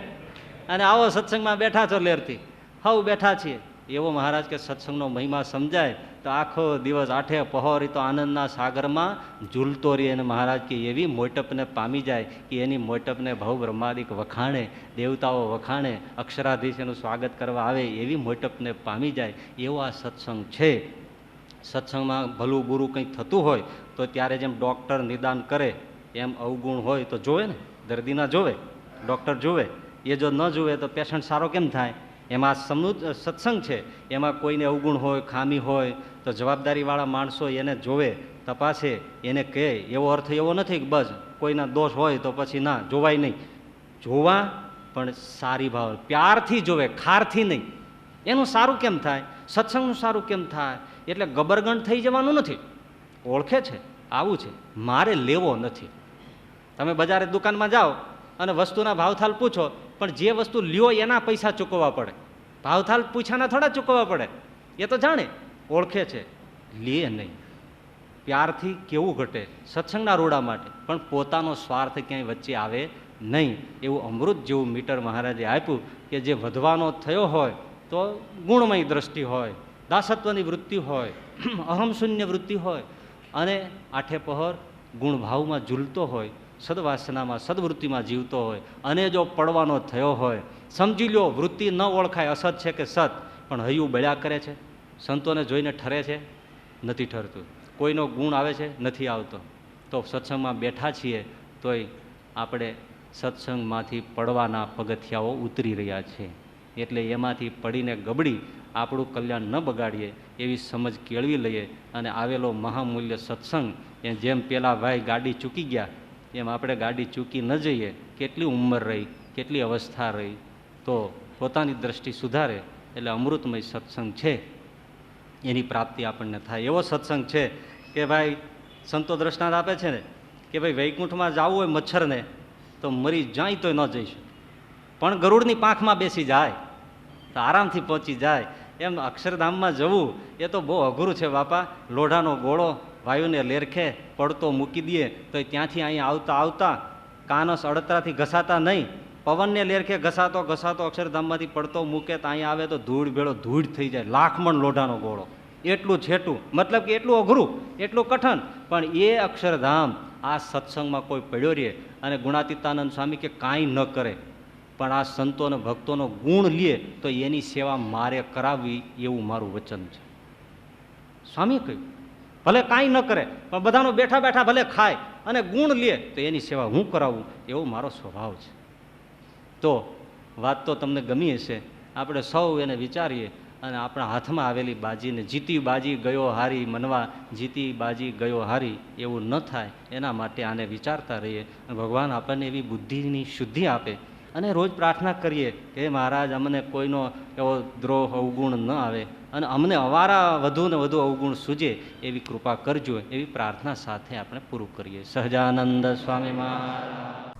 અને આવો સત્સંગમાં બેઠા છો લેરથી, હવ બેઠા છીએ. એવો મહારાજ કે સત્સંગનો મહિમા સમજાય તો આખો દિવસ આઠે પહોર તો આનંદના સાગરમાં ઝૂલતો રહે. અને મહારાજ કે એવી મોટપને પામી જાય કે એની મોટપને ભવ બ્રહ્માદિક વખાણે, દેવતાઓ વખાણે, અક્ષરાધીશ એનું સ્વાગત કરવા આવે, એવી મોટપને પામી જાય. એવો આ સત્સંગ છે. સત્સંગમાં ભલું બુરું કંઈક થતું હોય તો ત્યારે જેમ ડૉક્ટર નિદાન કરે એમ અવગુણ હોય તો જોવે ને, દર્દી ના જોવે, ડૉક્ટર જોવે. એ જો ન જોવે તો પેશન્ટ સારો કેમ થાય? એમાં સત્સંગ છે, એમાં કોઈને અવગુણ હોય, ખામી હોય તો જવાબદારીવાળા માણસો એને જોવે, તપાસે, એને કહે. એવો અર્થ એવો નથી કે બસ કોઈના દોષ હોય તો પછી ના જોવાય નહીં. જોવા, પણ સારી ભાવ, પ્યારથી જોવે, ખારથી નહીં. એનું સારું કેમ થાય? સત્સંગનું સારું કેમ થાય? એટલે ગબરગંઠ થઈ જવાનું નથી. ઓળખે છે આવું છે, મારે લેવો નથી. તમે બજારે દુકાનમાં જાઓ અને વસ્તુના ભાવતાલ પૂછો, પણ જે વસ્તુ લ્યો એના પૈસા ચૂકવવા પડે, ભાવતાલ પૂછાના થોડા ચૂકવવા પડે. એ તો જાણે, ઓળખે છે, લે નહીં. પ્યારથી કેવું ઘટે સત્સંગના રોડા માટે, પણ પોતાનો સ્વાર્થ ક્યાંય વચ્ચે આવે નહીં. એવું અમૃત જેવું મીટર મહારાજે આપ્યું કે જે વધવાનો થયો હોય તો ગુણમય દ્રષ્ટિ હોય, દાસત્વની વૃત્તિ હોય, અહમશૂન્ય વૃત્તિ હોય, અને આઠે પહોર ગુણભાવમાં ઝૂલતો હોય, સદવાસનામાં સદવૃત્તિમાં જીવતો હોય અને જો પડવાનો થયો હોય, સમજી લો વૃત્તિ ન ઓળખાય અસત છે કે સત, પણ હૈયું બળ્યા કરે છે. સંતોને જોઈને ઠરે છે? નથી ઠરતું. કોઈનો ગુણ આવે છે? નથી આવતો. તો સત્સંગમાં બેઠા છીએ તોય આપણે સત્સંગમાંથી પડવાના પગથિયાઓ ઉતરી રહ્યા છે. એટલે એમાંથી પડીને ગબડી આપણું કલ્યાણ ન બગાડીએ એવી સમજ કેળવી લઈએ. અને આવેલો મહામૂલ્ય સત્સંગ એ જેમ પેલા ભાઈ ગાડી ચૂકી ગયા એમ આપણે ગાડી ચૂકી ન જઈએ. કેટલી ઉંમર રહી, કેટલી અવસ્થા રહી, તો પોતાની દ્રષ્ટિ સુધારે એટલે અમૃતમય સત્સંગ છે એની પ્રાપ્તિ આપણને થાય. એવો સત્સંગ છે કે ભાઈ સંતો દ્રષ્ટાંત આપે છે ને કે ભાઈ વૈકુંઠમાં જવું હોય મચ્છરને તો મરી જાય તોય ન જઈ શકે, પણ ગરુડની પાંખમાં બેસી જાય તો આરામથી પહોંચી જાય. એમ અક્ષરધામમાં જવું એ તો બહુ અઘરું છે બાપા. લોઢાનો ગોળો વાયુને લેરખે પડતો મૂકી દઈએ તો ત્યાંથી અહીંયા આવતા આવતા કાનસ અડતરાથી ઘસાતા નહીં, પવનને લેરખે ઘસાતો ઘસાતો અક્ષરધામમાંથી પડતો મૂકે તો અહીંયા આવે તો ધૂળ ભેળો ધૂળ થઈ જાય. લાખમણ લોઢાનો ગોળો, એટલું છેટું, મતલબ કે એટલું અઘરું, એટલું કઠણ. પણ એ અક્ષરધામ આ સત્સંગમાં કોઈ પડ્યો રહે અને ગુણાતીતાનંદ સ્વામી કે કાંઈ ન કરે પણ આ સંતો અને ભક્તોનો ગુણ લે તો એની સેવા મારે કરાવવી એવું મારું વચન છે. સ્વામી કહ્યું ભલે કાંઈ ન કરે પણ બધાનો બેઠા બેઠા ભલે ખાય અને ગુણ લે તો એની સેવા હું કરાવું એવો મારો સ્વભાવ છે. તો વાત તો તમને ગમી હશે. આપણે સૌ એને વિચારીએ અને આપણા હાથમાં આવેલી બાજીને જીતી બાજી ગયો હારી મનવા, જીતી બાજી ગયો હારી એવું ન થાય એના માટે આને વિચારતા રહીએ. અને ભગવાન આપણને એવી બુદ્ધિની શુદ્ધિ આપે અને રોજ પ્રાર્થના કરીએ કે મહારાજ અમને કોઈનો એવો દ્રોહ અવગુણ ન આવે અને અમને અવારા વધુ ને વધુ અવગુણ સૂજે એવી કૃપા કરજો એવી પ્રાર્થના સાથે આપણે પૂરું કરીએ. સહજાનંદ સ્વામી મહારાજ.